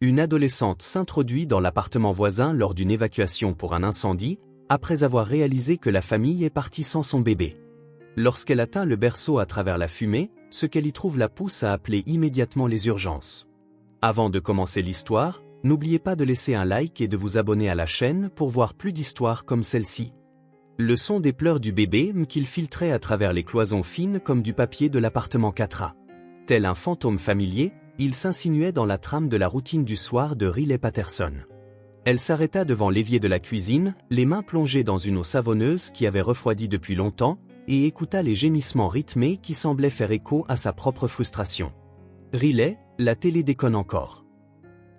Une adolescente s'introduit dans l'appartement voisin lors d'une évacuation pour un incendie, après avoir réalisé que la famille est partie sans son bébé. Lorsqu'elle atteint le berceau à travers la fumée, ce qu'elle y trouve la pousse à appeler immédiatement les urgences. Avant de commencer l'histoire, n'oubliez pas de laisser un like et de vous abonner à la chaîne pour voir plus d'histoires comme celle-ci. Le son des pleurs du bébé qu'il filtrait à travers les cloisons fines comme du papier de l'appartement 4A. Tel un fantôme familier, il s'insinuait dans la trame de la routine du soir de Riley Patterson. Elle s'arrêta devant l'évier de la cuisine, les mains plongées dans une eau savonneuse qui avait refroidi depuis longtemps, et écouta les gémissements rythmés qui semblaient faire écho à sa propre frustration. Riley, la télé déconne encore.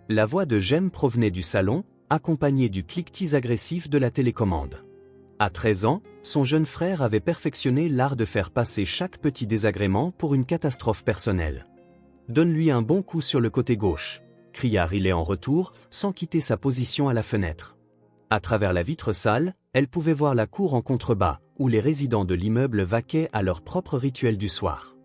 La voix de Jem provenait du salon, accompagnée du cliquetis agressif de la télécommande. À 13 ans, son jeune frère avait perfectionné l'art de faire passer chaque petit désagrément pour une catastrophe personnelle. « Donne-lui un bon coup sur le côté gauche », cria Riley en retour, sans quitter sa position à la fenêtre. À travers la vitre sale, elle pouvait voir la cour en contrebas, où les résidents de l'immeuble vaquaient à leur propre rituel du soir.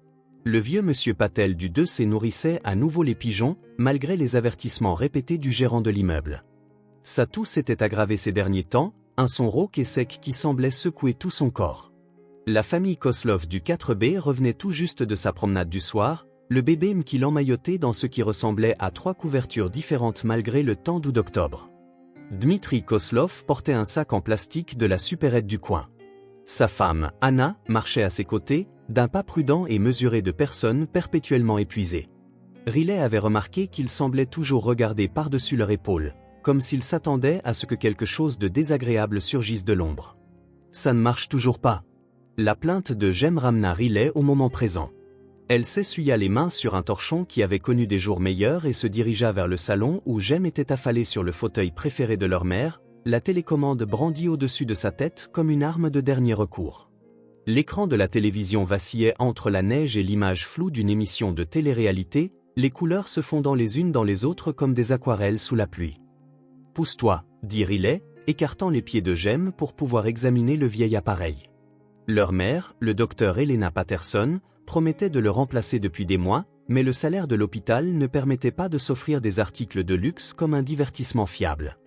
Le vieux monsieur Patel du 2C nourrissait à nouveau les pigeons, malgré les avertissements répétés du gérant de l'immeuble. Sa toux s'était aggravée ces derniers temps, un son rauque et sec qui semblait secouer tout son corps. La famille Koslov du 4B revenait tout juste de sa promenade du soir, le bébé qui l'emmaillotait dans ce qui ressemblait à 3 couvertures différentes malgré le temps d'août d'octobre. Dmitri Koslov portait un sac en plastique de la supérette du coin. Sa femme, Anna, marchait à ses côtés, d'un pas prudent et mesuré de personnes perpétuellement épuisées. Riley avait remarqué qu'ils semblaient toujours regarder par-dessus leur épaule, comme s'ils s'attendaient à ce que quelque chose de désagréable surgisse de l'ombre. Ça ne marche toujours pas. La plainte de Jem ramena Riley au moment présent. Elle s'essuya les mains sur un torchon qui avait connu des jours meilleurs et se dirigea vers le salon où Jem était affalé sur le fauteuil préféré de leur mère, la télécommande brandie au-dessus de sa tête comme une arme de dernier recours. L'écran de la télévision vacillait entre la neige et l'image floue d'une émission de télé-réalité, les couleurs se fondant les unes dans les autres comme des aquarelles sous la pluie. « Pousse-toi », dit Riley, écartant les pieds de Jem pour pouvoir examiner le vieil appareil. Leur mère, le docteur Helena Patterson, promettait de le remplacer depuis des mois, mais le salaire de l'hôpital ne permettait pas de s'offrir des articles de luxe comme un divertissement fiable.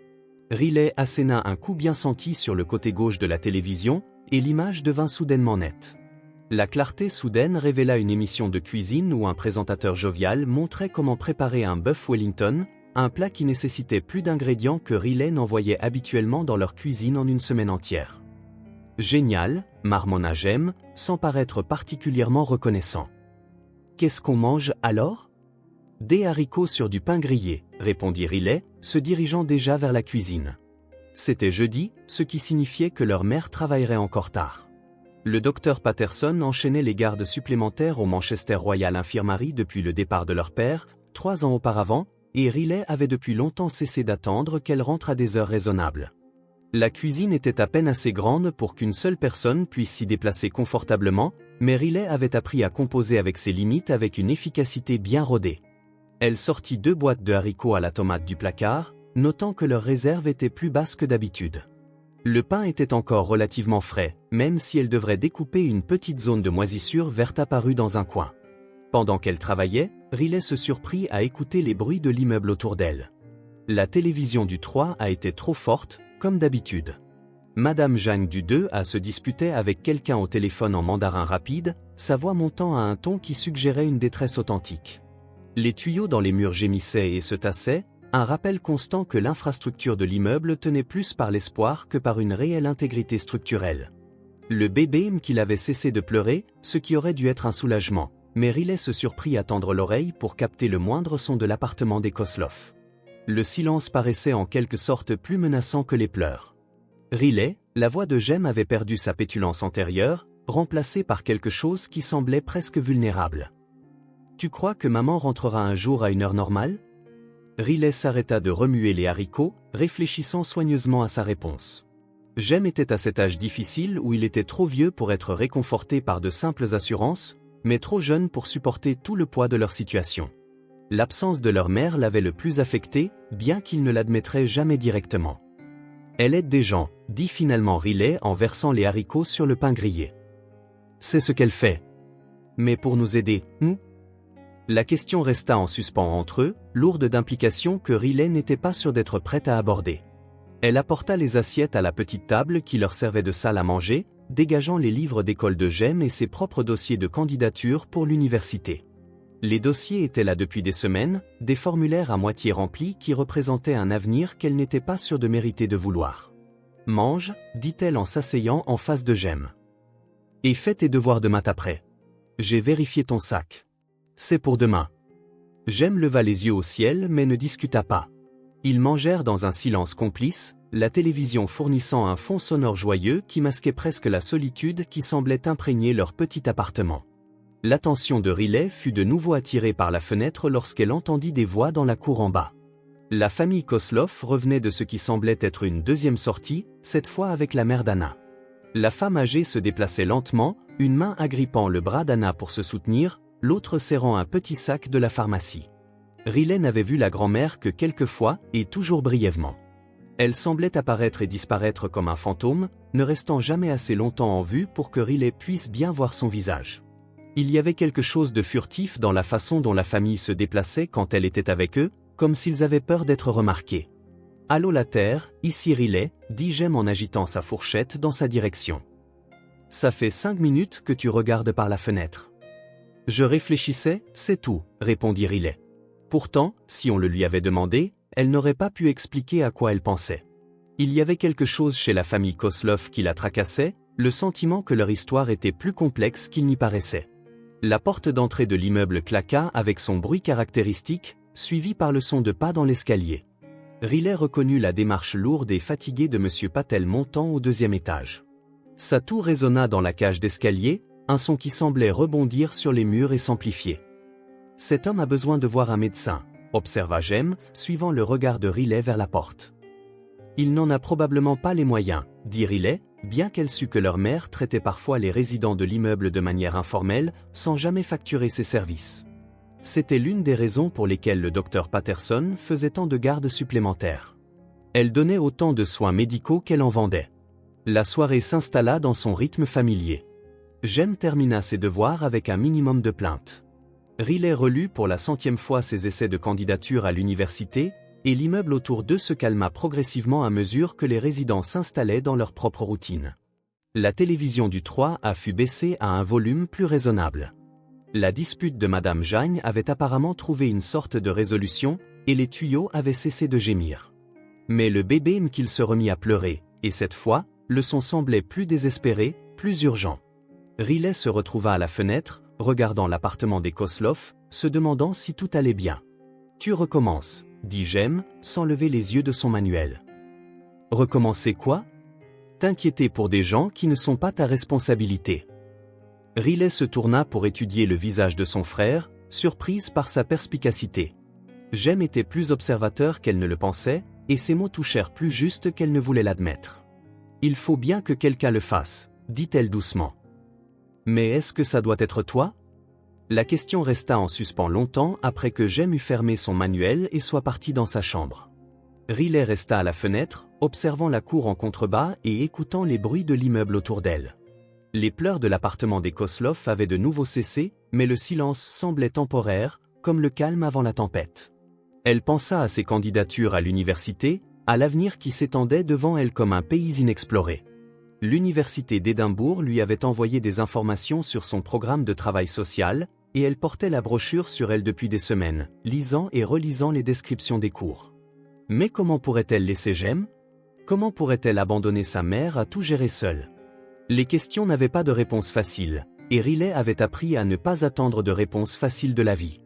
Riley asséna un coup bien senti sur le côté gauche de la télévision, et l'image devint soudainement nette. La clarté soudaine révéla une émission de cuisine où un présentateur jovial montrait comment préparer un bœuf Wellington, un plat qui nécessitait plus d'ingrédients que Riley n'envoyait habituellement dans leur cuisine en une semaine entière. « Génial », marmonna Jem, sans paraître particulièrement reconnaissant. « Qu'est-ce qu'on mange alors ?»« Des haricots sur du pain grillé », répondit Riley, se dirigeant déjà vers la cuisine. C'était jeudi, ce qui signifiait que leur mère travaillerait encore tard. Le docteur Patterson enchaînait les gardes supplémentaires au Manchester Royal Infirmary depuis le départ de leur père, 3 ans auparavant, et Riley avait depuis longtemps cessé d'attendre qu'elle rentre à des heures raisonnables. La cuisine était à peine assez grande pour qu'une seule personne puisse s'y déplacer confortablement, mais Riley avait appris à composer avec ses limites avec une efficacité bien rodée. Elle sortit 2 boîtes de haricots à la tomate du placard, notant que leur réserve était plus basse que d'habitude. Le pain était encore relativement frais, même si elle devrait découper une petite zone de moisissure verte apparue dans un coin. Pendant qu'elle travaillait, Riley se surprit à écouter les bruits de l'immeuble autour d'elle. La télévision du 3 a été trop forte, comme d'habitude. Madame Jeanne du 2A se disputait avec quelqu'un au téléphone en mandarin rapide, sa voix montant à un ton qui suggérait une détresse authentique. Les tuyaux dans les murs gémissaient et se tassaient, un rappel constant que l'infrastructure de l'immeuble tenait plus par l'espoir que par une réelle intégrité structurelle. Le bébé qu'il avait cessé de pleurer, ce qui aurait dû être un soulagement, mais Riley se surprit à tendre l'oreille pour capter le moindre son de l'appartement des Koslov. Le silence paraissait en quelque sorte plus menaçant que les pleurs. Riley, la voix de Jem avait perdu sa pétulance antérieure, remplacée par quelque chose qui semblait presque vulnérable. « Tu crois que maman rentrera un jour à une heure normale ?» Riley s'arrêta de remuer les haricots, réfléchissant soigneusement à sa réponse. Jem était à cet âge difficile où il était trop vieux pour être réconforté par de simples assurances, mais trop jeune pour supporter tout le poids de leur situation. L'absence de leur mère l'avait le plus affecté, bien qu'il ne l'admettrait jamais directement. « Elle aide des gens », dit finalement Riley en versant les haricots sur le pain grillé. « C'est ce qu'elle fait. Mais pour nous aider, nous ?» La question resta en suspens entre eux, lourde d'implications que Riley n'était pas sûre d'être prête à aborder. Elle apporta les assiettes à la petite table qui leur servait de salle à manger, dégageant les livres d'école de Jem et ses propres dossiers de candidature pour l'université. Les dossiers étaient là depuis des semaines, des formulaires à moitié remplis qui représentaient un avenir qu'elle n'était pas sûre de mériter de vouloir. « Mange », dit-elle en s'asseyant en face de Jem. « Et fais tes devoirs demain après. J'ai vérifié ton sac. C'est pour demain. » Jem leva les yeux au ciel mais ne discuta pas. Ils mangèrent dans un silence complice, la télévision fournissant un fond sonore joyeux qui masquait presque la solitude qui semblait imprégner leur petit appartement. L'attention de Riley fut de nouveau attirée par la fenêtre lorsqu'elle entendit des voix dans la cour en bas. La famille Kosloff revenait de ce qui semblait être une deuxième sortie, cette fois avec la mère d'Anna. La femme âgée se déplaçait lentement, une main agrippant le bras d'Anna pour se soutenir, l'autre serrant un petit sac de la pharmacie. Riley n'avait vu la grand-mère que quelques fois, et toujours brièvement. Elle semblait apparaître et disparaître comme un fantôme, ne restant jamais assez longtemps en vue pour que Riley puisse bien voir son visage. Il y avait quelque chose de furtif dans la façon dont la famille se déplaçait quand elle était avec eux, comme s'ils avaient peur d'être remarqués. « Allô la Terre, ici Riley », dit Jem en agitant sa fourchette dans sa direction. « Ça fait 5 minutes que tu regardes par la fenêtre. »« Je réfléchissais, c'est tout », répondit Riley. Pourtant, si on le lui avait demandé, elle n'aurait pas pu expliquer à quoi elle pensait. Il y avait quelque chose chez la famille Kosloff qui la tracassait, le sentiment que leur histoire était plus complexe qu'il n'y paraissait. La porte d'entrée de l'immeuble claqua avec son bruit caractéristique, suivi par le son de pas dans l'escalier. Riley reconnut la démarche lourde et fatiguée de M. Patel montant au 2e étage. Sa toux résonna dans la cage d'escalier, un son qui semblait rebondir sur les murs et s'amplifier. « Cet homme a besoin de voir un médecin », observa Jem, suivant le regard de Riley vers la porte. « Il n'en a probablement pas les moyens », dit Riley, bien qu'elle sût que leur mère traitait parfois les résidents de l'immeuble de manière informelle, sans jamais facturer ses services. C'était l'une des raisons pour lesquelles le docteur Patterson faisait tant de gardes supplémentaires. Elle donnait autant de soins médicaux qu'elle en vendait. La soirée s'installa dans son rythme familier. Jem termina ses devoirs avec un minimum de plaintes. Riley relut pour la 100e fois ses essais de candidature à l'université, et l'immeuble autour d'eux se calma progressivement à mesure que les résidents s'installaient dans leur propre routine. La télévision du 3A fut baissée à un volume plus raisonnable. La dispute de Madame Jagne avait apparemment trouvé une sorte de résolution, et les tuyaux avaient cessé de gémir. Mais le bébé qu'il se remit à pleurer, et cette fois, le son semblait plus désespéré, plus urgent. Riley se retrouva à la fenêtre, regardant l'appartement des Kosloff, se demandant si tout allait bien. « Tu recommences », dit Jem, sans lever les yeux de son manuel. « Recommencer quoi ? T'inquiéter pour des gens qui ne sont pas ta responsabilité. » Riley se tourna pour étudier le visage de son frère, surprise par sa perspicacité. Jem était plus observateur qu'elle ne le pensait, et ses mots touchèrent plus juste qu'elle ne voulait l'admettre. « Il faut bien que quelqu'un le fasse », dit-elle doucement. « Mais est-ce que ça doit être toi ?» La question resta en suspens longtemps après que Jem eut fermé son manuel et soit parti dans sa chambre. Riley resta à la fenêtre, observant la cour en contrebas et écoutant les bruits de l'immeuble autour d'elle. Les pleurs de l'appartement des Kosloff avaient de nouveau cessé, mais le silence semblait temporaire, comme le calme avant la tempête. Elle pensa à ses candidatures à l'université, à l'avenir qui s'étendait devant elle comme un pays inexploré. L'université d'Édimbourg lui avait envoyé des informations sur son programme de travail social, et elle portait la brochure sur elle depuis des semaines, lisant et relisant les descriptions des cours. Mais comment pourrait-elle laisser Jem ? Comment pourrait-elle abandonner sa mère à tout gérer seule ? Les questions n'avaient pas de réponse facile, et Riley avait appris à ne pas attendre de réponse facile de la vie.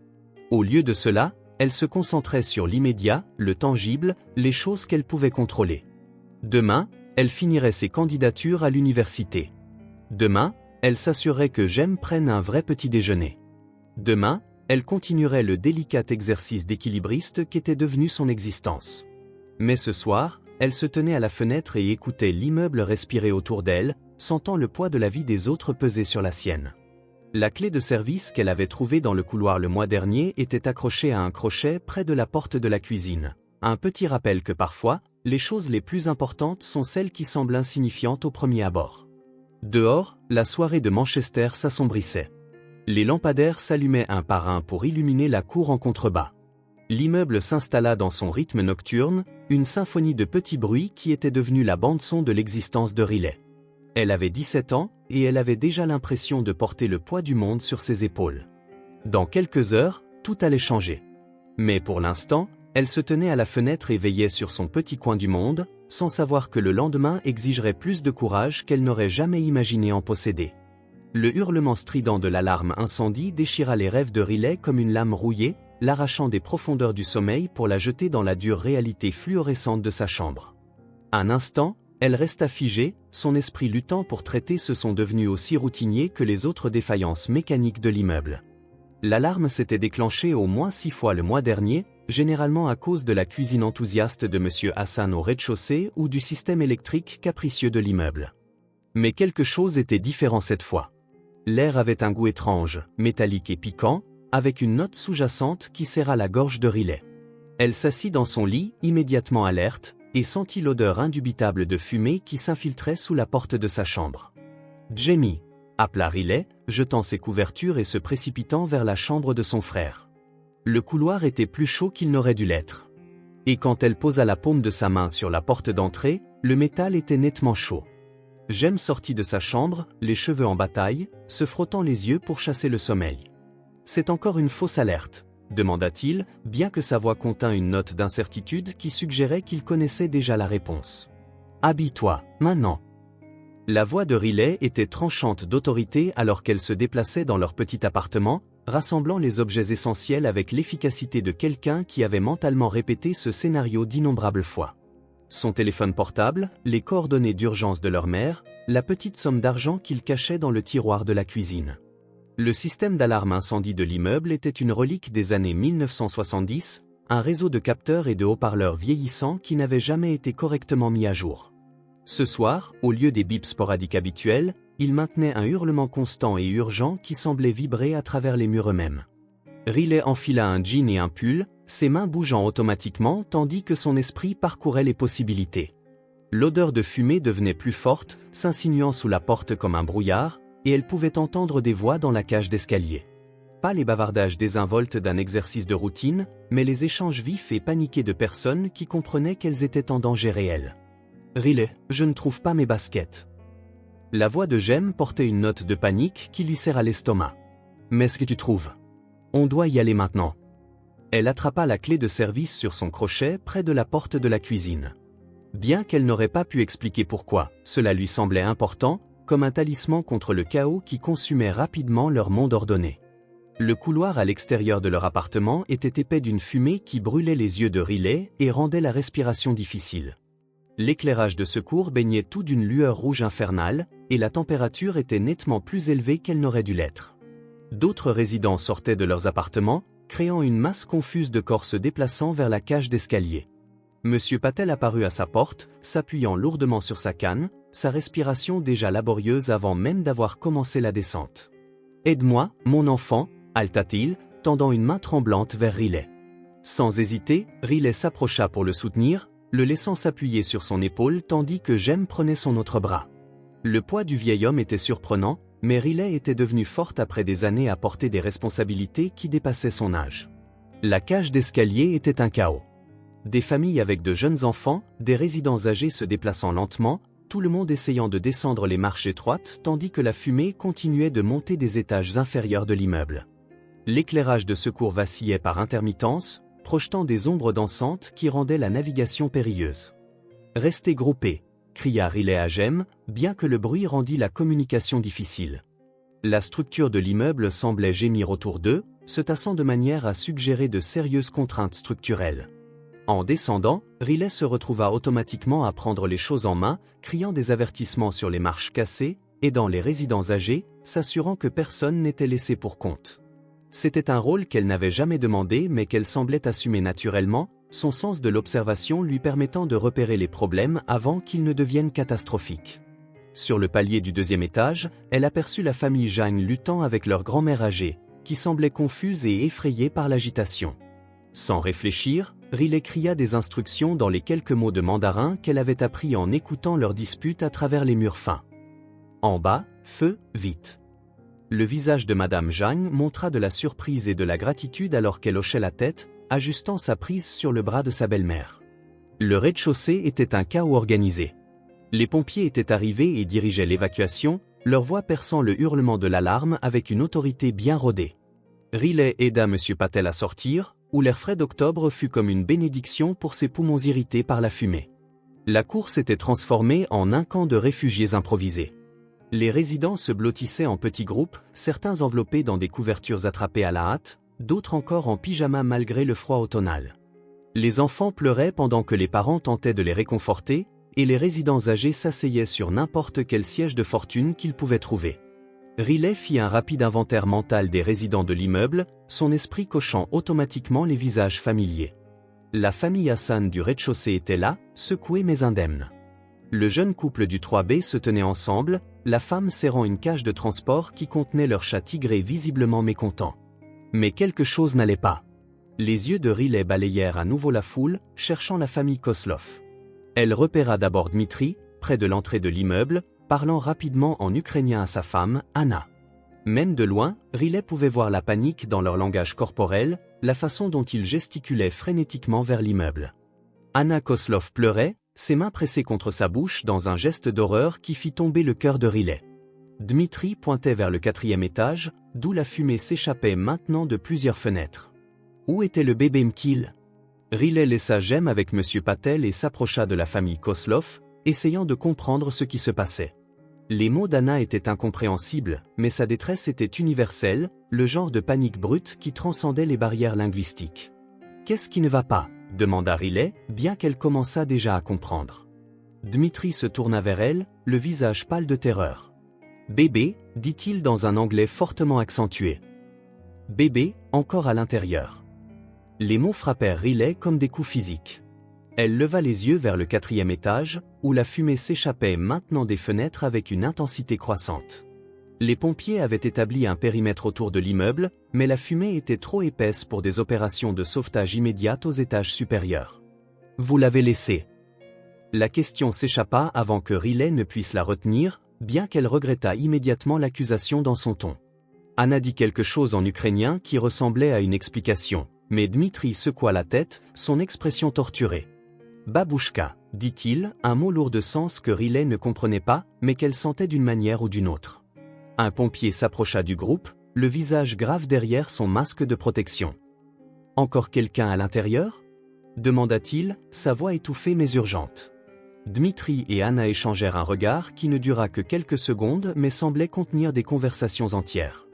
Au lieu de cela, elle se concentrait sur l'immédiat, le tangible, les choses qu'elle pouvait contrôler. Demain, elle finirait ses candidatures à l'université. Demain, elle s'assurerait que Jem prenne un vrai petit déjeuner. Demain, elle continuerait le délicat exercice d'équilibriste qu'était devenu son existence. Mais ce soir, elle se tenait à la fenêtre et écoutait l'immeuble respirer autour d'elle, sentant le poids de la vie des autres peser sur la sienne. La clé de service qu'elle avait trouvée dans le couloir le mois dernier était accrochée à un crochet près de la porte de la cuisine. Un petit rappel que parfois, les choses les plus importantes sont celles qui semblent insignifiantes au premier abord. Dehors, la soirée de Manchester s'assombrissait. Les lampadaires s'allumaient un par un pour illuminer la cour en contrebas. L'immeuble s'installa dans son rythme nocturne, une symphonie de petits bruits qui était devenue la bande-son de l'existence de Riley. Elle avait 17 ans, et elle avait déjà l'impression de porter le poids du monde sur ses épaules. Dans quelques heures, tout allait changer. Mais pour l'instant, elle se tenait à la fenêtre et veillait sur son petit coin du monde, sans savoir que le lendemain exigerait plus de courage qu'elle n'aurait jamais imaginé en posséder. Le hurlement strident de l'alarme incendie déchira les rêves de Riley comme une lame rouillée, l'arrachant des profondeurs du sommeil pour la jeter dans la dure réalité fluorescente de sa chambre. Un instant, elle resta figée, son esprit luttant pour traiter ce son devenu aussi routinier que les autres défaillances mécaniques de l'immeuble. L'alarme s'était déclenchée au moins 6 fois le mois dernier, généralement à cause de la cuisine enthousiaste de M. Hassan au rez-de-chaussée ou du système électrique capricieux de l'immeuble. Mais quelque chose était différent cette fois. L'air avait un goût étrange, métallique et piquant, avec une note sous-jacente qui serra la gorge de Riley. Elle s'assit dans son lit, immédiatement alerte, et sentit l'odeur indubitable de fumée qui s'infiltrait sous la porte de sa chambre. « Jamie !» appela Riley, jetant ses couvertures et se précipitant vers la chambre de son frère. Le couloir était plus chaud qu'il n'aurait dû l'être. Et quand elle posa la paume de sa main sur la porte d'entrée, le métal était nettement chaud. Jem sortit de sa chambre, les cheveux en bataille, se frottant les yeux pour chasser le sommeil. « C'est encore une fausse alerte ?» demanda-t-il, bien que sa voix contint une note d'incertitude qui suggérait qu'il connaissait déjà la réponse. « Habille-toi, maintenant !» La voix de Riley était tranchante d'autorité alors qu'elle se déplaçait dans leur petit appartement, rassemblant les objets essentiels avec l'efficacité de quelqu'un qui avait mentalement répété ce scénario d'innombrables fois. Son téléphone portable, les coordonnées d'urgence de leur mère, la petite somme d'argent qu'il cachait dans le tiroir de la cuisine. Le système d'alarme incendie de l'immeuble était une relique des années 1970, un réseau de capteurs et de haut-parleurs vieillissants qui n'avait jamais été correctement mis à jour. Ce soir, au lieu des bips sporadiques habituels, il maintenait un hurlement constant et urgent qui semblait vibrer à travers les murs eux-mêmes. Riley enfila un jean et un pull, ses mains bougeant automatiquement tandis que son esprit parcourait les possibilités. L'odeur de fumée devenait plus forte, s'insinuant sous la porte comme un brouillard, et elle pouvait entendre des voix dans la cage d'escalier. Pas les bavardages désinvoltes d'un exercice de routine, mais les échanges vifs et paniqués de personnes qui comprenaient qu'elles étaient en danger réel. « Riley, je ne trouve pas mes baskets. » La voix de Jem portait une note de panique qui lui serra l'estomac. « Mais ce que tu trouves? On doit y aller maintenant. » Elle attrapa la clé de service sur son crochet près de la porte de la cuisine. Bien qu'elle n'aurait pas pu expliquer pourquoi, cela lui semblait important, comme un talisman contre le chaos qui consumait rapidement leur monde ordonné. Le couloir à l'extérieur de leur appartement était épais d'une fumée qui brûlait les yeux de Riley et rendait la respiration difficile. L'éclairage de secours baignait tout d'une lueur rouge infernale, et la température était nettement plus élevée qu'elle n'aurait dû l'être. D'autres résidents sortaient de leurs appartements, créant une masse confuse de corps se déplaçant vers la cage d'escalier. Monsieur Patel apparut à sa porte, s'appuyant lourdement sur sa canne, sa respiration déjà laborieuse avant même d'avoir commencé la descente. « Aide-moi, mon enfant » halta-t-il, tendant une main tremblante vers Riley. Sans hésiter, Riley s'approcha pour le soutenir, le laissant s'appuyer sur son épaule tandis que Jem prenait son autre bras. Le poids du vieil homme était surprenant, mais Riley était devenue forte après des années à porter des responsabilités qui dépassaient son âge. La cage d'escalier était un chaos. Des familles avec de jeunes enfants, des résidents âgés se déplaçant lentement, tout le monde essayant de descendre les marches étroites tandis que la fumée continuait de monter des étages inférieurs de l'immeuble. L'éclairage de secours vacillait par intermittence, projetant des ombres dansantes qui rendaient la navigation périlleuse. « Restez groupés !» cria Riley à Jem, bien que le bruit rendît la communication difficile. La structure de l'immeuble semblait gémir autour d'eux, se tassant de manière à suggérer de sérieuses contraintes structurelles. En descendant, Riley se retrouva automatiquement à prendre les choses en main, criant des avertissements sur les marches cassées, aidant les résidents âgés, s'assurant que personne n'était laissé pour compte. C'était un rôle qu'elle n'avait jamais demandé mais qu'elle semblait assumer naturellement, son sens de l'observation lui permettant de repérer les problèmes avant qu'ils ne deviennent catastrophiques. Sur le palier du 2e étage, elle aperçut la famille Jang luttant avec leur grand-mère âgée, qui semblait confuse et effrayée par l'agitation. Sans réfléchir, Riley cria des instructions dans les quelques mots de mandarin qu'elle avait appris en écoutant leur dispute à travers les murs fins. En bas, feu, vite. Le visage de Madame Zhang montra de la surprise et de la gratitude alors qu'elle hochait la tête, ajustant sa prise sur le bras de sa belle-mère. Le rez-de-chaussée était un chaos organisé. Les pompiers étaient arrivés et dirigeaient l'évacuation, leur voix perçant le hurlement de l'alarme avec une autorité bien rodée. Riley aida M. Patel à sortir, où l'air frais d'octobre fut comme une bénédiction pour ses poumons irrités par la fumée. La cour s'était transformée en un camp de réfugiés improvisés. Les résidents se blottissaient en petits groupes, certains enveloppés dans des couvertures attrapées à la hâte, d'autres encore en pyjama malgré le froid automnal. Les enfants pleuraient pendant que les parents tentaient de les réconforter, et les résidents âgés s'asseyaient sur n'importe quel siège de fortune qu'ils pouvaient trouver. Riley fit un rapide inventaire mental des résidents de l'immeuble, son esprit cochant automatiquement les visages familiers. La famille Hassan du rez-de-chaussée était là, secouée mais indemne. Le jeune couple du 3B se tenait ensemble, la femme serrant une cage de transport qui contenait leur chat tigré visiblement mécontent. Mais quelque chose n'allait pas. Les yeux de Riley balayèrent à nouveau la foule, cherchant la famille Koslov. Elle repéra d'abord Dmitri, près de l'entrée de l'immeuble, parlant rapidement en ukrainien à sa femme, Anna. Même de loin, Riley pouvait voir la panique dans leur langage corporel, la façon dont ils gesticulaient frénétiquement vers l'immeuble. Anna Koslov pleurait, ses mains pressées contre sa bouche dans un geste d'horreur qui fit tomber le cœur de Riley. Dmitri pointait vers le 4e étage, d'où la fumée s'échappait maintenant de plusieurs fenêtres. Où était le bébé Mkil? Riley laissa Jem avec M. Patel et s'approcha de la famille Koslov, essayant de comprendre ce qui se passait. Les mots d'Anna étaient incompréhensibles, mais sa détresse était universelle, le genre de panique brute qui transcendait les barrières linguistiques. « Qu'est-ce qui ne va pas ?» demanda Riley, bien qu'elle commençât déjà à comprendre. Dmitri se tourna vers elle, le visage pâle de terreur. « Bébé » dit-il dans un anglais fortement accentué. « Bébé, encore à l'intérieur. » Les mots frappèrent Riley comme des coups physiques. Elle leva les yeux vers le 4e étage, où la fumée s'échappait maintenant des fenêtres avec une intensité croissante. Les pompiers avaient établi un périmètre autour de l'immeuble, mais la fumée était trop épaisse pour des opérations de sauvetage immédiates aux étages supérieurs. « Vous l'avez laissé ?» La question s'échappa avant que Riley ne puisse la retenir, bien qu'elle regrettât immédiatement l'accusation dans son ton. Anna dit quelque chose en ukrainien qui ressemblait à une explication, mais Dmitri secoua la tête, son expression torturée. « Babouchka » dit-il, un mot lourd de sens que Riley ne comprenait pas, mais qu'elle sentait d'une manière ou d'une autre. Un pompier s'approcha du groupe, le visage grave derrière son masque de protection. « Encore quelqu'un à l'intérieur » demanda-t-il, sa voix étouffée mais urgente. Dmitri et Anna échangèrent un regard qui ne dura que quelques secondes mais semblait contenir des conversations entières.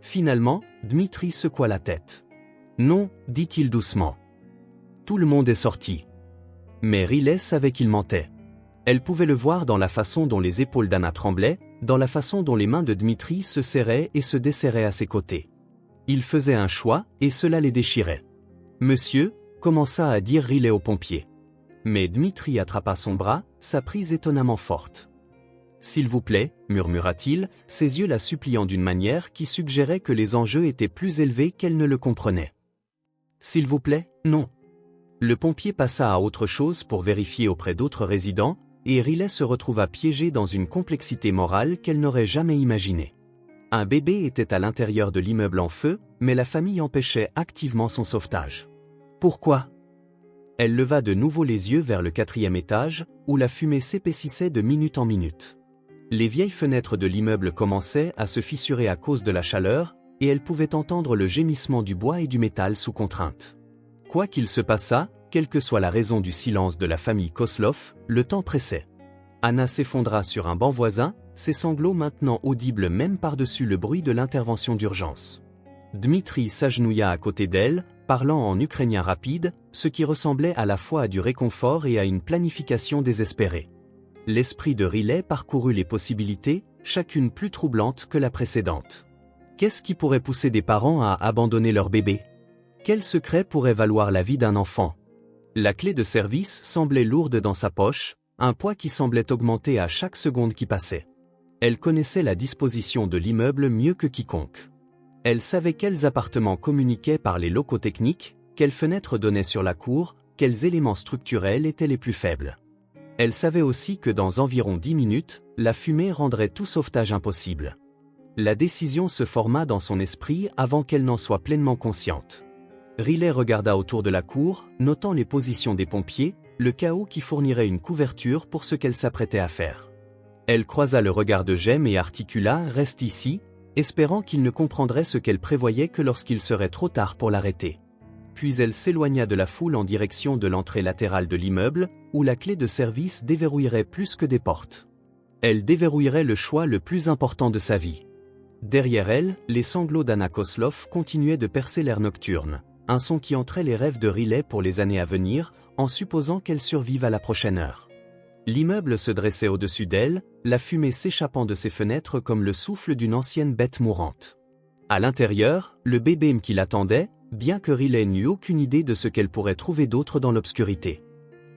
Finalement, Dmitri secoua la tête. « Non » dit-il doucement. « Tout le monde est sorti. » Mais Riley savait qu'il mentait. Elle pouvait le voir dans la façon dont les épaules d'Anna tremblaient, dans la façon dont les mains de Dmitri se serraient et se desserraient à ses côtés. Il faisait un choix, et cela les déchirait. « Monsieur » commença à dire Riley au pompier. Mais Dmitri attrapa son bras, sa prise étonnamment forte. « S'il vous plaît » murmura-t-il, ses yeux la suppliant d'une manière qui suggérait que les enjeux étaient plus élevés qu'elle ne le comprenait. « S'il vous plaît, non. » Le pompier passa à autre chose pour vérifier auprès d'autres résidents, et Riley se retrouva piégée dans une complexité morale qu'elle n'aurait jamais imaginée. Un bébé était à l'intérieur de l'immeuble en feu, mais la famille empêchait activement son sauvetage. Pourquoi? Elle leva de nouveau les yeux vers le 4e étage, où la fumée s'épaississait de minute en minute. Les vieilles fenêtres de l'immeuble commençaient à se fissurer à cause de la chaleur, et elle pouvait entendre le gémissement du bois et du métal sous contrainte. Quoi qu'il se passât, quelle que soit la raison du silence de la famille Koslov, le temps pressait. Anna s'effondra sur un banc voisin, ses sanglots maintenant audibles même par-dessus le bruit de l'intervention d'urgence. Dmitri s'agenouilla à côté d'elle, parlant en ukrainien rapide, ce qui ressemblait à la fois à du réconfort et à une planification désespérée. L'esprit de Riley parcourut les possibilités, chacune plus troublante que la précédente. Qu'est-ce qui pourrait pousser des parents à abandonner leur bébé? Quel secret pourrait valoir la vie d'un enfant? La clé de service semblait lourde dans sa poche, un poids qui semblait augmenter à chaque seconde qui passait. Elle connaissait la disposition de l'immeuble mieux que quiconque. Elle savait quels appartements communiquaient par les locaux techniques, quelles fenêtres donnaient sur la cour, quels éléments structurels étaient les plus faibles. Elle savait aussi que dans environ 10 minutes, la fumée rendrait tout sauvetage impossible. La décision se forma dans son esprit avant qu'elle n'en soit pleinement consciente. Riley regarda autour de la cour, notant les positions des pompiers, le chaos qui fournirait une couverture pour ce qu'elle s'apprêtait à faire. Elle croisa le regard de Jem et articula « Reste ici », espérant qu'il ne comprendrait ce qu'elle prévoyait que lorsqu'il serait trop tard pour l'arrêter. Puis elle s'éloigna de la foule en direction de l'entrée latérale de l'immeuble, où la clé de service déverrouillerait plus que des portes. Elle déverrouillerait le choix le plus important de sa vie. Derrière elle, les sanglots d'Anna Kozlov continuaient de percer l'air nocturne, un son qui entrait les rêves de Riley pour les années à venir, en supposant qu'elle survive à la prochaine heure. L'immeuble se dressait au-dessus d'elle, la fumée s'échappant de ses fenêtres comme le souffle d'une ancienne bête mourante. À l'intérieur, le bébé qui l'attendait, bien que Riley n'eût aucune idée de ce qu'elle pourrait trouver d'autre dans l'obscurité.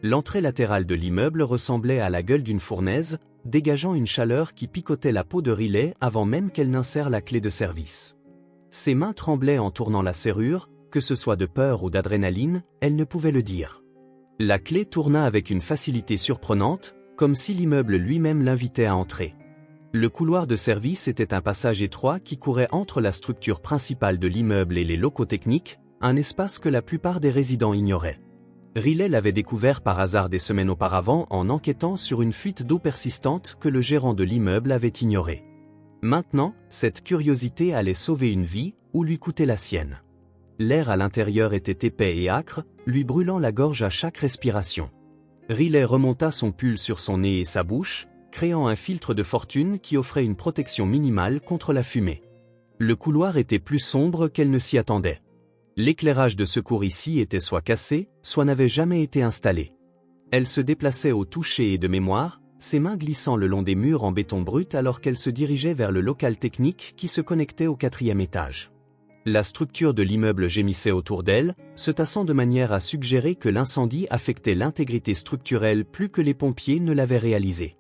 L'entrée latérale de l'immeuble ressemblait à la gueule d'une fournaise, dégageant une chaleur qui picotait la peau de Riley avant même qu'elle n'insère la clé de service. Ses mains tremblaient en tournant la serrure, que ce soit de peur ou d'adrénaline, elle ne pouvait le dire. La clé tourna avec une facilité surprenante, comme si l'immeuble lui-même l'invitait à entrer. Le couloir de service était un passage étroit qui courait entre la structure principale de l'immeuble et les locaux techniques, un espace que la plupart des résidents ignoraient. Riley l'avait découvert par hasard des semaines auparavant en enquêtant sur une fuite d'eau persistante que le gérant de l'immeuble avait ignorée. Maintenant, cette curiosité allait sauver une vie, ou lui coûter la sienne. L'air à l'intérieur était épais et âcre, lui brûlant la gorge à chaque respiration. Riley remonta son pull sur son nez et sa bouche, créant un filtre de fortune qui offrait une protection minimale contre la fumée. Le couloir était plus sombre qu'elle ne s'y attendait. L'éclairage de secours ici était soit cassé, soit n'avait jamais été installé. Elle se déplaçait au toucher et de mémoire, ses mains glissant le long des murs en béton brut alors qu'elle se dirigeait vers le local technique qui se connectait au 4e étage. La structure de l'immeuble gémissait autour d'elle, se tassant de manière à suggérer que l'incendie affectait l'intégrité structurelle plus que les pompiers ne l'avaient réalisé.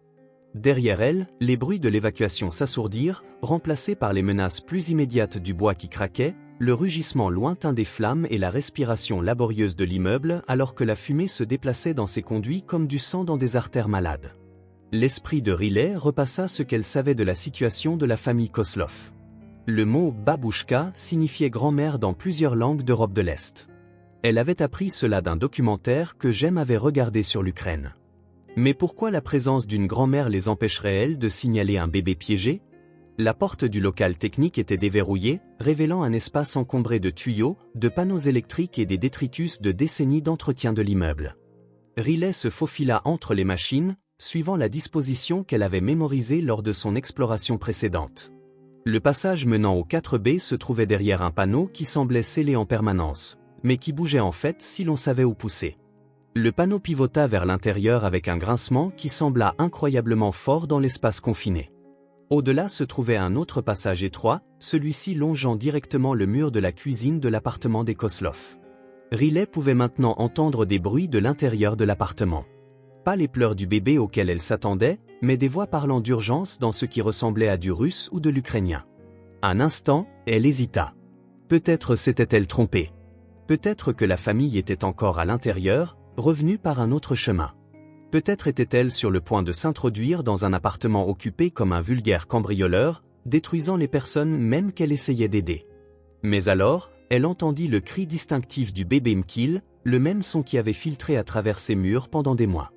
Derrière elle, les bruits de l'évacuation s'assourdirent, remplacés par les menaces plus immédiates du bois qui craquait, le rugissement lointain des flammes et la respiration laborieuse de l'immeuble alors que la fumée se déplaçait dans ses conduits comme du sang dans des artères malades. L'esprit de Riley repassa ce qu'elle savait de la situation de la famille Kozlov. Le mot « babouchka » signifiait grand-mère dans plusieurs langues d'Europe de l'Est. Elle avait appris cela d'un documentaire que Jem avait regardé sur l'Ukraine. Mais pourquoi la présence d'une grand-mère les empêcherait-elle de signaler un bébé piégé? La porte du local technique était déverrouillée, révélant un espace encombré de tuyaux, de panneaux électriques et des détritus de décennies d'entretien de l'immeuble. Riley se faufila entre les machines, suivant la disposition qu'elle avait mémorisée lors de son exploration précédente. Le passage menant au 4B se trouvait derrière un panneau qui semblait scellé en permanence, mais qui bougeait en fait si l'on savait où pousser. Le panneau pivota vers l'intérieur avec un grincement qui sembla incroyablement fort dans l'espace confiné. Au-delà se trouvait un autre passage étroit, celui-ci longeant directement le mur de la cuisine de l'appartement des Kozlov. Riley pouvait maintenant entendre des bruits de l'intérieur de l'appartement. Pas les pleurs du bébé auxquels elle s'attendait, mais des voix parlant d'urgence dans ce qui ressemblait à du russe ou de l'ukrainien. Un instant, elle hésita. Peut-être s'était-elle trompée. Peut-être que la famille était encore à l'intérieur, revenue par un autre chemin. Peut-être était-elle sur le point de s'introduire dans un appartement occupé comme un vulgaire cambrioleur, détruisant les personnes même qu'elle essayait d'aider. Mais alors, elle entendit le cri distinctif du bébé Mkil, le même son qui avait filtré à travers ses murs pendant des mois.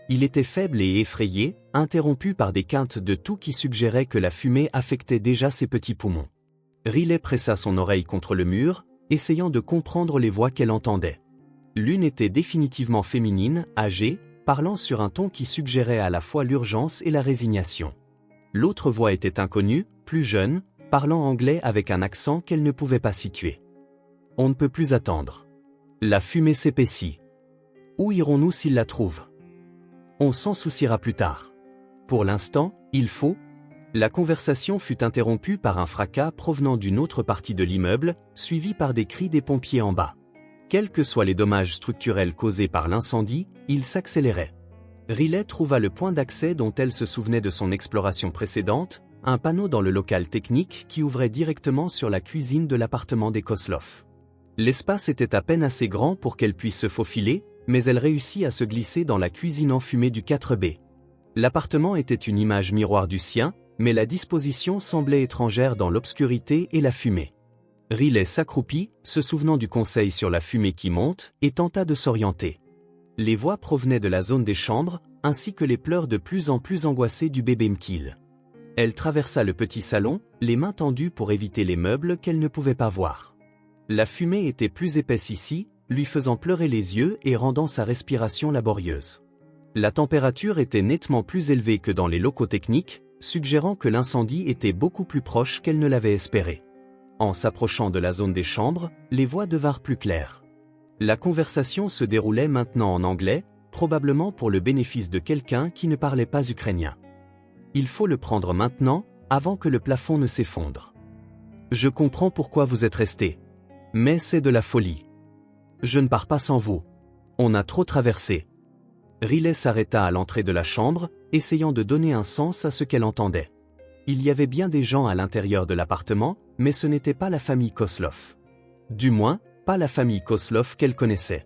Il était faible et effrayé, interrompu par des quintes de toux qui suggéraient que la fumée affectait déjà ses petits poumons. Riley pressa son oreille contre le mur, essayant de comprendre les voix qu'elle entendait. L'une était définitivement féminine, âgée, parlant sur un ton qui suggérait à la fois l'urgence et la résignation. L'autre voix était inconnue, plus jeune, parlant anglais avec un accent qu'elle ne pouvait pas situer. On ne peut plus attendre. La fumée s'épaissit. Où irons-nous s'ils la trouvent? On s'en souciera plus tard. Pour l'instant, il faut... La conversation fut interrompue par un fracas provenant d'une autre partie de l'immeuble, suivi par des cris des pompiers en bas. Quels que soient les dommages structurels causés par l'incendie, ils s'accéléraient. Riley trouva le point d'accès dont elle se souvenait de son exploration précédente, un panneau dans le local technique qui ouvrait directement sur la cuisine de l'appartement des Kozlov. L'espace était à peine assez grand pour qu'elle puisse se faufiler, mais elle réussit à se glisser dans la cuisine enfumée du 4B. L'appartement était une image miroir du sien, mais la disposition semblait étrangère dans l'obscurité et la fumée. Riley s'accroupit, se souvenant du conseil sur la fumée qui monte, et tenta de s'orienter. Les voix provenaient de la zone des chambres, ainsi que les pleurs de plus en plus angoissés du bébé Mkil. Elle traversa le petit salon, les mains tendues pour éviter les meubles qu'elle ne pouvait pas voir. La fumée était plus épaisse ici, lui faisant pleurer les yeux et rendant sa respiration laborieuse. La température était nettement plus élevée que dans les locaux techniques, suggérant que l'incendie était beaucoup plus proche qu'elle ne l'avait espéré. En s'approchant de la zone des chambres, les voix devinrent plus claires. La conversation se déroulait maintenant en anglais, probablement pour le bénéfice de quelqu'un qui ne parlait pas ukrainien. Il faut le prendre maintenant, avant que le plafond ne s'effondre. Je comprends pourquoi vous êtes resté. Mais c'est de la folie. Je ne pars pas sans vous. On a trop traversé. Riley s'arrêta à l'entrée de la chambre, essayant de donner un sens à ce qu'elle entendait. Il y avait bien des gens à l'intérieur de l'appartement, mais ce n'était pas la famille Koslov. Du moins, pas la famille Koslov qu'elle connaissait.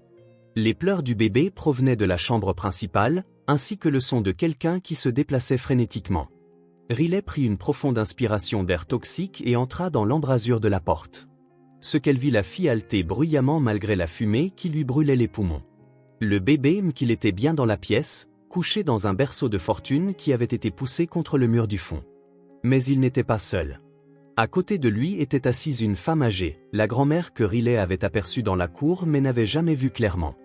Les pleurs du bébé provenaient de la chambre principale, ainsi que le son de quelqu'un qui se déplaçait frénétiquement. Riley prit une profonde inspiration d'air toxique et entra dans l'embrasure de la porte. Ce qu'elle vit la fit halter bruyamment malgré la fumée qui lui brûlait les poumons. Le bébé Mkil était bien dans la pièce, couché dans un berceau de fortune qui avait été poussé contre le mur du fond. Mais il n'était pas seul. À côté de lui était assise une femme âgée, la grand-mère que Riley avait aperçue dans la cour mais n'avait jamais vue clairement.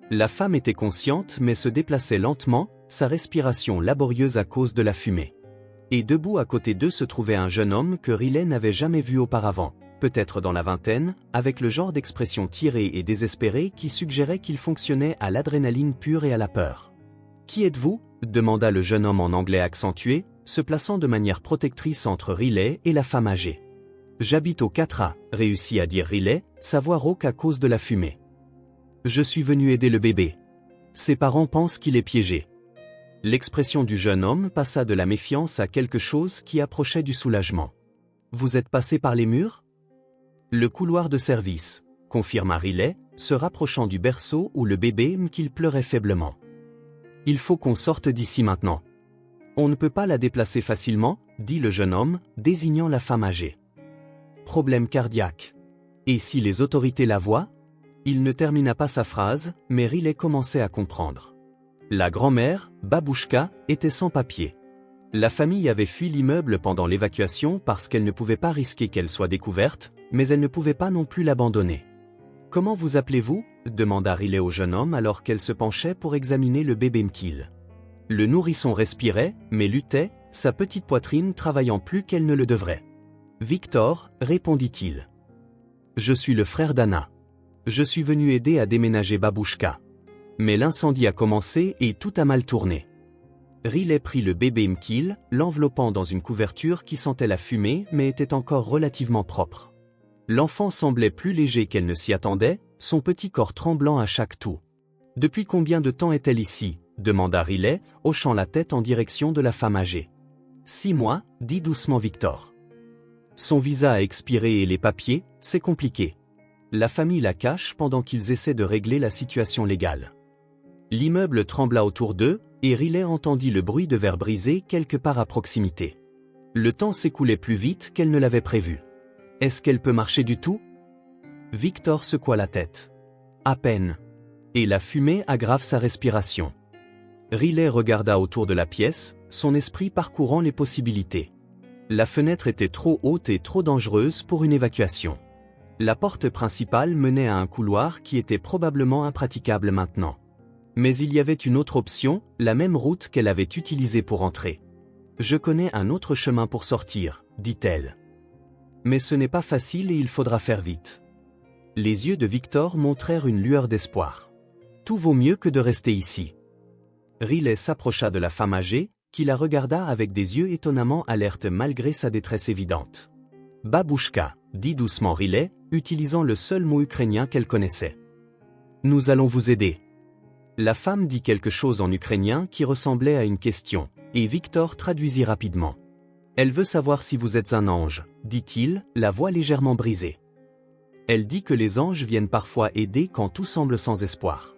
La femme était consciente mais se déplaçait lentement, sa respiration laborieuse à cause de la fumée. Et debout à côté d'eux se trouvait un jeune homme que Riley n'avait jamais vu auparavant, peut-être dans la vingtaine, avec le genre d'expression tirée et désespérée qui suggérait qu'il fonctionnait à l'adrénaline pure et à la peur. « Qui êtes-vous » demanda le jeune homme en anglais accentué, se plaçant de manière protectrice entre Riley et la femme âgée. « J'habite au 4A, réussit à dire Riley, sa voix rauque à cause de la fumée. « Je suis venu aider le bébé. Ses parents pensent qu'il est piégé. » L'expression du jeune homme passa de la méfiance à quelque chose qui approchait du soulagement. « Vous êtes passé par les murs ?» Le couloir de service, confirma Riley, se rapprochant du berceau où le bébé Mkil pleurait faiblement. Il faut qu'on sorte d'ici maintenant. On ne peut pas la déplacer facilement, dit le jeune homme, désignant la femme âgée. Problème cardiaque. Et si les autorités la voient? Il ne termina pas sa phrase, mais Riley commençait à comprendre. La grand-mère, Babouchka, était sans papier. La famille avait fui l'immeuble pendant l'évacuation parce qu'elle ne pouvait pas risquer qu'elle soit découverte, mais elle ne pouvait pas non plus l'abandonner. « Comment vous appelez-vous » demanda Riley au jeune homme alors qu'elle se penchait pour examiner le bébé Mkil. Le nourrisson respirait, mais luttait, sa petite poitrine travaillant plus qu'elle ne le devrait. « Victor, répondit-il. Je suis le frère d'Anna. Je suis venu aider à déménager Babouchka. Mais l'incendie a commencé et tout a mal tourné. » Riley prit le bébé Mkil, l'enveloppant dans une couverture qui sentait la fumée mais était encore relativement propre. L'enfant semblait plus léger qu'elle ne s'y attendait, son petit corps tremblant à chaque toux. « Depuis combien de temps est-elle ici » demanda Riley, hochant la tête en direction de la femme âgée. « 6 mois, dit doucement Victor. Son visa a expiré et les papiers, c'est compliqué. La famille la cache pendant qu'ils essaient de régler la situation légale. » L'immeuble trembla autour d'eux, et Riley entendit le bruit de verre brisé quelque part à proximité. Le temps s'écoulait plus vite qu'elle ne l'avait prévu. Est-ce qu'elle peut marcher du tout? Victor secoua la tête. À peine. Et la fumée aggrave sa respiration. Riley regarda autour de la pièce, son esprit parcourant les possibilités. La fenêtre était trop haute et trop dangereuse pour une évacuation. La porte principale menait à un couloir qui était probablement impraticable maintenant. Mais il y avait une autre option, la même route qu'elle avait utilisée pour entrer. « Je connais un autre chemin pour sortir », dit-elle. Mais ce n'est pas facile et il faudra faire vite. Les yeux de Victor montrèrent une lueur d'espoir. Tout vaut mieux que de rester ici. Riley s'approcha de la femme âgée, qui la regarda avec des yeux étonnamment alertes malgré sa détresse évidente. « Babouchka », dit doucement Riley, utilisant le seul mot ukrainien qu'elle connaissait. « Nous allons vous aider. » La femme dit quelque chose en ukrainien qui ressemblait à une question, et Victor traduisit rapidement. « Elle veut savoir si vous êtes un ange, » dit-il, la voix légèrement brisée. Elle dit que les anges viennent parfois aider quand tout semble sans espoir.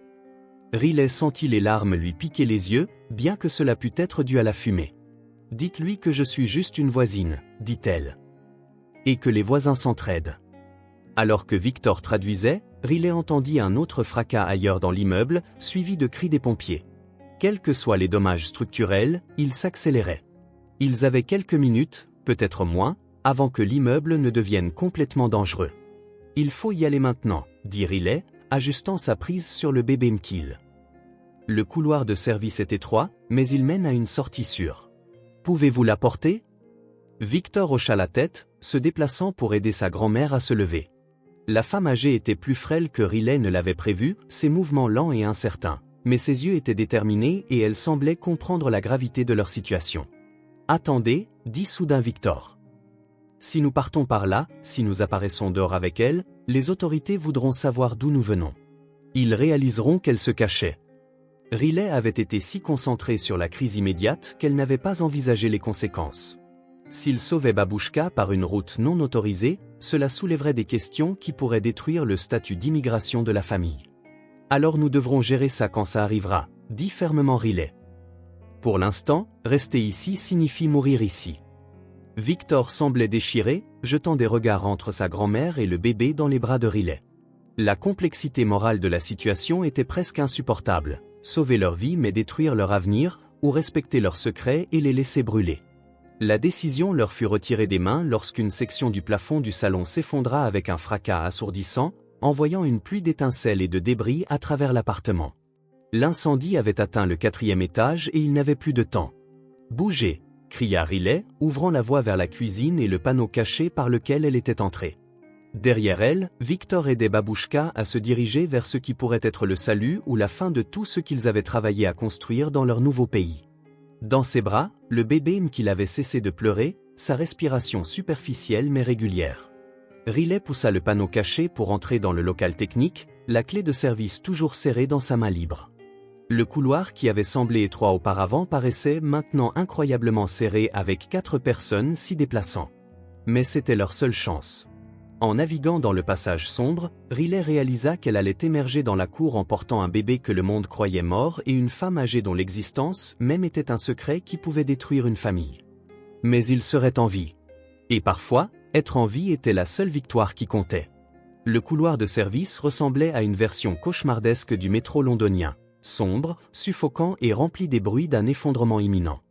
Riley sentit les larmes lui piquer les yeux, bien que cela pût être dû à la fumée. Dites-lui que je suis juste une voisine, dit-elle. Et que les voisins s'entraident. Alors que Victor traduisait, Riley entendit un autre fracas ailleurs dans l'immeuble, suivi de cris des pompiers. Quels que soient les dommages structurels, ils s'accéléraient. Ils avaient quelques minutes, peut-être moins, avant que l'immeuble ne devienne complètement dangereux. Il faut y aller maintenant, dit Riley, ajustant sa prise sur le bébé Mkil. Le couloir de service est étroit, mais il mène à une sortie sûre. Pouvez-vous la porter? Victor hocha la tête, se déplaçant pour aider sa grand-mère à se lever. La femme âgée était plus frêle que Riley ne l'avait prévu, ses mouvements lents et incertains, mais ses yeux étaient déterminés et elle semblait comprendre la gravité de leur situation. Attendez, dit soudain Victor. Si nous partons par là, si nous apparaissons dehors avec elle, les autorités voudront savoir d'où nous venons. Ils réaliseront qu'elle se cachait. Riley avait été si concentrée sur la crise immédiate qu'elle n'avait pas envisagé les conséquences. S'il sauvait Babouchka par une route non autorisée, cela soulèverait des questions qui pourraient détruire le statut d'immigration de la famille. Alors nous devrons gérer ça quand ça arrivera, dit fermement Riley. Pour l'instant, rester ici signifie mourir ici. Victor semblait déchiré, jetant des regards entre sa grand-mère et le bébé dans les bras de Riley. La complexité morale de la situation était presque insupportable. Sauver leur vie mais détruire leur avenir, ou respecter leurs secrets et les laisser brûler. La décision leur fut retirée des mains lorsqu'une section du plafond du salon s'effondra avec un fracas assourdissant, envoyant une pluie d'étincelles et de débris à travers l'appartement. L'incendie avait atteint le 4e étage et il n'avait plus de temps. « Bougez !» cria Riley, ouvrant la voie vers la cuisine et le panneau caché par lequel elle était entrée. Derrière elle, Victor aidait Babouchka à se diriger vers ce qui pourrait être le salut ou la fin de tout ce qu'ils avaient travaillé à construire dans leur nouveau pays. Dans ses bras, le bébé Mkil avait cessé de pleurer, sa respiration superficielle mais régulière. Riley poussa le panneau caché pour entrer dans le local technique, la clé de service toujours serrée dans sa main libre. Le couloir qui avait semblé étroit auparavant paraissait maintenant incroyablement serré avec 4 personnes s'y déplaçant. Mais c'était leur seule chance. En naviguant dans le passage sombre, Riley réalisa qu'elle allait émerger dans la cour en portant un bébé que le monde croyait mort et une femme âgée dont l'existence même était un secret qui pouvait détruire une famille. Mais il serait en vie. Et parfois, être en vie était la seule victoire qui comptait. Le couloir de service ressemblait à une version cauchemardesque du métro londonien, sombre, suffocant et rempli des bruits d'un effondrement imminent.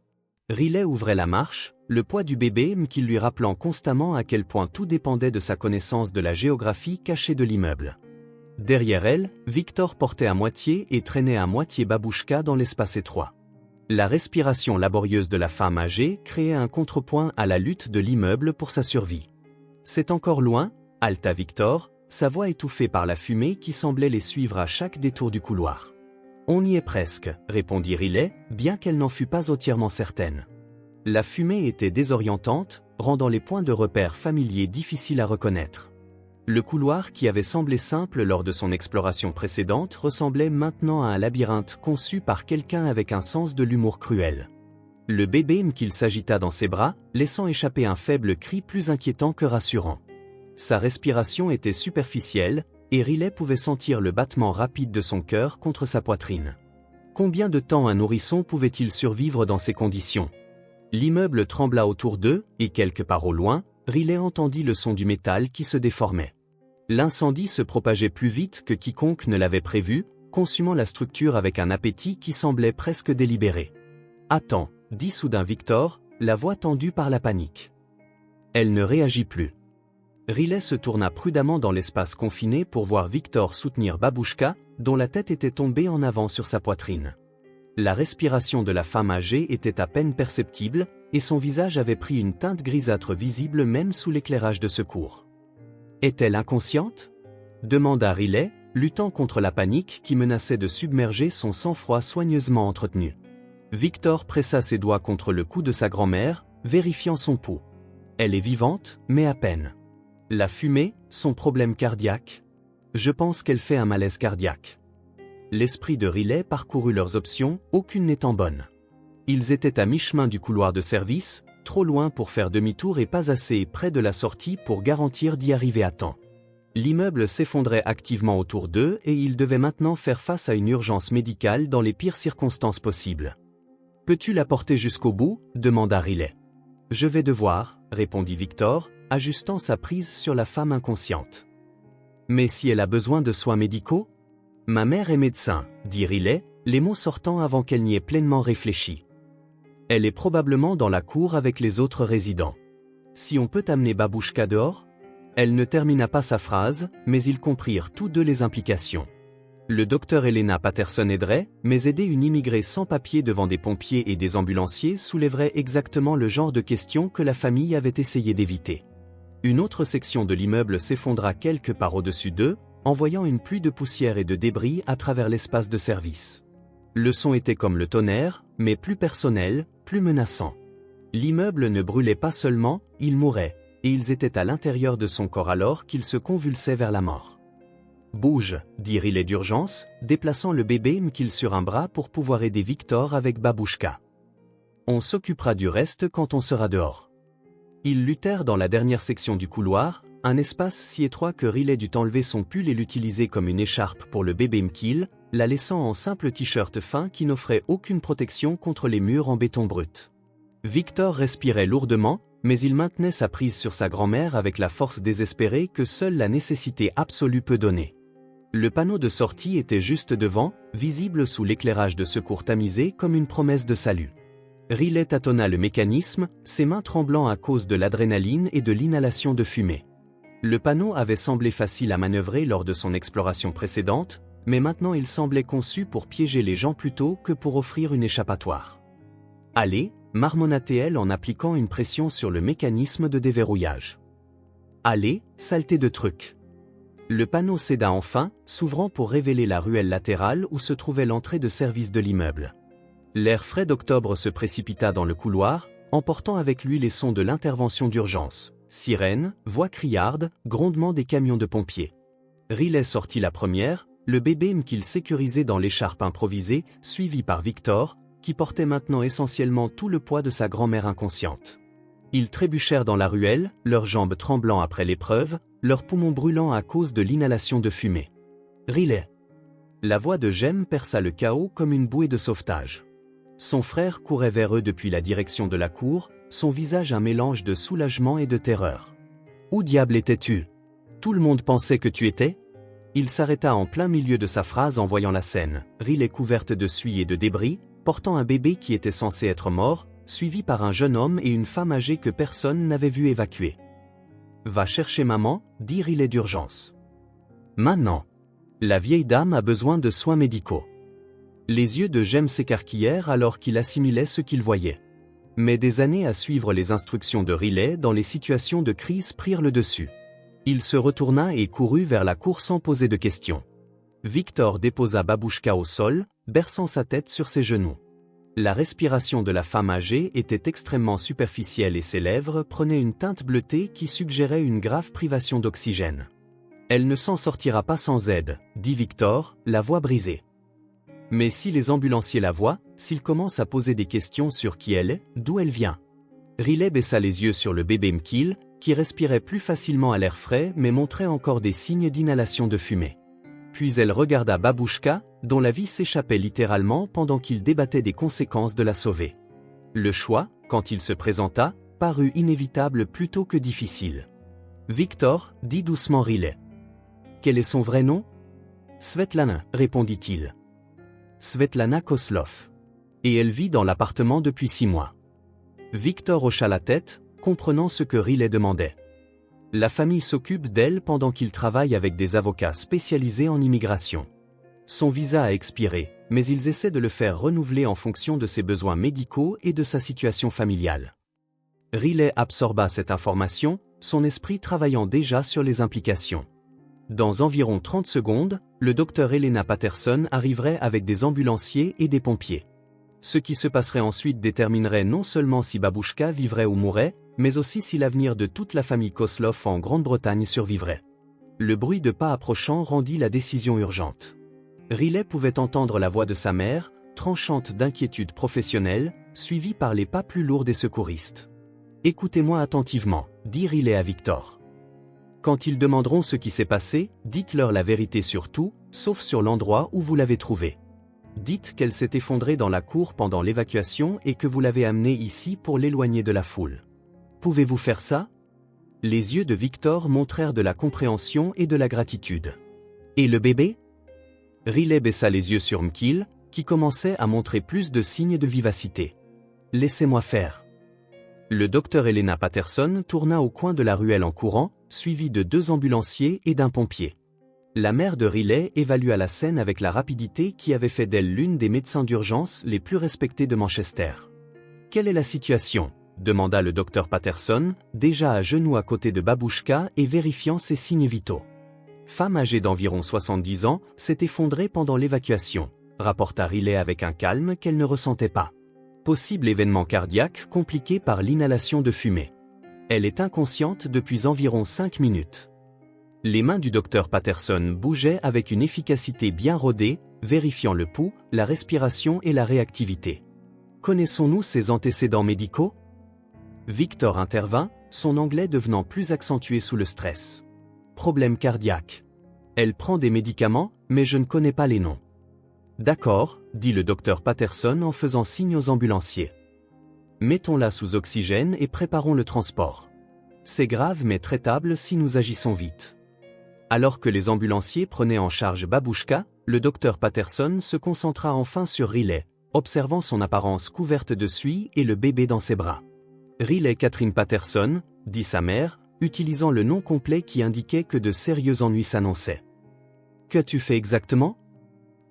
Riley ouvrait la marche, le poids du bébé Mkil lui rappelant constamment à quel point tout dépendait de sa connaissance de la géographie cachée de l'immeuble. Derrière elle, Victor portait à moitié et traînait à moitié Babouchka dans l'espace étroit. La respiration laborieuse de la femme âgée créait un contrepoint à la lutte de l'immeuble pour sa survie. « C'est encore loin ?» haleta Victor, sa voix étouffée par la fumée qui semblait les suivre à chaque détour du couloir. « On y est presque, » répondit Riley, bien qu'elle n'en fût pas entièrement certaine. La fumée était désorientante, rendant les points de repère familiers difficiles à reconnaître. Le couloir qui avait semblé simple lors de son exploration précédente ressemblait maintenant à un labyrinthe conçu par quelqu'un avec un sens de l'humour cruel. Le bébé Mkil s'agita dans ses bras, laissant échapper un faible cri plus inquiétant que rassurant. Sa respiration était superficielle, et Riley pouvait sentir le battement rapide de son cœur contre sa poitrine. Combien de temps un nourrisson pouvait-il survivre dans ces conditions? L'immeuble trembla autour d'eux, et quelque part au loin, Riley entendit le son du métal qui se déformait. L'incendie se propageait plus vite que quiconque ne l'avait prévu, consumant la structure avec un appétit qui semblait presque délibéré. « Attends » dit soudain Victor, la voix tendue par la panique. Elle ne réagit plus. Riley se tourna prudemment dans l'espace confiné pour voir Victor soutenir Babouchka, dont la tête était tombée en avant sur sa poitrine. La respiration de la femme âgée était à peine perceptible, et son visage avait pris une teinte grisâtre visible même sous l'éclairage de secours. Est-elle inconsciente? Demanda Riley, luttant contre la panique qui menaçait de submerger son sang-froid soigneusement entretenu. Victor pressa ses doigts contre le cou de sa grand-mère, vérifiant son pouls. Elle est vivante, mais à peine. La fumée, son problème cardiaque? Je pense qu'elle fait un malaise cardiaque. L'esprit de Riley parcourut leurs options, aucune n'étant bonne. Ils étaient à mi-chemin du couloir de service, trop loin pour faire demi-tour et pas assez près de la sortie pour garantir d'y arriver à temps. L'immeuble s'effondrait activement autour d'eux et ils devaient maintenant faire face à une urgence médicale dans les pires circonstances possibles. Peux-tu la porter jusqu'au bout? Demanda Riley. Je vais devoir, répondit Victor, ajustant sa prise sur la femme inconsciente. Mais si elle a besoin de soins médicaux? Ma mère est médecin, dit Riley, les mots sortant avant qu'elle n'y ait pleinement réfléchi. Elle est probablement dans la cour avec les autres résidents. Si on peut amener Babouchka dehors? Elle ne termina pas sa phrase, mais ils comprirent tous deux les implications. Le docteur Elena Patterson aiderait, mais aider une immigrée sans papier devant des pompiers et des ambulanciers soulèverait exactement le genre de questions que la famille avait essayé d'éviter. Une autre section de l'immeuble s'effondra quelque part au-dessus d'eux, envoyant une pluie de poussière et de débris à travers l'espace de service. Le son était comme le tonnerre, mais plus personnel, plus menaçant. L'immeuble ne brûlait pas seulement, il mourait, et ils étaient à l'intérieur de son corps alors qu'il se convulsait vers la mort. « Bouge », dit Riley d'urgence, déplaçant le bébé Mkil sur un bras pour pouvoir aider Victor avec Babouchka. « On s'occupera du reste quand on sera dehors. » Ils luttèrent dans la dernière section du couloir, un espace si étroit que Riley dut enlever son pull et l'utiliser comme une écharpe pour le bébé Mkil, la laissant en simple t-shirt fin qui n'offrait aucune protection contre les murs en béton brut. Victor respirait lourdement, mais il maintenait sa prise sur sa grand-mère avec la force désespérée que seule la nécessité absolue peut donner. Le panneau de sortie était juste devant, visible sous l'éclairage de secours tamisé comme une promesse de salut. Riley tâtonna le mécanisme, ses mains tremblant à cause de l'adrénaline et de l'inhalation de fumée. Le panneau avait semblé facile à manœuvrer lors de son exploration précédente, mais maintenant il semblait conçu pour piéger les gens plutôt que pour offrir une échappatoire. « Allez », marmonna-t-elle en appliquant une pression sur le mécanisme de déverrouillage. « Allez, saleté de truc !» Le panneau céda enfin, s'ouvrant pour révéler la ruelle latérale où se trouvait l'entrée de service de l'immeuble. L'air frais d'octobre se précipita dans le couloir, emportant avec lui les sons de l'intervention d'urgence. Sirènes, voix criardes, grondements des camions de pompiers. Riley sortit la première, le bébé Mkil sécurisé dans l'écharpe improvisée, suivi par Victor, qui portait maintenant essentiellement tout le poids de sa grand-mère inconsciente. Ils trébuchèrent dans la ruelle, leurs jambes tremblant après l'épreuve, leurs poumons brûlant à cause de l'inhalation de fumée. Riley. La voix de Jem perça le chaos comme une bouée de sauvetage. Son frère courait vers eux depuis la direction de la cour, son visage un mélange de soulagement et de terreur. « Où diable étais-tu? Tout le monde pensait que tu étais ?» Il s'arrêta en plein milieu de sa phrase en voyant la scène, Riley couverte de suie et de débris, portant un bébé qui était censé être mort, suivi par un jeune homme et une femme âgée que personne n'avait vu évacuer. « Va chercher maman », dit Riley d'urgence. « Maintenant. La vieille dame a besoin de soins médicaux. » Les yeux de Jem s'écarquillèrent alors qu'il assimilait ce qu'il voyait. Mais des années à suivre les instructions de Riley dans les situations de crise prirent le dessus. Il se retourna et courut vers la cour sans poser de questions. Victor déposa Babouchka au sol, berçant sa tête sur ses genoux. La respiration de la femme âgée était extrêmement superficielle et ses lèvres prenaient une teinte bleutée qui suggérait une grave privation d'oxygène. « Elle ne s'en sortira pas sans aide », dit Victor, la voix brisée. Mais si les ambulanciers la voient, s'ils commencent à poser des questions sur qui elle est, d'où elle vient. Riley baissa les yeux sur le bébé Mkil, qui respirait plus facilement à l'air frais mais montrait encore des signes d'inhalation de fumée. Puis elle regarda Babouchka, dont la vie s'échappait littéralement pendant qu'il débattait des conséquences de la sauver. Le choix, quand il se présenta, parut inévitable plutôt que difficile. « Victor », dit doucement Riley. « Quel est son vrai nom ?»« Svetlana », répondit-il. « Svetlana Koslov. Et elle vit dans l'appartement depuis 6 mois. » Victor hocha la tête, comprenant ce que Riley demandait. La famille s'occupe d'elle pendant qu'il travaille avec des avocats spécialisés en immigration. Son visa a expiré, mais ils essaient de le faire renouveler en fonction de ses besoins médicaux et de sa situation familiale. Riley absorba cette information, son esprit travaillant déjà sur les implications. Dans environ 30 secondes, le docteur Elena Patterson arriverait avec des ambulanciers et des pompiers. Ce qui se passerait ensuite déterminerait non seulement si Babouchka vivrait ou mourrait, mais aussi si l'avenir de toute la famille Koslov en Grande-Bretagne survivrait. Le bruit de pas approchant rendit la décision urgente. Riley pouvait entendre la voix de sa mère, tranchante d'inquiétude professionnelle, suivie par les pas plus lourds des secouristes. « Écoutez-moi attentivement », dit Riley à Victor. « Quand ils demanderont ce qui s'est passé, dites-leur la vérité sur tout, sauf sur l'endroit où vous l'avez trouvé. Dites qu'elle s'est effondrée dans la cour pendant l'évacuation et que vous l'avez amenée ici pour l'éloigner de la foule. Pouvez-vous faire ça? Les yeux de Victor montrèrent de la compréhension et de la gratitude. Et le bébé? Riley baissa les yeux sur Mkil, qui commençait à montrer plus de signes de vivacité. Laissez-moi faire. Le docteur Elena Patterson tourna au coin de la ruelle en courant, suivi de 2 ambulanciers et d'un pompier. La mère de Riley évalua la scène avec la rapidité qui avait fait d'elle l'une des médecins d'urgence les plus respectés de Manchester. « Quelle est la situation ?» demanda le docteur Patterson, déjà à genoux à côté de Babouchka et vérifiant ses signes vitaux. « Femme âgée d'environ 70 ans s'est effondrée pendant l'évacuation », rapporta Riley avec un calme qu'elle ne ressentait pas. « Possible événement cardiaque compliqué par l'inhalation de fumée. Elle est inconsciente depuis environ 5 minutes. » Les mains du docteur Patterson bougeaient avec une efficacité bien rodée, vérifiant le pouls, la respiration et la réactivité. « Connaissons-nous ses antécédents médicaux ?» Victor intervint, son anglais devenant plus accentué sous le stress. « Problème cardiaque. Elle prend des médicaments, mais je ne connais pas les noms. »« D'accord, » dit le docteur Patterson en faisant signe aux ambulanciers. « Mettons-la sous oxygène et préparons le transport. C'est grave mais traitable si nous agissons vite. » Alors que les ambulanciers prenaient en charge Babouchka, le docteur Patterson se concentra enfin sur Riley, observant son apparence couverte de suie et le bébé dans ses bras. « Riley Catherine Patterson », dit sa mère, utilisant le nom complet qui indiquait que de sérieux ennuis s'annonçaient. « Qu'as-tu fait exactement ?»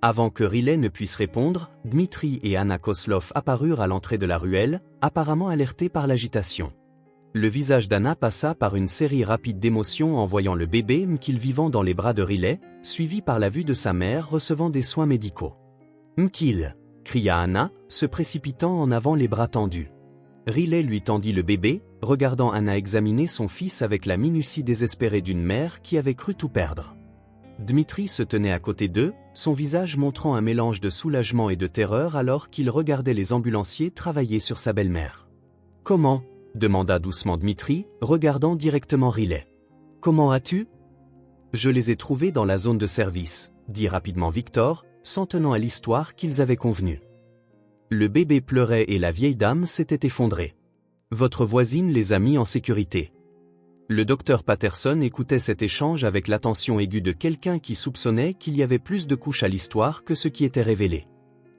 Avant que Riley ne puisse répondre, Dmitri et Anna Koslov apparurent à l'entrée de la ruelle, apparemment alertés par l'agitation. Le visage d'Anna passa par une série rapide d'émotions en voyant le bébé Mkil vivant dans les bras de Riley, suivi par la vue de sa mère recevant des soins médicaux. « Mkil !» cria Anna, se précipitant en avant les bras tendus. Riley lui tendit le bébé, regardant Anna examiner son fils avec la minutie désespérée d'une mère qui avait cru tout perdre. Dmitri se tenait à côté d'eux, son visage montrant un mélange de soulagement et de terreur alors qu'il regardait les ambulanciers travailler sur sa belle-mère. « Comment ?» demanda doucement Dmitri, regardant directement Riley. « Comment as-tu » ? « Je les ai trouvés dans la zone de service, » dit rapidement Victor, s'en tenant à l'histoire qu'ils avaient convenue. Le bébé pleurait et la vieille dame s'était effondrée. « Votre voisine les a mis en sécurité. » Le docteur Patterson écoutait cet échange avec l'attention aiguë de quelqu'un qui soupçonnait qu'il y avait plus de couches à l'histoire que ce qui était révélé.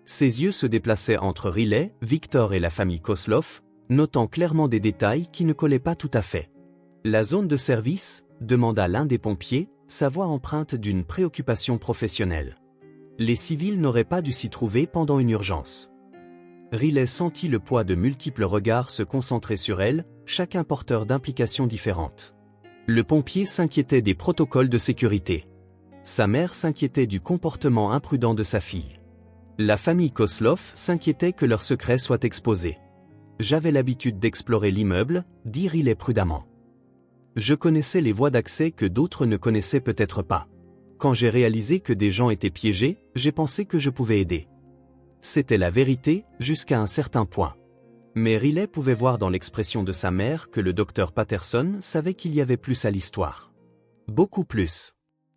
Ses yeux se déplaçaient entre Riley, Victor et la famille Koslov, notant clairement des détails qui ne collaient pas tout à fait. « La zone de service ?» demanda l'un des pompiers, sa voix empreinte d'une préoccupation professionnelle. « Les civils n'auraient pas dû s'y trouver pendant une urgence. » Riley sentit le poids de multiples regards se concentrer sur elle, chacun porteur d'implications différentes. Le pompier s'inquiétait des protocoles de sécurité. Sa mère s'inquiétait du comportement imprudent de sa fille. La famille Koslov s'inquiétait que leur secret soit exposé. « J'avais l'habitude d'explorer l'immeuble, » dit Riley prudemment. « Je connaissais les voies d'accès que d'autres ne connaissaient peut-être pas. Quand j'ai réalisé que des gens étaient piégés, j'ai pensé que je pouvais aider. » C'était la vérité, jusqu'à un certain point. Mais Riley pouvait voir dans l'expression de sa mère que le docteur Patterson savait qu'il y avait plus à l'histoire. Beaucoup plus.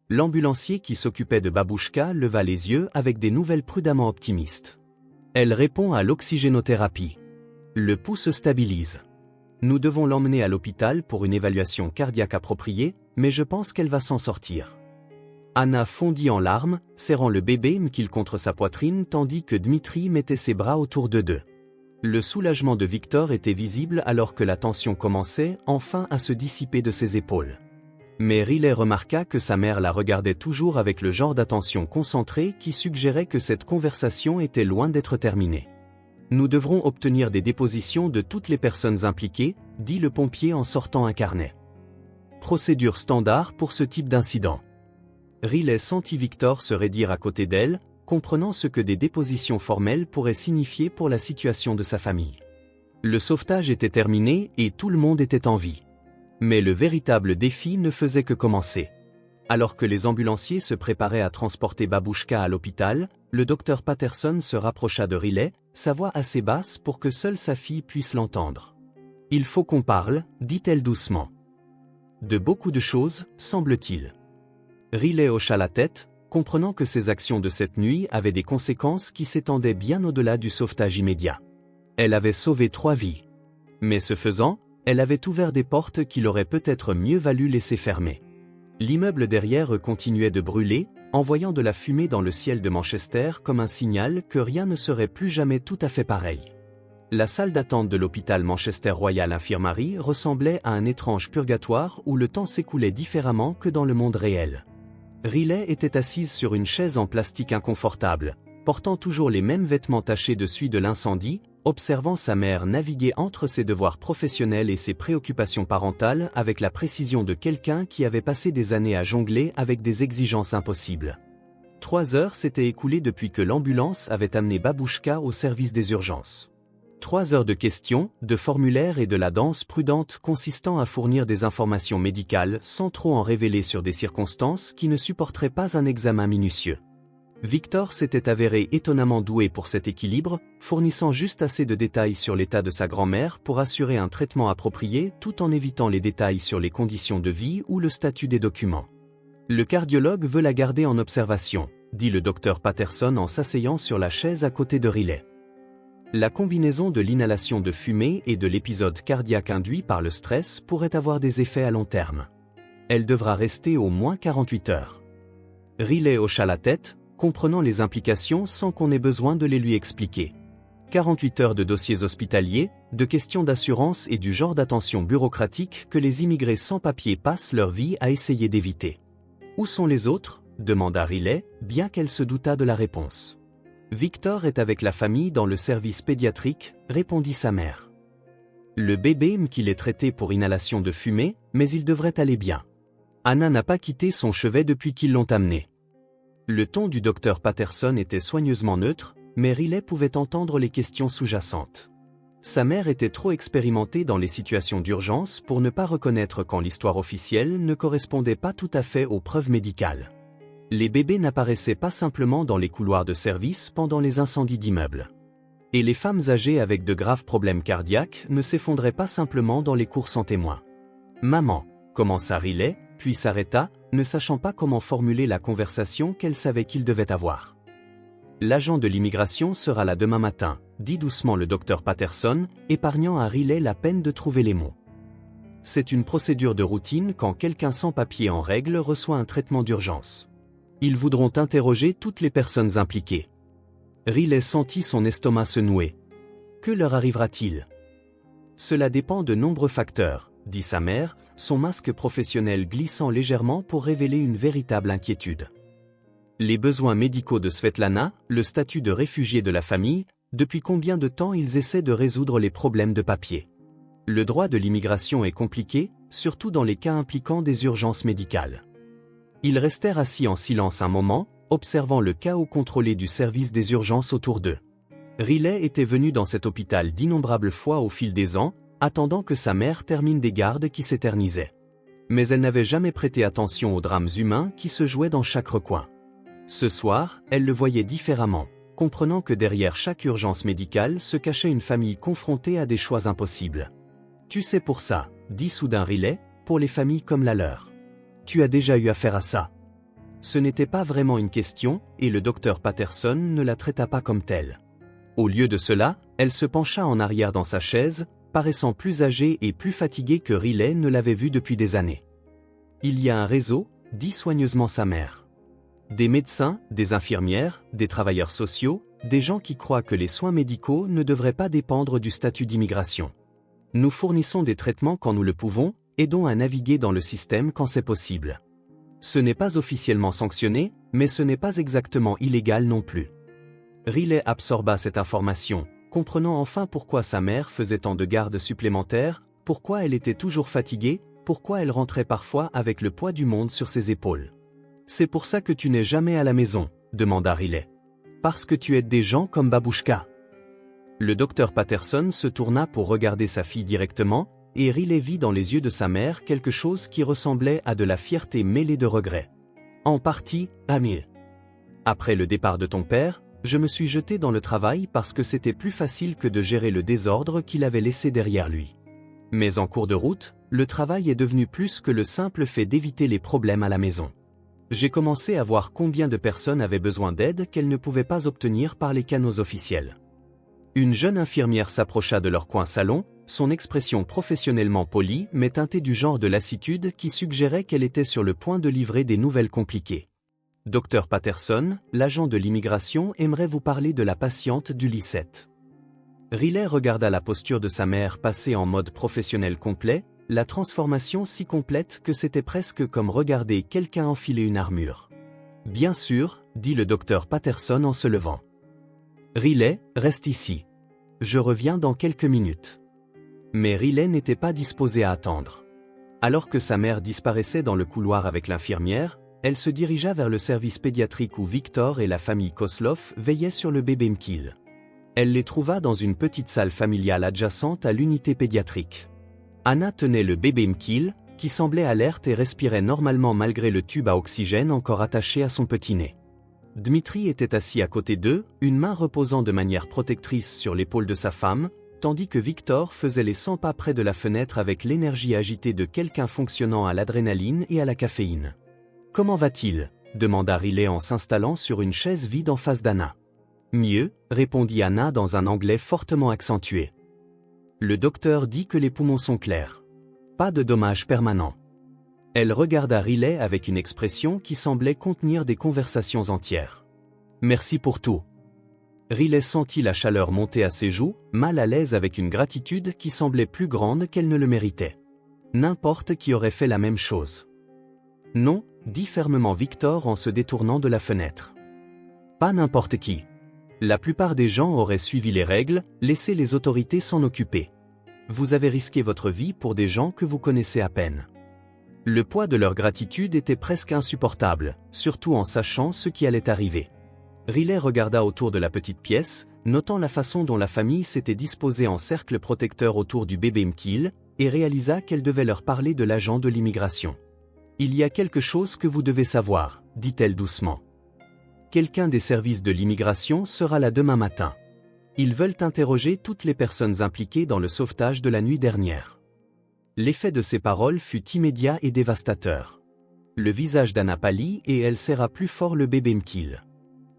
L'ambulancier qui s'occupait de Babouchka leva les yeux avec des nouvelles prudemment optimistes. « Elle répond à l'oxygénothérapie. Le pouls se stabilise. Nous devons l'emmener à l'hôpital pour une évaluation cardiaque appropriée, mais je pense qu'elle va s'en sortir. » Anna fondit en larmes, serrant le bébé Mkil contre sa poitrine tandis que Dmitri mettait ses bras autour d'eux. Le soulagement de Victor était visible alors que la tension commençait enfin à se dissiper de ses épaules. Mais Riley remarqua que sa mère la regardait toujours avec le genre d'attention concentrée qui suggérait que cette conversation était loin d'être terminée. « Nous devrons obtenir des dépositions de toutes les personnes impliquées, » dit le pompier en sortant un carnet. « Procédure standard pour ce type d'incident. » Riley sentit Victor se raidir à côté d'elle, comprenant ce que des dépositions formelles pourraient signifier pour la situation de sa famille. Le sauvetage était terminé et tout le monde était en vie. Mais le véritable défi ne faisait que commencer. Alors que les ambulanciers se préparaient à transporter Babouchka à l'hôpital, le docteur Patterson se rapprocha de Riley, sa voix assez basse pour que seule sa fille puisse l'entendre. « Il faut qu'on parle, » dit-elle doucement. « De beaucoup de choses, semble-t-il. » Riley hocha la tête, comprenant que ses actions de cette nuit avaient des conséquences qui s'étendaient bien au-delà du sauvetage immédiat. Elle avait sauvé 3 vies. Mais ce faisant, elle avait ouvert des portes qu'il aurait peut-être mieux valu laisser fermer. L'immeuble derrière eux continuait de brûler, envoyant de la fumée dans le ciel de Manchester comme un signal que rien ne serait plus jamais tout à fait pareil. La salle d'attente de l'hôpital Manchester Royal Infirmary ressemblait à un étrange purgatoire où le temps s'écoulait différemment que dans le monde réel. Riley était assise sur une chaise en plastique inconfortable, portant toujours les mêmes vêtements tachés de suie de l'incendie, observant sa mère naviguer entre ses devoirs professionnels et ses préoccupations parentales avec la précision de quelqu'un qui avait passé des années à jongler avec des exigences impossibles. 3 heures s'étaient écoulées depuis que l'ambulance avait amené Babouchka au service des urgences. 3 heures de questions, de formulaires et de la danse prudente consistant à fournir des informations médicales sans trop en révéler sur des circonstances qui ne supporteraient pas un examen minutieux. Victor s'était avéré étonnamment doué pour cet équilibre, fournissant juste assez de détails sur l'état de sa grand-mère pour assurer un traitement approprié tout en évitant les détails sur les conditions de vie ou le statut des documents. Le cardiologue veut la garder en observation, dit le docteur Patterson en s'asseyant sur la chaise à côté de Riley. La combinaison de l'inhalation de fumée et de l'épisode cardiaque induit par le stress pourrait avoir des effets à long terme. Elle devra rester au moins 48 heures. Riley hocha la tête, comprenant les implications sans qu'on ait besoin de les lui expliquer. 48 heures de dossiers hospitaliers, de questions d'assurance et du genre d'attention bureaucratique que les immigrés sans papier passent leur vie à essayer d'éviter. « Où sont les autres ?» demanda Riley, bien qu'elle se doutât de la réponse. « Victor est avec la famille dans le service pédiatrique », répondit sa mère. « Le bébé qu'il est traité pour inhalation de fumée, mais il devrait aller bien. Anna n'a pas quitté son chevet depuis qu'ils l'ont amené. » Le ton du docteur Patterson était soigneusement neutre, mais Riley pouvait entendre les questions sous-jacentes. Sa mère était trop expérimentée dans les situations d'urgence pour ne pas reconnaître quand l'histoire officielle ne correspondait pas tout à fait aux preuves médicales. Les bébés n'apparaissaient pas simplement dans les couloirs de service pendant les incendies d'immeubles. Et les femmes âgées avec de graves problèmes cardiaques ne s'effondraient pas simplement dans les cours sans témoin. « Maman », commença Riley, puis s'arrêta, ne sachant pas comment formuler la conversation qu'elle savait qu'il devait avoir. « L'agent de l'immigration sera là demain matin », dit doucement le docteur Patterson, épargnant à Riley la peine de trouver les mots. C'est une procédure de routine quand quelqu'un sans papier en règle reçoit un traitement d'urgence. Ils voudront interroger toutes les personnes impliquées. Riley sentit son estomac se nouer. Que leur arrivera-t-il? Cela dépend de nombreux facteurs, dit sa mère, son masque professionnel glissant légèrement pour révéler une véritable inquiétude. Les besoins médicaux de Svetlana, le statut de réfugié de la famille, depuis combien de temps ils essaient de résoudre les problèmes de papier. Le droit de l'immigration est compliqué, surtout dans les cas impliquant des urgences médicales. Ils restèrent assis en silence un moment, observant le chaos contrôlé du service des urgences autour d'eux. Riley était venu dans cet hôpital d'innombrables fois au fil des ans, attendant que sa mère termine des gardes qui s'éternisaient. Mais elle n'avait jamais prêté attention aux drames humains qui se jouaient dans chaque recoin. Ce soir, elle le voyait différemment, comprenant que derrière chaque urgence médicale se cachait une famille confrontée à des choix impossibles. « Tu sais pour ça », dit soudain Riley, « pour les familles comme la leur. Tu as déjà eu affaire à ça. » Ce n'était pas vraiment une question, et le docteur Patterson ne la traita pas comme telle. Au lieu de cela, elle se pencha en arrière dans sa chaise, paraissant plus âgée et plus fatiguée que Riley ne l'avait vue depuis des années. « Il y a un réseau, » dit soigneusement sa mère. Des médecins, des infirmières, des travailleurs sociaux, des gens qui croient que les soins médicaux ne devraient pas dépendre du statut d'immigration. Nous fournissons des traitements quand nous le pouvons, aidons à naviguer dans le système quand c'est possible. Ce n'est pas officiellement sanctionné, mais ce n'est pas exactement illégal non plus. Riley absorba cette information, comprenant enfin pourquoi sa mère faisait tant de gardes supplémentaires, pourquoi elle était toujours fatiguée, pourquoi elle rentrait parfois avec le poids du monde sur ses épaules. « C'est pour ça que tu n'es jamais à la maison ?» demanda Riley. « Parce que tu aides des gens comme Babouchka. » Le docteur Patterson se tourna pour regarder sa fille directement, et Riley vit dans les yeux de sa mère quelque chose qui ressemblait à de la fierté mêlée de regret. En partie, Amir. Après le départ de ton père, je me suis jeté dans le travail parce que c'était plus facile que de gérer le désordre qu'il avait laissé derrière lui. Mais en cours de route, le travail est devenu plus que le simple fait d'éviter les problèmes à la maison. J'ai commencé à voir combien de personnes avaient besoin d'aide qu'elles ne pouvaient pas obtenir par les canaux officiels. Une jeune infirmière s'approcha de leur coin salon, son expression professionnellement polie mais teintée du genre de lassitude qui suggérait qu'elle était sur le point de livrer des nouvelles compliquées. Dr Patterson, l'agent de l'immigration, aimerait vous parler de la patiente du lit 7. Riley regarda la posture de sa mère passer en mode professionnel complet, la transformation si complète que c'était presque comme regarder quelqu'un enfiler une armure. Bien sûr, dit le docteur Patterson en se levant. Riley, reste ici. Je reviens dans quelques minutes. Mais Riley n'était pas disposé à attendre. Alors que sa mère disparaissait dans le couloir avec l'infirmière, elle se dirigea vers le service pédiatrique où Victor et la famille Kosloff veillaient sur le bébé Mkil. Elle les trouva dans une petite salle familiale adjacente à l'unité pédiatrique. Anna tenait le bébé Mkil, qui semblait alerte et respirait normalement malgré le tube à oxygène encore attaché à son petit nez. Dmitri était assis à côté d'eux, une main reposant de manière protectrice sur l'épaule de sa femme, tandis que Victor faisait les 100 pas près de la fenêtre avec l'énergie agitée de quelqu'un fonctionnant à l'adrénaline et à la caféine. « Comment va-t-il » demanda Riley en s'installant sur une chaise vide en face d'Anna. « Mieux » répondit Anna dans un anglais fortement accentué. Le docteur dit que les poumons sont clairs. Pas de dommages permanents. Elle regarda Riley avec une expression qui semblait contenir des conversations entières. « Merci pour tout. » Riley sentit la chaleur monter à ses joues, mal à l'aise avec une gratitude qui semblait plus grande qu'elle ne le méritait. N'importe qui aurait fait la même chose. « Non » dit fermement Victor en se détournant de la fenêtre. « Pas n'importe qui. La plupart des gens auraient suivi les règles, laissé les autorités s'en occuper. Vous avez risqué votre vie pour des gens que vous connaissez à peine. » Le poids de leur gratitude était presque insupportable, surtout en sachant ce qui allait arriver. Riley regarda autour de la petite pièce, notant la façon dont la famille s'était disposée en cercle protecteur autour du bébé Mkil, et réalisa qu'elle devait leur parler de l'agent de l'immigration. « Il y a quelque chose que vous devez savoir, » dit-elle doucement. « Quelqu'un des services de l'immigration sera là demain matin. Ils veulent interroger toutes les personnes impliquées dans le sauvetage de la nuit dernière. » L'effet de ces paroles fut immédiat et dévastateur. Le visage d'Anna pâlit et elle serra plus fort le bébé Mkil.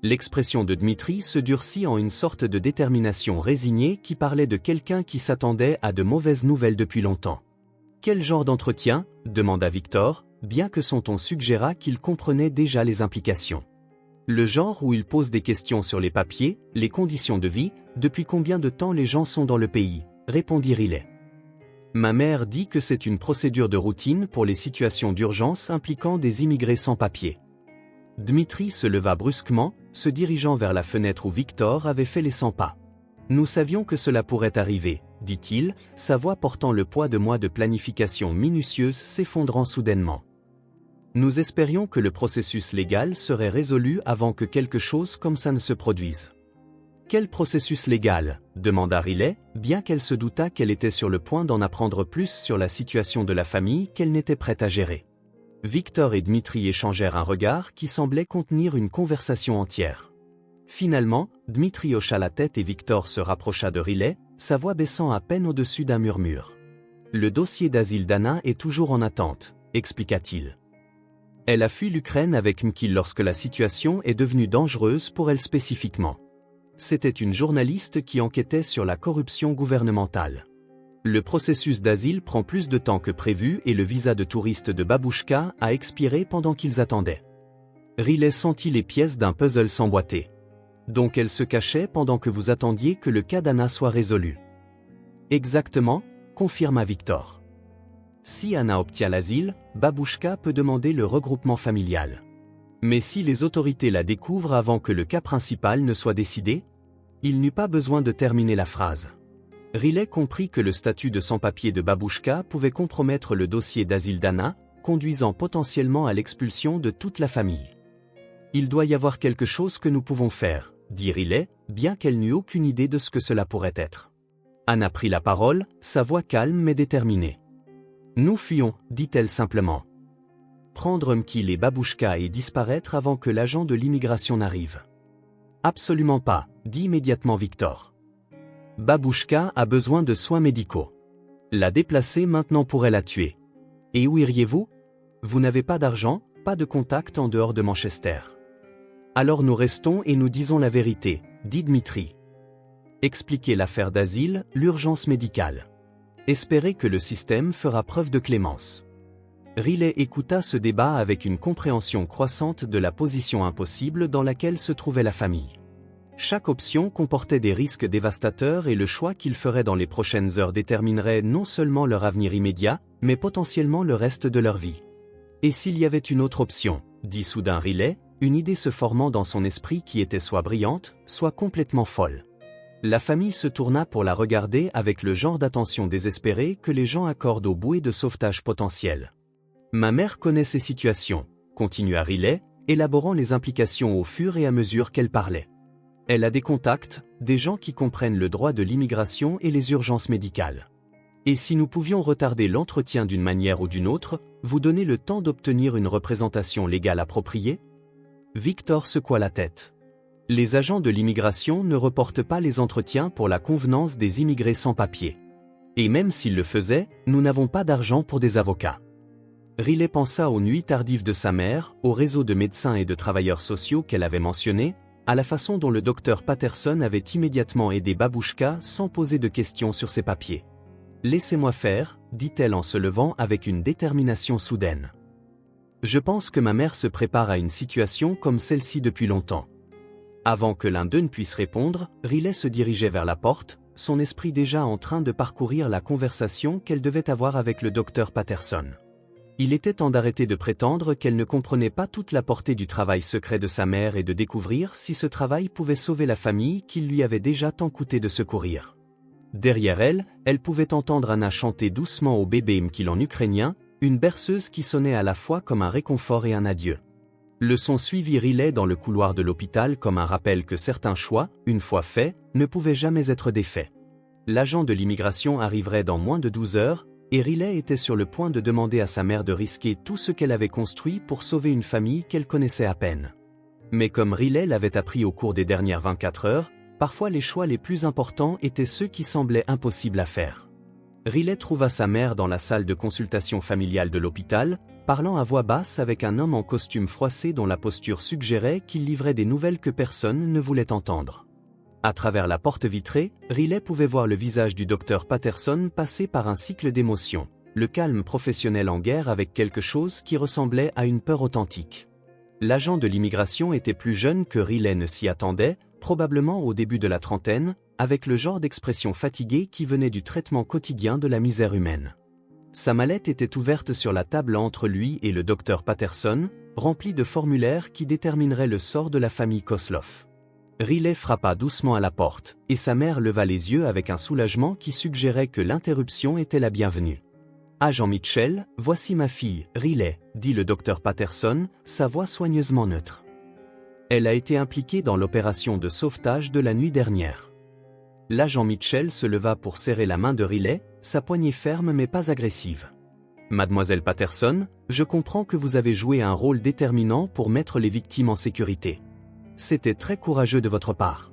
L'expression de Dmitri se durcit en une sorte de détermination résignée qui parlait de quelqu'un qui s'attendait à de mauvaises nouvelles depuis longtemps. « Quel genre d'entretien » demanda Victor, bien que son ton suggéra qu'il comprenait déjà les implications. « Le genre où il pose des questions sur les papiers, les conditions de vie, depuis combien de temps les gens sont dans le pays » répondit Riley. « Ma mère dit que c'est une procédure de routine pour les situations d'urgence impliquant des immigrés sans papier. » Dmitri se leva brusquement, se dirigeant vers la fenêtre où Victor avait fait les 100 pas. « Nous savions que cela pourrait arriver, » dit-il, sa voix portant le poids de mois de planification minutieuse s'effondrant soudainement. « Nous espérions que le processus légal serait résolu avant que quelque chose comme ça ne se produise. » « Quel processus légal » demanda Riley, bien qu'elle se doutât qu'elle était sur le point d'en apprendre plus sur la situation de la famille qu'elle n'était prête à gérer. Victor et Dmitri échangèrent un regard qui semblait contenir une conversation entière. Finalement, Dmitri hocha la tête et Victor se rapprocha de Riley, sa voix baissant à peine au-dessus d'un murmure. « Le dossier d'asile d'Anna est toujours en attente » expliqua-t-il. Elle a fui l'Ukraine avec Mkil lorsque la situation est devenue dangereuse pour elle spécifiquement. C'était une journaliste qui enquêtait sur la corruption gouvernementale. Le processus d'asile prend plus de temps que prévu et le visa de touriste de Babouchka a expiré pendant qu'ils attendaient. Riley sentit les pièces d'un puzzle s'emboîter. Donc elle se cachait pendant que vous attendiez que le cas d'Anna soit résolu. Exactement, confirma Victor. Si Anna obtient l'asile, Babouchka peut demander le regroupement familial. Mais si les autorités la découvrent avant que le cas principal ne soit décidé, il n'eut pas besoin de terminer la phrase. Riley comprit que le statut de sans-papier de Babouchka pouvait compromettre le dossier d'asile d'Anna, conduisant potentiellement à l'expulsion de toute la famille. « Il doit y avoir quelque chose que nous pouvons faire », dit Riley, bien qu'elle n'eût aucune idée de ce que cela pourrait être. Anna prit la parole, sa voix calme mais déterminée. « Nous fuyons, dit-elle simplement. Prendre Mkil et Babouchka et disparaître avant que l'agent de l'immigration n'arrive. » Absolument pas, dit immédiatement Victor. Babouchka a besoin de soins médicaux. La déplacer maintenant pourrait la tuer. Et où iriez-vous? Vous n'avez pas d'argent, pas de contact en dehors de Manchester. Alors nous restons et nous disons la vérité, dit Dmitri. Expliquer l'affaire d'asile, l'urgence médicale. Espérer que le système fera preuve de clémence. Riley écouta ce débat avec une compréhension croissante de la position impossible dans laquelle se trouvait la famille. Chaque option comportait des risques dévastateurs et le choix qu'ils feraient dans les prochaines heures déterminerait non seulement leur avenir immédiat, mais potentiellement le reste de leur vie. Et s'il y avait une autre option, dit soudain Riley, une idée se formant dans son esprit qui était soit brillante, soit complètement folle. La famille se tourna pour la regarder avec le genre d'attention désespérée que les gens accordent aux bouées de sauvetage potentielles. Ma mère connaît ces situations, continua Riley, élaborant les implications au fur et à mesure qu'elle parlait. Elle a des contacts, des gens qui comprennent le droit de l'immigration et les urgences médicales. Et si nous pouvions retarder l'entretien d'une manière ou d'une autre, vous donner le temps d'obtenir une représentation légale appropriée? Victor secoua la tête. Les agents de l'immigration ne reportent pas les entretiens pour la convenance des immigrés sans papier. Et même s'ils le faisaient, nous n'avons pas d'argent pour des avocats. Riley pensa aux nuits tardives de sa mère, au réseau de médecins et de travailleurs sociaux qu'elle avait mentionné, à la façon dont le docteur Patterson avait immédiatement aidé Babouchka sans poser de questions sur ses papiers. « Laissez-moi faire », dit-elle en se levant avec une détermination soudaine. « Je pense que ma mère se prépare à une situation comme celle-ci depuis longtemps. » Avant que l'un d'eux ne puisse répondre, Riley se dirigeait vers la porte, son esprit déjà en train de parcourir la conversation qu'elle devait avoir avec le docteur Patterson. Il était temps d'arrêter de prétendre qu'elle ne comprenait pas toute la portée du travail secret de sa mère et de découvrir si ce travail pouvait sauver la famille qu'il lui avait déjà tant coûté de secourir. Derrière elle, elle pouvait entendre Anna chanter doucement au bébé Mkil en ukrainien, une berceuse qui sonnait à la fois comme un réconfort et un adieu. Le son suivit Riley dans le couloir de l'hôpital comme un rappel que certains choix, une fois faits, ne pouvaient jamais être défaits. L'agent de l'immigration arriverait dans moins de 12 heures, et Riley était sur le point de demander à sa mère de risquer tout ce qu'elle avait construit pour sauver une famille qu'elle connaissait à peine. Mais comme Riley l'avait appris au cours des dernières 24 heures, parfois les choix les plus importants étaient ceux qui semblaient impossibles à faire. Riley trouva sa mère dans la salle de consultation familiale de l'hôpital, parlant à voix basse avec un homme en costume froissé dont la posture suggérait qu'il livrait des nouvelles que personne ne voulait entendre. À travers la porte vitrée, Riley pouvait voir le visage du docteur Patterson passer par un cycle d'émotions, le calme professionnel en guerre avec quelque chose qui ressemblait à une peur authentique. L'agent de l'immigration était plus jeune que Riley ne s'y attendait, probablement au début de la trentaine, avec le genre d'expression fatiguée qui venait du traitement quotidien de la misère humaine. Sa mallette était ouverte sur la table entre lui et le docteur Patterson, remplie de formulaires qui détermineraient le sort de la famille Kosloff. Riley frappa doucement à la porte, et sa mère leva les yeux avec un soulagement qui suggérait que l'interruption était la bienvenue. « Agent Mitchell, voici ma fille, Riley », dit le docteur Patterson, sa voix soigneusement neutre. Elle a été impliquée dans l'opération de sauvetage de la nuit dernière. L'agent Mitchell se leva pour serrer la main de Riley, sa poignée ferme mais pas agressive. « Mademoiselle Patterson, je comprends que vous avez joué un rôle déterminant pour mettre les victimes en sécurité. C'était très courageux de votre part. »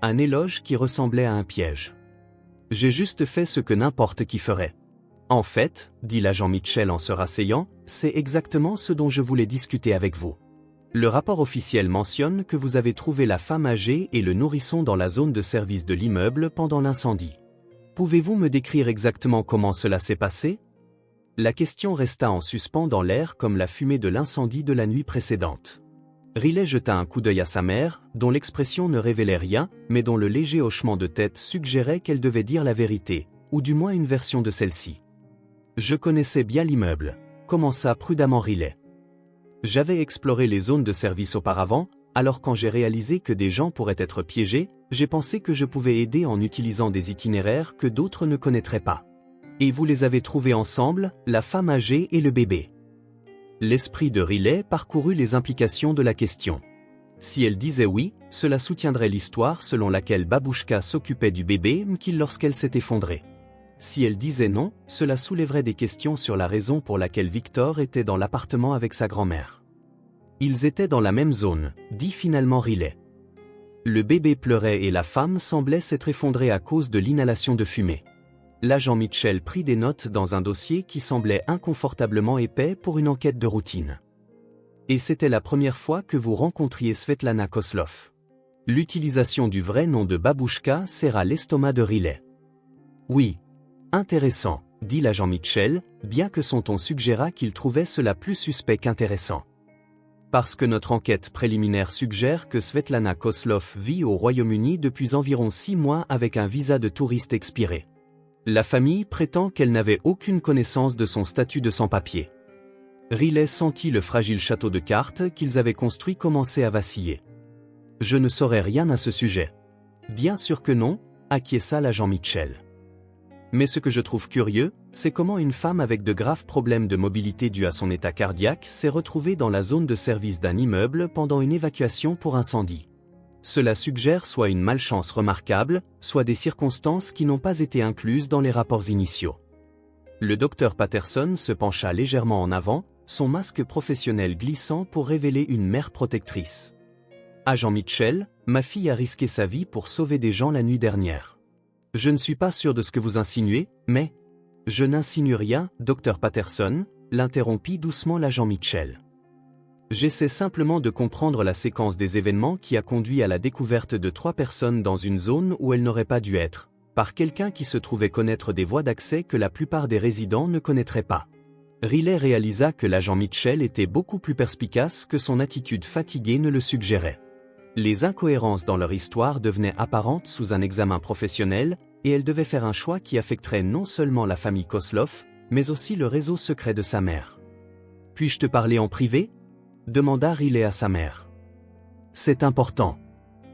Un éloge qui ressemblait à un piège. « J'ai juste fait ce que n'importe qui ferait. » « En fait, dit l'agent Mitchell en se rasseyant, c'est exactement ce dont je voulais discuter avec vous. Le rapport officiel mentionne que vous avez trouvé la femme âgée et le nourrisson dans la zone de service de l'immeuble pendant l'incendie. Pouvez-vous me décrire exactement comment cela s'est passé ? La question resta en suspens dans l'air comme la fumée de l'incendie de la nuit précédente. Riley jeta un coup d'œil à sa mère, dont l'expression ne révélait rien, mais dont le léger hochement de tête suggérait qu'elle devait dire la vérité, ou du moins une version de celle-ci. « Je connaissais bien l'immeuble », commença prudemment Riley. « J'avais exploré les zones de service auparavant, alors quand j'ai réalisé que des gens pourraient être piégés, j'ai pensé que je pouvais aider en utilisant des itinéraires que d'autres ne connaîtraient pas. Et vous les avez trouvés ensemble, la femme âgée et le bébé. » L'esprit de Riley parcourut les implications de la question. Si elle disait oui, cela soutiendrait l'histoire selon laquelle Babouchka s'occupait du bébé Mkil lorsqu'elle s'est effondrée. Si elle disait non, cela soulèverait des questions sur la raison pour laquelle Victor était dans l'appartement avec sa grand-mère. Ils étaient dans la même zone, dit finalement Riley. Le bébé pleurait et la femme semblait s'être effondrée à cause de l'inhalation de fumée. L'agent Mitchell prit des notes dans un dossier qui semblait inconfortablement épais pour une enquête de routine. Et c'était la première fois que vous rencontriez Svetlana Koslov. L'utilisation du vrai nom de Babouchka serra l'estomac de Riley. Oui. Intéressant, dit l'agent Mitchell, bien que son ton suggéra qu'il trouvait cela plus suspect qu'intéressant. Parce que notre enquête préliminaire suggère que Svetlana Koslov vit au Royaume-Uni depuis environ 6 mois avec un visa de touriste expiré. La famille prétend qu'elle n'avait aucune connaissance de son statut de sans-papier. Riley sentit le fragile château de cartes qu'ils avaient construit commencer à vaciller. Je ne saurais rien à ce sujet. Bien sûr que non, acquiesça l'agent Mitchell. Mais ce que je trouve curieux, c'est comment une femme avec de graves problèmes de mobilité dus à son état cardiaque s'est retrouvée dans la zone de service d'un immeuble pendant une évacuation pour incendie. Cela suggère soit une malchance remarquable, soit des circonstances qui n'ont pas été incluses dans les rapports initiaux. Le docteur Patterson se pencha légèrement en avant, son masque professionnel glissant pour révéler une mère protectrice. Agent Mitchell, ma fille a risqué sa vie pour sauver des gens la nuit dernière. Je ne suis pas sûr de ce que vous insinuez, mais... Je n'insinue rien, docteur Patterson, l'interrompit doucement l'agent Mitchell. J'essaie simplement de comprendre la séquence des événements qui a conduit à la découverte de 3 personnes dans une zone où elles n'auraient pas dû être, par quelqu'un qui se trouvait connaître des voies d'accès que la plupart des résidents ne connaîtraient pas. Riley réalisa que l'agent Mitchell était beaucoup plus perspicace que son attitude fatiguée ne le suggérait. Les incohérences dans leur histoire devenaient apparentes sous un examen professionnel, et elle devait faire un choix qui affecterait non seulement la famille Koslov, mais aussi le réseau secret de sa mère. « Puis-je te parler en privé ?» demanda Riley à sa mère. « C'est important. »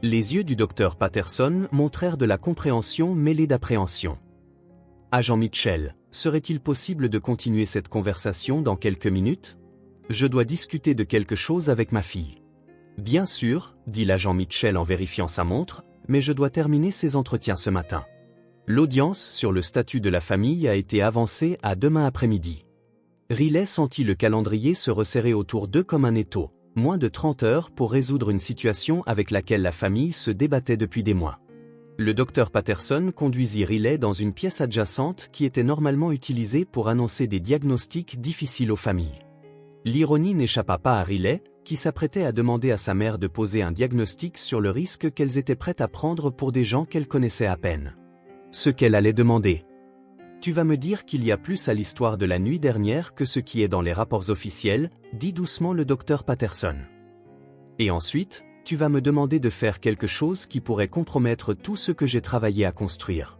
Les yeux du docteur Patterson montrèrent de la compréhension mêlée d'appréhension. « Agent Mitchell, serait-il possible de continuer cette conversation dans quelques minutes ? Je dois discuter de quelque chose avec ma fille. » Bien sûr, dit l'agent Mitchell en vérifiant sa montre, mais je dois terminer ces entretiens ce matin. L'audience sur le statut de la famille a été avancée à demain après-midi. Riley sentit le calendrier se resserrer autour d'eux comme un étau, moins de 30 heures pour résoudre une situation avec laquelle la famille se débattait depuis des mois. Le docteur Patterson conduisit Riley dans une pièce adjacente qui était normalement utilisée pour annoncer des diagnostics difficiles aux familles. L'ironie n'échappa pas à Riley, qui s'apprêtait à demander à sa mère de poser un diagnostic sur le risque qu'elles étaient prêtes à prendre pour des gens qu'elles connaissaient à peine. Ce qu'elle allait demander. Tu vas me dire qu'il y a plus à l'histoire de la nuit dernière que ce qui est dans les rapports officiels, dit doucement le docteur Patterson. Et ensuite, tu vas me demander de faire quelque chose qui pourrait compromettre tout ce que j'ai travaillé à construire.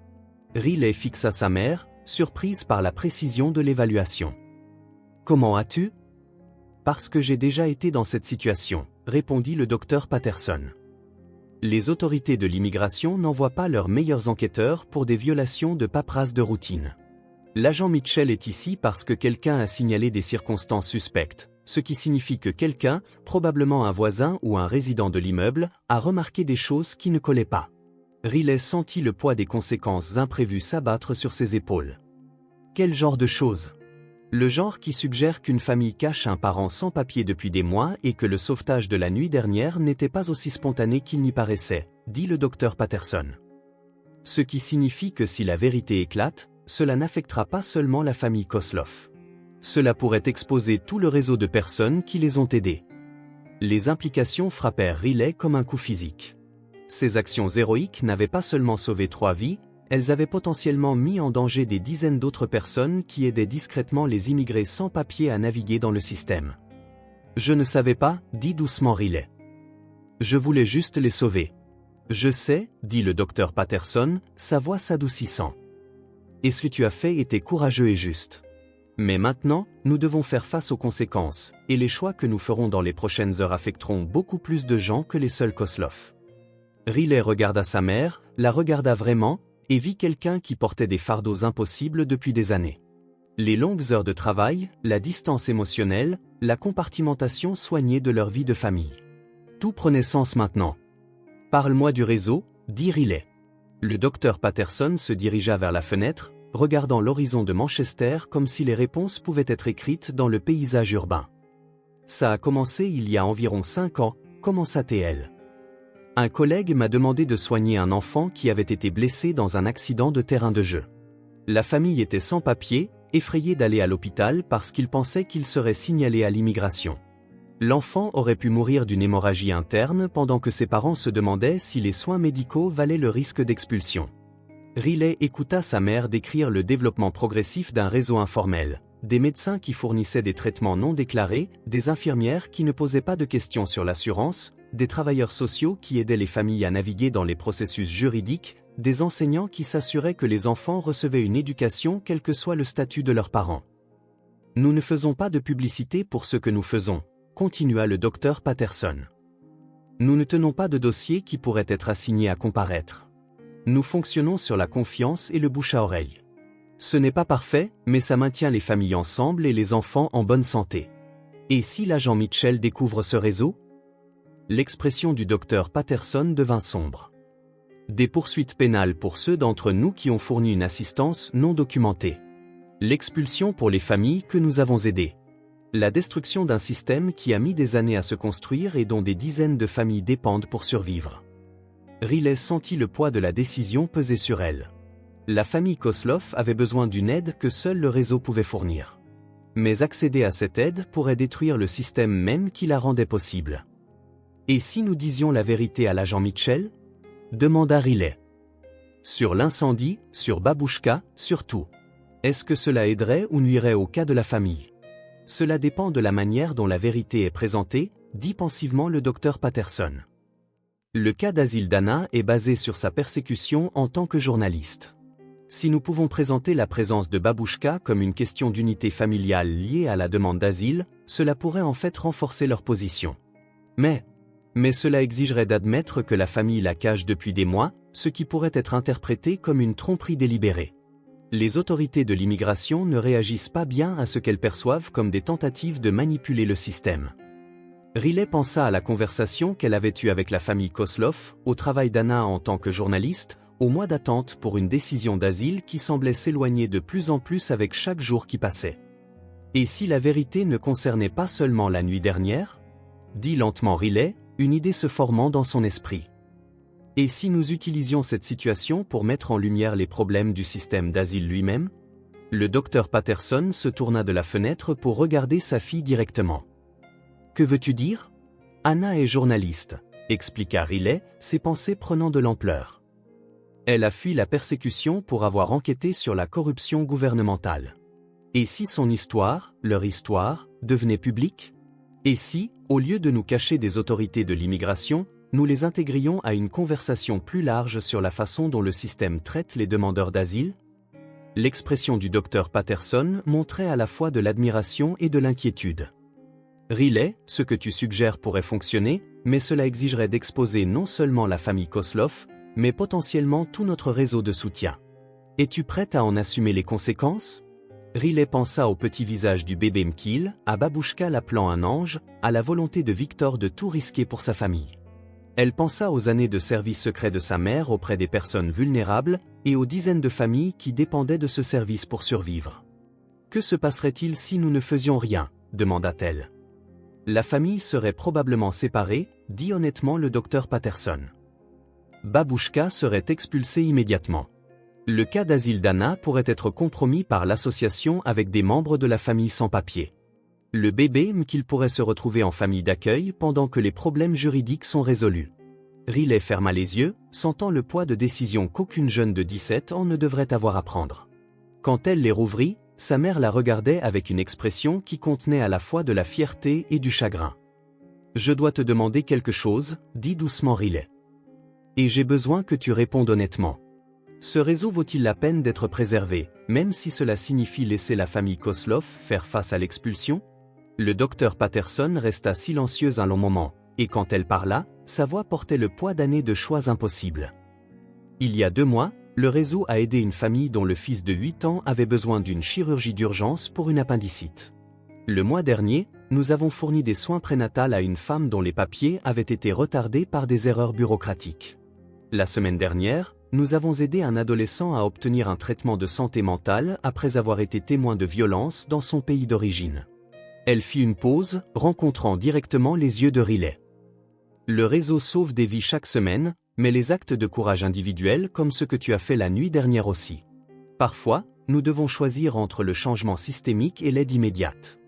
Riley fixa sa mère, surprise par la précision de l'évaluation. Comment as-tu ? Parce que j'ai déjà été dans cette situation, répondit le docteur Patterson. Les autorités de l'immigration n'envoient pas leurs meilleurs enquêteurs pour des violations de paperasse de routine. L'agent Mitchell est ici parce que quelqu'un a signalé des circonstances suspectes, ce qui signifie que quelqu'un, probablement un voisin ou un résident de l'immeuble, a remarqué des choses qui ne collaient pas. Riley sentit le poids des conséquences imprévues s'abattre sur ses épaules. Quel genre de choses ? Le genre qui suggère qu'une famille cache un parent sans papier depuis des mois et que le sauvetage de la nuit dernière n'était pas aussi spontané qu'il n'y paraissait, dit le docteur Patterson. Ce qui signifie que si la vérité éclate, cela n'affectera pas seulement la famille Koslov. Cela pourrait exposer tout le réseau de personnes qui les ont aidés. Les implications frappèrent Riley comme un coup physique. Ces actions héroïques n'avaient pas seulement sauvé 3 vies, elles avaient potentiellement mis en danger des dizaines d'autres personnes qui aidaient discrètement les immigrés sans papier à naviguer dans le système. Je ne savais pas, dit doucement Riley. Je voulais juste les sauver. Je sais, dit le docteur Patterson, sa voix s'adoucissant. Et ce que tu as fait était courageux et juste. Mais maintenant, nous devons faire face aux conséquences, et les choix que nous ferons dans les prochaines heures affecteront beaucoup plus de gens que les seuls Koslov. Riley regarda sa mère, la regarda vraiment, et vit quelqu'un qui portait des fardeaux impossibles depuis des années. Les longues heures de travail, la distance émotionnelle, la compartimentation soignée de leur vie de famille. Tout prenait sens maintenant. « Parle-moi du réseau », dit Riley. Le docteur Patterson se dirigea vers la fenêtre, regardant l'horizon de Manchester comme si les réponses pouvaient être écrites dans le paysage urbain. « Ça a commencé il y a environ 5 ans, commença-t-elle. Un collègue m'a demandé de soigner un enfant qui avait été blessé dans un accident de terrain de jeu. La famille était sans papier, effrayée d'aller à l'hôpital parce qu'il pensait qu'il serait signalé à l'immigration. L'enfant aurait pu mourir d'une hémorragie interne pendant que ses parents se demandaient si les soins médicaux valaient le risque d'expulsion. Riley écouta sa mère décrire le développement progressif d'un réseau informel, des médecins qui fournissaient des traitements non déclarés, des infirmières qui ne posaient pas de questions sur l'assurance, des travailleurs sociaux qui aidaient les familles à naviguer dans les processus juridiques, des enseignants qui s'assuraient que les enfants recevaient une éducation quel que soit le statut de leurs parents. Nous ne faisons pas de publicité pour ce que nous faisons, continua le docteur Patterson. Nous ne tenons pas de dossier qui pourrait être assigné à comparaître. Nous fonctionnons sur la confiance et le bouche à oreille. Ce n'est pas parfait, mais ça maintient les familles ensemble et les enfants en bonne santé. Et si l'agent Mitchell découvre ce réseau? L'expression du docteur Patterson devint sombre. Des poursuites pénales pour ceux d'entre nous qui ont fourni une assistance non documentée. L'expulsion pour les familles que nous avons aidées. La destruction d'un système qui a mis des années à se construire et dont des dizaines de familles dépendent pour survivre. Riley sentit le poids de la décision peser sur elle. La famille Kosloff avait besoin d'une aide que seul le réseau pouvait fournir. Mais accéder à cette aide pourrait détruire le système même qui la rendait possible. Et si nous disions la vérité à l'agent Mitchell? Demanda Riley. Sur l'incendie, sur Babouchka, sur tout. Est-ce que cela aiderait ou nuirait au cas de la famille? Cela dépend de la manière dont la vérité est présentée, dit pensivement le docteur Patterson. Le cas d'Azil Dana est basé sur sa persécution en tant que journaliste. Si nous pouvons présenter la présence de Babouchka comme une question d'unité familiale liée à la demande d'asile, cela pourrait en fait renforcer leur position. Mais cela exigerait d'admettre que la famille la cache depuis des mois, ce qui pourrait être interprété comme une tromperie délibérée. Les autorités de l'immigration ne réagissent pas bien à ce qu'elles perçoivent comme des tentatives de manipuler le système. Riley pensa à la conversation qu'elle avait eue avec la famille Kosloff, au travail d'Anna en tant que journaliste, aux mois d'attente pour une décision d'asile qui semblait s'éloigner de plus en plus avec chaque jour qui passait. Et si la vérité ne concernait pas seulement la nuit dernière? Dit lentement Riley, une idée se formant dans son esprit. Et si nous utilisions cette situation pour mettre en lumière les problèmes du système d'asile lui-même? Le docteur Patterson se tourna de la fenêtre pour regarder sa fille directement. Que veux-tu dire? Anna est journaliste, expliqua Riley, ses pensées prenant de l'ampleur. Elle a fui la persécution pour avoir enquêté sur la corruption gouvernementale. Et si son histoire, leur histoire, devenait publique? Et si, au lieu de nous cacher des autorités de l'immigration, nous les intégrions à une conversation plus large sur la façon dont le système traite les demandeurs d'asile? L'expression du docteur Patterson montrait à la fois de l'admiration et de l'inquiétude. Riley, ce que tu suggères pourrait fonctionner, mais cela exigerait d'exposer non seulement la famille Kosloff, mais potentiellement tout notre réseau de soutien. Es-tu prête à en assumer les conséquences? Riley pensa au petit visage du bébé Mkil, à Babouchka l'appelant un ange, à la volonté de Victor de tout risquer pour sa famille. Elle pensa aux années de service secret de sa mère auprès des personnes vulnérables et aux dizaines de familles qui dépendaient de ce service pour survivre. Que se passerait-il si nous ne faisions rien? Demanda-t-elle. La famille serait probablement séparée, dit honnêtement le docteur Patterson. Babouchka serait expulsée immédiatement. Le cas d'Azil Dana pourrait être compromis par l'association avec des membres de la famille sans papier. Le bébé Mkil pourrait se retrouver en famille d'accueil pendant que les problèmes juridiques sont résolus. Riley ferma les yeux, sentant le poids de décisions qu'aucune jeune de 17 ans ne devrait avoir à prendre. Quand elle les rouvrit, sa mère la regardait avec une expression qui contenait à la fois de la fierté et du chagrin. « Je dois te demander quelque chose, dit doucement Riley. Et j'ai besoin que tu répondes honnêtement. Ce réseau vaut-il la peine d'être préservé, même si cela signifie laisser la famille Kosloff faire face à l'expulsion? » Le docteur Patterson resta silencieuse un long moment, et quand elle parla, sa voix portait le poids d'années de choix impossibles. Il y a 2 mois, le réseau a aidé une famille dont le fils de 8 ans avait besoin d'une chirurgie d'urgence pour une appendicite. Le mois dernier, nous avons fourni des soins prénatals à une femme dont les papiers avaient été retardés par des erreurs bureaucratiques. La semaine dernière, nous avons aidé un adolescent à obtenir un traitement de santé mentale après avoir été témoin de violences dans son pays d'origine. Elle fit une pause, rencontrant directement les yeux de Riley. Le réseau sauve des vies chaque semaine, mais les actes de courage individuels comme ce que tu as fait la nuit dernière aussi. Parfois, nous devons choisir entre le changement systémique et l'aide immédiate.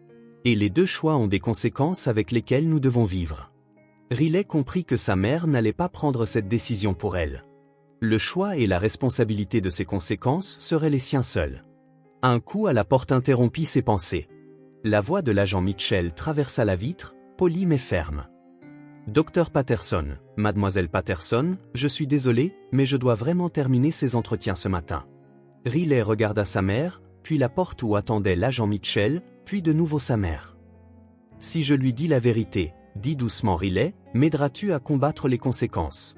Et les deux choix ont des conséquences avec lesquelles nous devons vivre. Riley comprit que sa mère n'allait pas prendre cette décision pour elle. Le choix et la responsabilité de ses conséquences seraient les siens seuls. Un coup à la porte interrompit ses pensées. La voix de l'agent Mitchell traversa la vitre, polie mais ferme. « Dr Patterson, Mademoiselle Patterson, je suis désolé, mais je dois vraiment terminer ces entretiens ce matin. » Riley regarda sa mère, puis la porte où attendait l'agent Mitchell, puis de nouveau sa mère. « Si je lui dis la vérité, dit doucement Riley, m'aideras-tu à combattre les conséquences ?»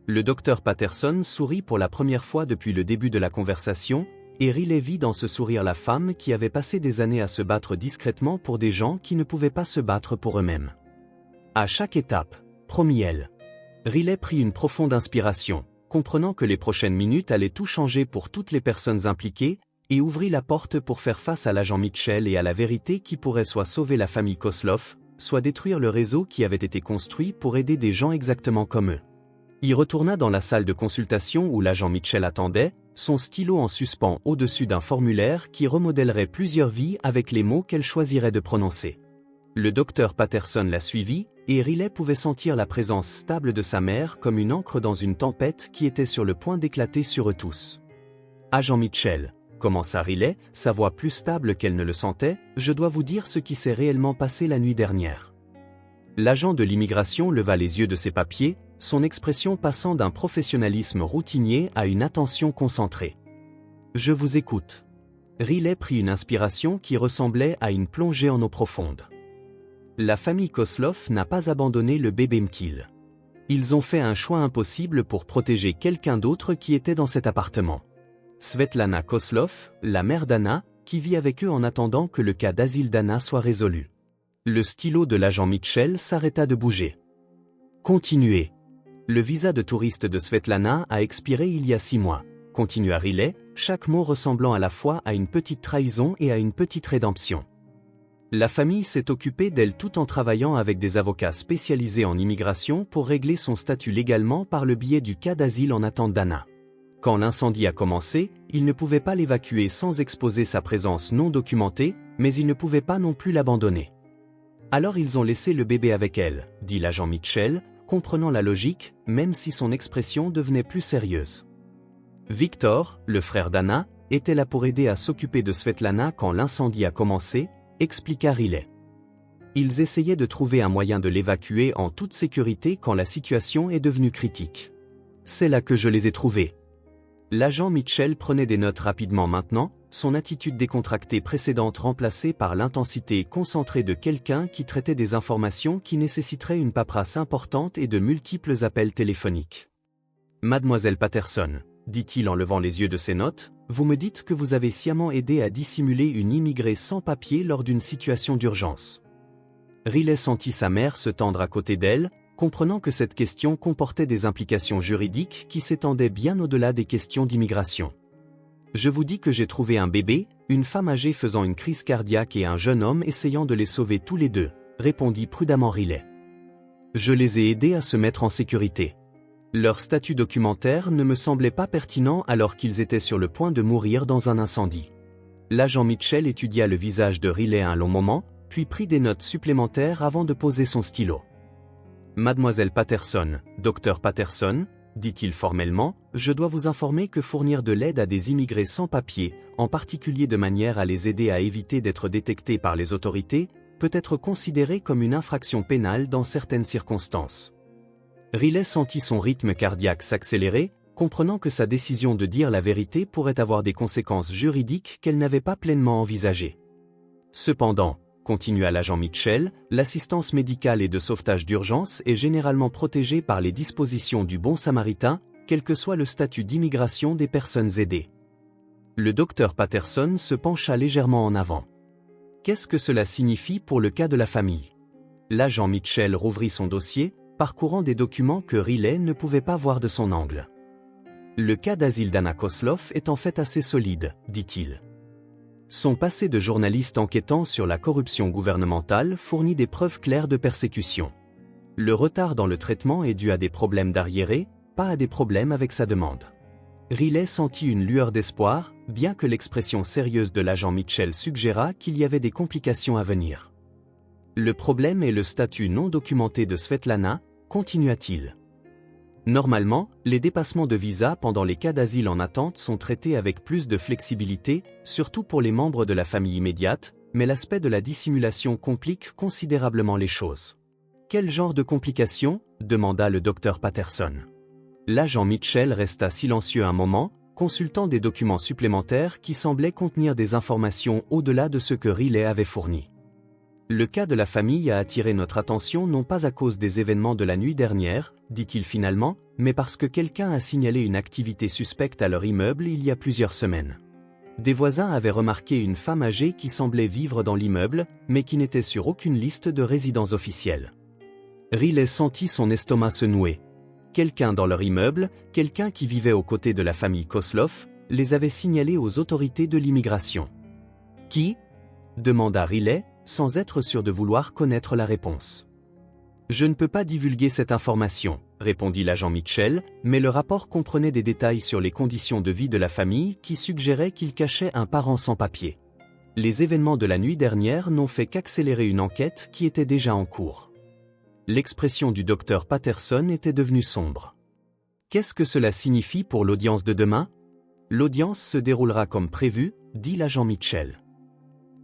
Le docteur Patterson sourit pour la première fois depuis le début de la conversation, et Riley vit dans ce sourire la femme qui avait passé des années à se battre discrètement pour des gens qui ne pouvaient pas se battre pour eux-mêmes. À chaque étape, promit-elle. Riley prit une profonde inspiration, comprenant que les prochaines minutes allaient tout changer pour toutes les personnes impliquées, et ouvrit la porte pour faire face à l'agent Mitchell et à la vérité qui pourrait soit sauver la famille Kosloff, soit détruire le réseau qui avait été construit pour aider des gens exactement comme eux. Il retourna dans la salle de consultation où l'agent Mitchell attendait, son stylo en suspens au-dessus d'un formulaire qui remodèlerait plusieurs vies avec les mots qu'elle choisirait de prononcer. Le docteur Patterson la suivit, et Riley pouvait sentir la présence stable de sa mère comme une encre dans une tempête qui était sur le point d'éclater sur eux tous. « Agent Mitchell, » commença Riley, sa voix plus stable qu'elle ne le sentait, « je dois vous dire ce qui s'est réellement passé la nuit dernière. » L'agent de l'immigration leva les yeux de ses papiers, son expression passant d'un professionnalisme routinier à une attention concentrée. « Je vous écoute. » Riley prit une inspiration qui ressemblait à une plongée en eau profonde. La famille Kosloff n'a pas abandonné le bébé Mkil. Ils ont fait un choix impossible pour protéger quelqu'un d'autre qui était dans cet appartement. Svetlana Kosloff, la mère d'Anna, qui vit avec eux en attendant que le cas d'asile d'Anna soit résolu. Le stylo de l'agent Mitchell s'arrêta de bouger. Continuez. Le visa de touriste de Svetlana a expiré il y a 6 mois, continua Riley, chaque mot ressemblant à la fois à une petite trahison et à une petite rédemption. La famille s'est occupée d'elle tout en travaillant avec des avocats spécialisés en immigration pour régler son statut légalement par le biais du cas d'asile en attente d'Anna. Quand l'incendie a commencé, ils ne pouvaient pas l'évacuer sans exposer sa présence non documentée, mais ils ne pouvaient pas non plus l'abandonner. Alors ils ont laissé le bébé avec elle, dit l'agent Mitchell, comprenant la logique, même si son expression devenait plus sérieuse. Victor, le frère d'Anna, était là pour aider à s'occuper de Svetlana quand l'incendie a commencé, expliqua Riley. Ils essayaient de trouver un moyen de l'évacuer en toute sécurité quand la situation est devenue critique. C'est là que je les ai trouvés. L'agent Mitchell prenait des notes rapidement maintenant, son attitude décontractée précédente remplacée par l'intensité concentrée de quelqu'un qui traitait des informations qui nécessiteraient une paperasse importante et de multiples appels téléphoniques. « Mademoiselle Patterson, » dit-il en levant les yeux de ses notes, « vous me dites que vous avez sciemment aidé à dissimuler une immigrée sans papier lors d'une situation d'urgence. » Riley sentit sa mère se tendre à côté d'elle, comprenant que cette question comportait des implications juridiques qui s'étendaient bien au-delà des questions d'immigration. « Je vous dis que j'ai trouvé un bébé, une femme âgée faisant une crise cardiaque et un jeune homme essayant de les sauver tous les deux, » répondit prudemment Riley. « Je les ai aidés à se mettre en sécurité. Leur statut documentaire ne me semblait pas pertinent alors qu'ils étaient sur le point de mourir dans un incendie. » L'agent Mitchell étudia le visage de Riley un long moment, puis prit des notes supplémentaires avant de poser son stylo. « Mademoiselle Patterson, Dr Patterson, dit-il formellement, je dois vous informer que fournir de l'aide à des immigrés sans papier, en particulier de manière à les aider à éviter d'être détectés par les autorités, peut être considéré comme une infraction pénale dans certaines circonstances. » Riley sentit son rythme cardiaque s'accélérer, comprenant que sa décision de dire la vérité pourrait avoir des conséquences juridiques qu'elle n'avait pas pleinement envisagées. Cependant, continua l'agent Mitchell, l'assistance médicale et de sauvetage d'urgence est généralement protégée par les dispositions du Bon Samaritain, quel que soit le statut d'immigration des personnes aidées. Le docteur Patterson se pencha légèrement en avant. Qu'est-ce que cela signifie pour le cas de la famille? L'agent Mitchell rouvrit son dossier, parcourant des documents que Riley ne pouvait pas voir de son angle. Le cas d'asile d'Anna Kosloff est en fait assez solide, dit-il. Son passé de journaliste enquêtant sur la corruption gouvernementale fournit des preuves claires de persécution. Le retard dans le traitement est dû à des problèmes d'arriérés, pas à des problèmes avec sa demande. Riley sentit une lueur d'espoir, bien que l'expression sérieuse de l'agent Mitchell suggéra qu'il y avait des complications à venir. Le problème est le statut non documenté de Svetlana, continua-t-il. Normalement, les dépassements de visa pendant les cas d'asile en attente sont traités avec plus de flexibilité, surtout pour les membres de la famille immédiate, mais l'aspect de la dissimulation complique considérablement les choses. Quel genre de complications ? Demanda le docteur Patterson. L'agent Mitchell resta silencieux un moment, consultant des documents supplémentaires qui semblaient contenir des informations au-delà de ce que Riley avait fourni. Le cas de la famille a attiré notre attention non pas à cause des événements de la nuit dernière, dit-il finalement, mais parce que quelqu'un a signalé une activité suspecte à leur immeuble il y a plusieurs semaines. Des voisins avaient remarqué une femme âgée qui semblait vivre dans l'immeuble, mais qui n'était sur aucune liste de résidents officiels. Riley sentit son estomac se nouer. Quelqu'un dans leur immeuble, quelqu'un qui vivait aux côtés de la famille Kozlov, les avait signalés aux autorités de l'immigration. Qui ? Demanda Riley, sans être sûr de vouloir connaître la réponse. Je ne peux pas divulguer cette information, répondit l'agent Mitchell, mais le rapport comprenait des détails sur les conditions de vie de la famille qui suggéraient qu'il cachait un parent sans papier. Les événements de la nuit dernière n'ont fait qu'accélérer une enquête qui était déjà en cours. L'expression du docteur Patterson était devenue sombre. Qu'est-ce que cela signifie pour l'audience de demain ? L'audience se déroulera comme prévu, dit l'agent Mitchell.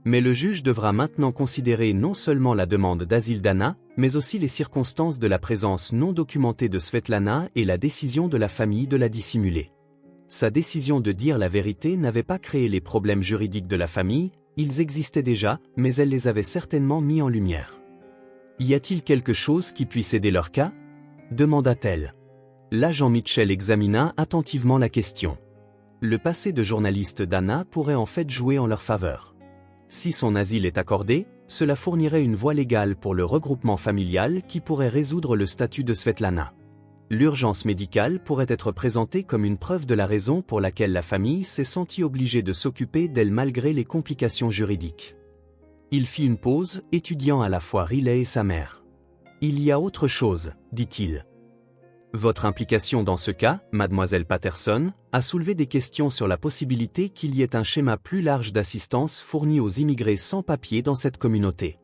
Mais le juge devra maintenant considérer non seulement la demande d'asile d'Anna, mais aussi les circonstances de la présence non documentée de Svetlana et la décision de la famille de la dissimuler. Sa décision de dire la vérité n'avait pas créé les problèmes juridiques de la famille, ils existaient déjà, mais elle les avait certainement mis en lumière. Y a-t-il quelque chose qui puisse aider leur cas ? Demanda-t-elle. L'agent Mitchell examina attentivement la question. Le passé de journaliste d'Anna pourrait en fait jouer en leur faveur. Si son asile est accordé, cela fournirait une voie légale pour le regroupement familial qui pourrait résoudre le statut de Svetlana. L'urgence médicale pourrait être présentée comme une preuve de la raison pour laquelle la famille s'est sentie obligée de s'occuper d'elle malgré les complications juridiques. Il fit une pause, étudiant à la fois Riley et sa mère. « Il y a autre chose, dit-il. Votre implication dans ce cas, mademoiselle Patterson, a soulevé des questions sur la possibilité qu'il y ait un schéma plus large d'assistance fourni aux immigrés sans papier dans cette communauté. »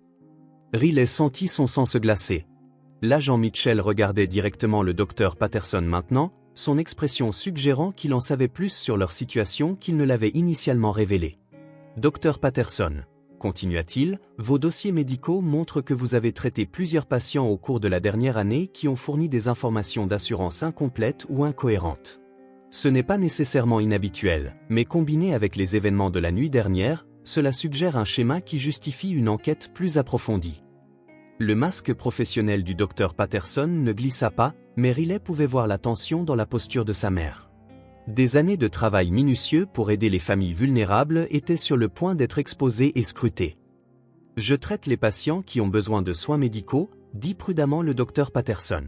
Riley sentit son sang se glacer. L'agent Mitchell regardait directement le docteur Patterson maintenant, son expression suggérant qu'il en savait plus sur leur situation qu'il ne l'avait initialement révélé. « Docteur Patterson, continua-t-il, vos dossiers médicaux montrent que vous avez traité plusieurs patients au cours de la dernière année qui ont fourni des informations d'assurance incomplètes ou incohérentes. Ce n'est pas nécessairement inhabituel, mais combiné avec les événements de la nuit dernière, cela suggère un schéma qui justifie une enquête plus approfondie. Le masque professionnel du docteur Patterson ne glissa pas, mais Riley pouvait voir la tension dans la posture de sa mère. Des années de travail minutieux pour aider les familles vulnérables étaient sur le point d'être exposées et scrutées. « Je traite les patients qui ont besoin de soins médicaux », dit prudemment le docteur Patterson.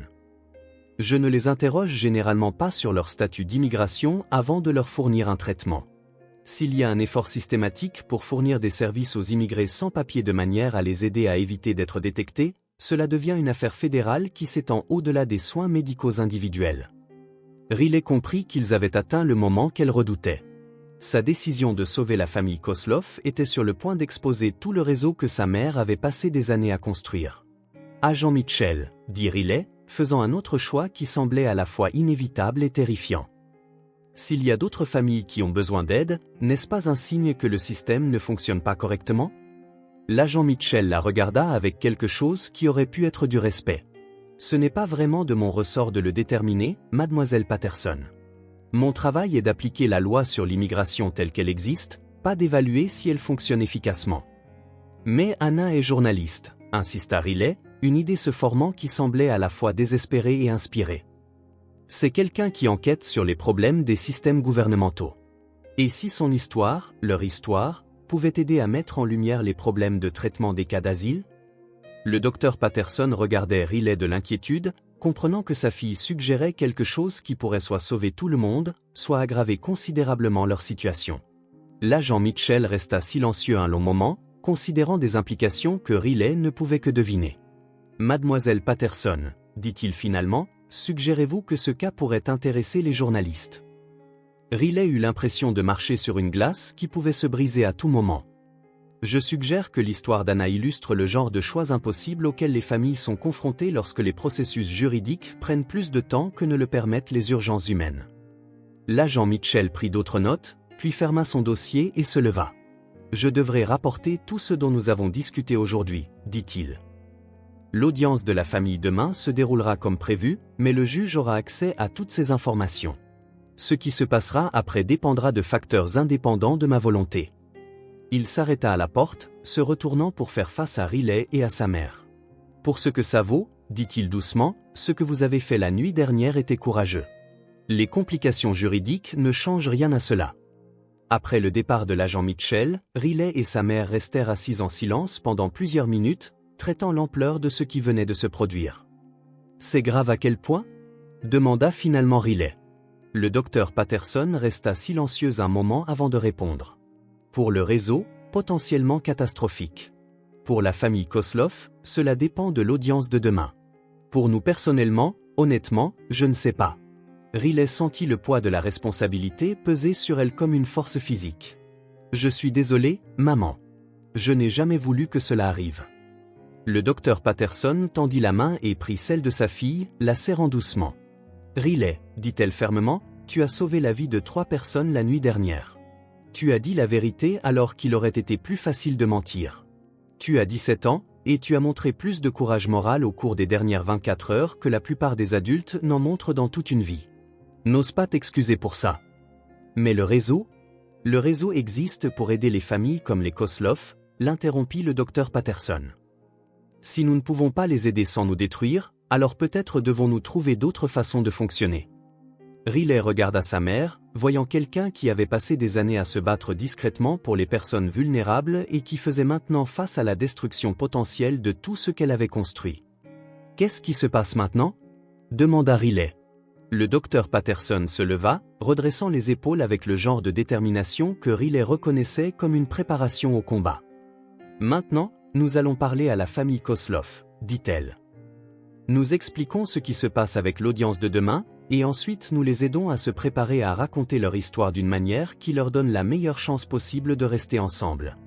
« Je ne les interroge généralement pas sur leur statut d'immigration avant de leur fournir un traitement. S'il y a un effort systématique pour fournir des services aux immigrés sans papier de manière à les aider à éviter d'être détectés, cela devient une affaire fédérale qui s'étend au-delà des soins médicaux individuels. » Riley comprit qu'ils avaient atteint le moment qu'elle redoutait. Sa décision de sauver la famille Kozlov était sur le point d'exposer tout le réseau que sa mère avait passé des années à construire. « Agent Mitchell, » dit Riley, faisant un autre choix qui semblait à la fois inévitable et terrifiant. « S'il y a d'autres familles qui ont besoin d'aide, n'est-ce pas un signe que le système ne fonctionne pas correctement ?» L'agent Mitchell la regarda avec quelque chose qui aurait pu être du respect. « Ce n'est pas vraiment de mon ressort de le déterminer, mademoiselle Patterson. Mon travail est d'appliquer la loi sur l'immigration telle qu'elle existe, pas d'évaluer si elle fonctionne efficacement. » « Mais Anna est journaliste, » insista Riley, une idée se formant qui semblait à la fois désespérée et inspirée. « C'est quelqu'un qui enquête sur les problèmes des systèmes gouvernementaux. Et si son histoire, leur histoire, pouvait aider à mettre en lumière les problèmes de traitement des cas d'asile ?» Le docteur Patterson regardait Riley de l'inquiétude, comprenant que sa fille suggérait quelque chose qui pourrait soit sauver tout le monde, soit aggraver considérablement leur situation. L'agent Mitchell resta silencieux un long moment, considérant des implications que Riley ne pouvait que deviner. « Mademoiselle Patterson, » dit-il finalement, « suggérez-vous que ce cas pourrait intéresser les journalistes ?» Riley eut l'impression de marcher sur une glace qui pouvait se briser à tout moment. Je suggère que l'histoire d'Anna illustre le genre de choix impossibles auxquels les familles sont confrontées lorsque les processus juridiques prennent plus de temps que ne le permettent les urgences humaines. L'agent Mitchell prit d'autres notes, puis ferma son dossier et se leva. Je devrais rapporter tout ce dont nous avons discuté aujourd'hui, dit-il. L'audience de la famille demain se déroulera comme prévu, mais le juge aura accès à toutes ces informations. Ce qui se passera après dépendra de facteurs indépendants de ma volonté. Il s'arrêta à la porte, se retournant pour faire face à Riley et à sa mère. Pour ce que ça vaut, dit-il doucement, ce que vous avez fait la nuit dernière était courageux. Les complications juridiques ne changent rien à cela. Après le départ de l'agent Mitchell, Riley et sa mère restèrent assis en silence pendant plusieurs minutes, traitant l'ampleur de ce qui venait de se produire. C'est grave à quel point ? Demanda finalement Riley. Le docteur Patterson resta silencieux un moment avant de répondre. Pour le réseau, potentiellement catastrophique. Pour la famille Kosloff, cela dépend de l'audience de demain. Pour nous personnellement, honnêtement, je ne sais pas. Riley sentit le poids de la responsabilité peser sur elle comme une force physique. Je suis désolé, maman. Je n'ai jamais voulu que cela arrive. Le docteur Patterson tendit la main et prit celle de sa fille, la serrant doucement. Riley, dit-elle fermement, tu as sauvé la vie de 3 personnes la nuit dernière. Tu as dit la vérité alors qu'il aurait été plus facile de mentir. Tu as 17 ans, et tu as montré plus de courage moral au cours des dernières 24 heures que la plupart des adultes n'en montrent dans toute une vie. N'ose pas t'excuser pour ça. Mais le réseau existe pour aider les familles comme les Kosloff, l'interrompit le docteur Patterson. Si nous ne pouvons pas les aider sans nous détruire, alors peut-être devons-nous trouver d'autres façons de fonctionner. Riley regarda sa mère, voyant quelqu'un qui avait passé des années à se battre discrètement pour les personnes vulnérables et qui faisait maintenant face à la destruction potentielle de tout ce qu'elle avait construit. « Qu'est-ce qui se passe maintenant » demanda Riley. Le docteur Patterson se leva, redressant les épaules avec le genre de détermination que Riley reconnaissait comme une préparation au combat. « Maintenant, nous allons parler à la famille Kosloff, dit-elle. Nous expliquons ce qui se passe avec l'audience de demain, et ensuite nous les aidons à se préparer à raconter leur histoire d'une manière qui leur donne la meilleure chance possible de rester ensemble. »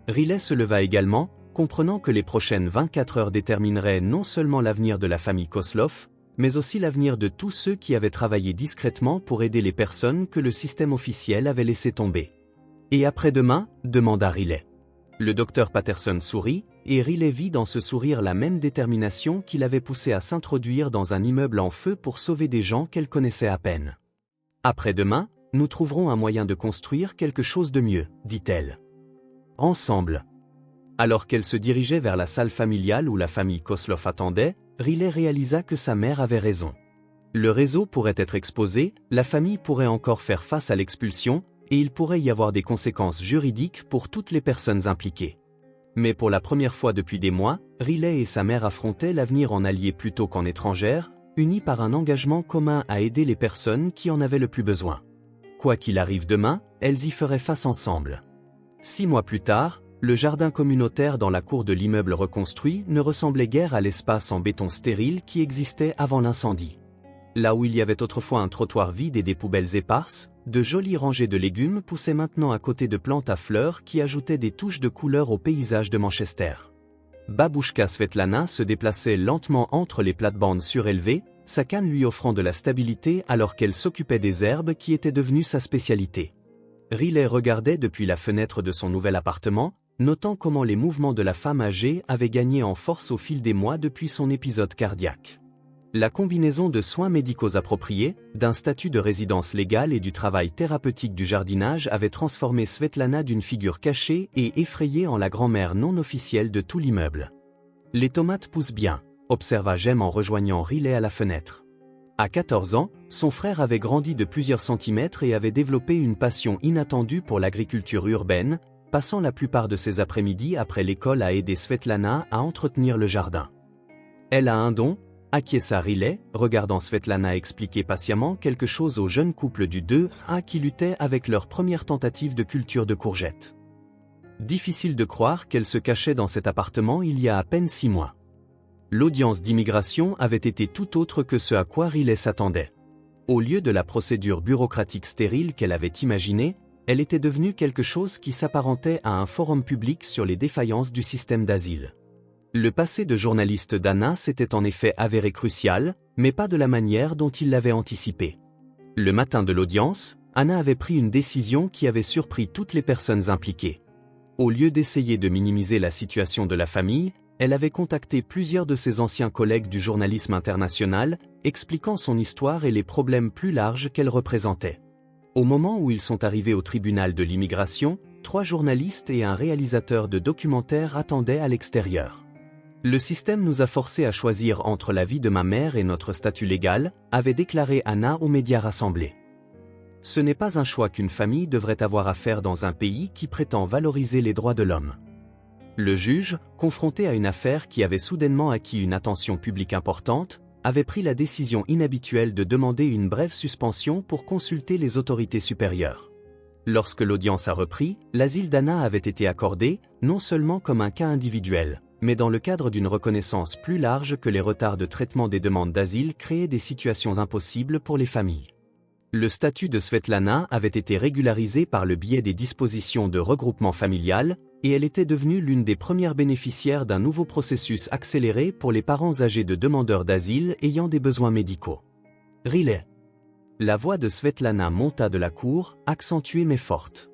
Riley se leva également, comprenant que les prochaines 24 heures détermineraient non seulement l'avenir de la famille Kosloff, mais aussi l'avenir de tous ceux qui avaient travaillé discrètement pour aider les personnes que le système officiel avait laissé tomber. « Et après-demain » demanda Riley. Le docteur Patterson sourit, et Riley vit dans ce sourire la même détermination qui l'avait poussé à s'introduire dans un immeuble en feu pour sauver des gens qu'elle connaissait à peine. « Après-demain, nous trouverons un moyen de construire quelque chose de mieux, dit-elle. Ensemble. » Alors qu'elle se dirigeait vers la salle familiale où la famille Kosloff attendait, Riley réalisa que sa mère avait raison. Le réseau pourrait être exposé, la famille pourrait encore faire face à l'expulsion, et il pourrait y avoir des conséquences juridiques pour toutes les personnes impliquées. Mais pour la première fois depuis des mois, Riley et sa mère affrontaient l'avenir en alliés plutôt qu'en étrangères, unis par un engagement commun à aider les personnes qui en avaient le plus besoin. Quoi qu'il arrive demain, elles y feraient face ensemble. 6 mois plus tard, le jardin communautaire dans la cour de l'immeuble reconstruit ne ressemblait guère à l'espace en béton stérile qui existait avant l'incendie. Là où il y avait autrefois un trottoir vide et des poubelles éparses, de jolies rangées de légumes poussaient maintenant à côté de plantes à fleurs qui ajoutaient des touches de couleur au paysage de Manchester. Babushka Svetlana se déplaçait lentement entre les plates-bandes surélevées, sa canne lui offrant de la stabilité alors qu'elle s'occupait des herbes qui étaient devenues sa spécialité. Riley regardait depuis la fenêtre de son nouvel appartement, notant comment les mouvements de la femme âgée avaient gagné en force au fil des mois depuis son épisode cardiaque. La combinaison de soins médicaux appropriés, d'un statut de résidence légale et du travail thérapeutique du jardinage avait transformé Svetlana d'une figure cachée et effrayée en la grand-mère non officielle de tout l'immeuble. « Les tomates poussent bien », observa Jem en rejoignant Riley à la fenêtre. À 14 ans, son frère avait grandi de plusieurs centimètres et avait développé une passion inattendue pour l'agriculture urbaine, passant la plupart de ses après-midi après l'école à aider Svetlana à entretenir le jardin. « Elle a un don », acquiesça Riley, regardant Svetlana expliquer patiemment quelque chose au jeune couple du 2A qui luttait avec leur première tentative de culture de courgettes. Difficile de croire qu'elle se cachait dans cet appartement il y a à peine 6 mois. L'audience d'immigration avait été tout autre que ce à quoi Riley s'attendait. Au lieu de la procédure bureaucratique stérile qu'elle avait imaginée, elle était devenue quelque chose qui s'apparentait à un forum public sur les défaillances du système d'asile. Le passé de journaliste d'Anna s'était en effet avéré crucial, mais pas de la manière dont il l'avait anticipé. Le matin de l'audience, Anna avait pris une décision qui avait surpris toutes les personnes impliquées. Au lieu d'essayer de minimiser la situation de la famille, elle avait contacté plusieurs de ses anciens collègues du journalisme international, expliquant son histoire et les problèmes plus larges qu'elle représentait. Au moment où ils sont arrivés au tribunal de l'immigration, 3 journalistes et un réalisateur de documentaires attendaient à l'extérieur. Le système nous a forcés à choisir entre la vie de ma mère et notre statut légal, avait déclaré Anna aux médias rassemblés. Ce n'est pas un choix qu'une famille devrait avoir à faire dans un pays qui prétend valoriser les droits de l'homme. Le juge, confronté à une affaire qui avait soudainement acquis une attention publique importante, avait pris la décision inhabituelle de demander une brève suspension pour consulter les autorités supérieures. Lorsque l'audience a repris, l'asile d'Anna avait été accordé, non seulement comme un cas individuel, mais dans le cadre d'une reconnaissance plus large que les retards de traitement des demandes d'asile créaient des situations impossibles pour les familles. Le statut de Svetlana avait été régularisé par le biais des dispositions de regroupement familial, et elle était devenue l'une des premières bénéficiaires d'un nouveau processus accéléré pour les parents âgés de demandeurs d'asile ayant des besoins médicaux. Riley. La voix de Svetlana monta de la cour, accentuée mais forte.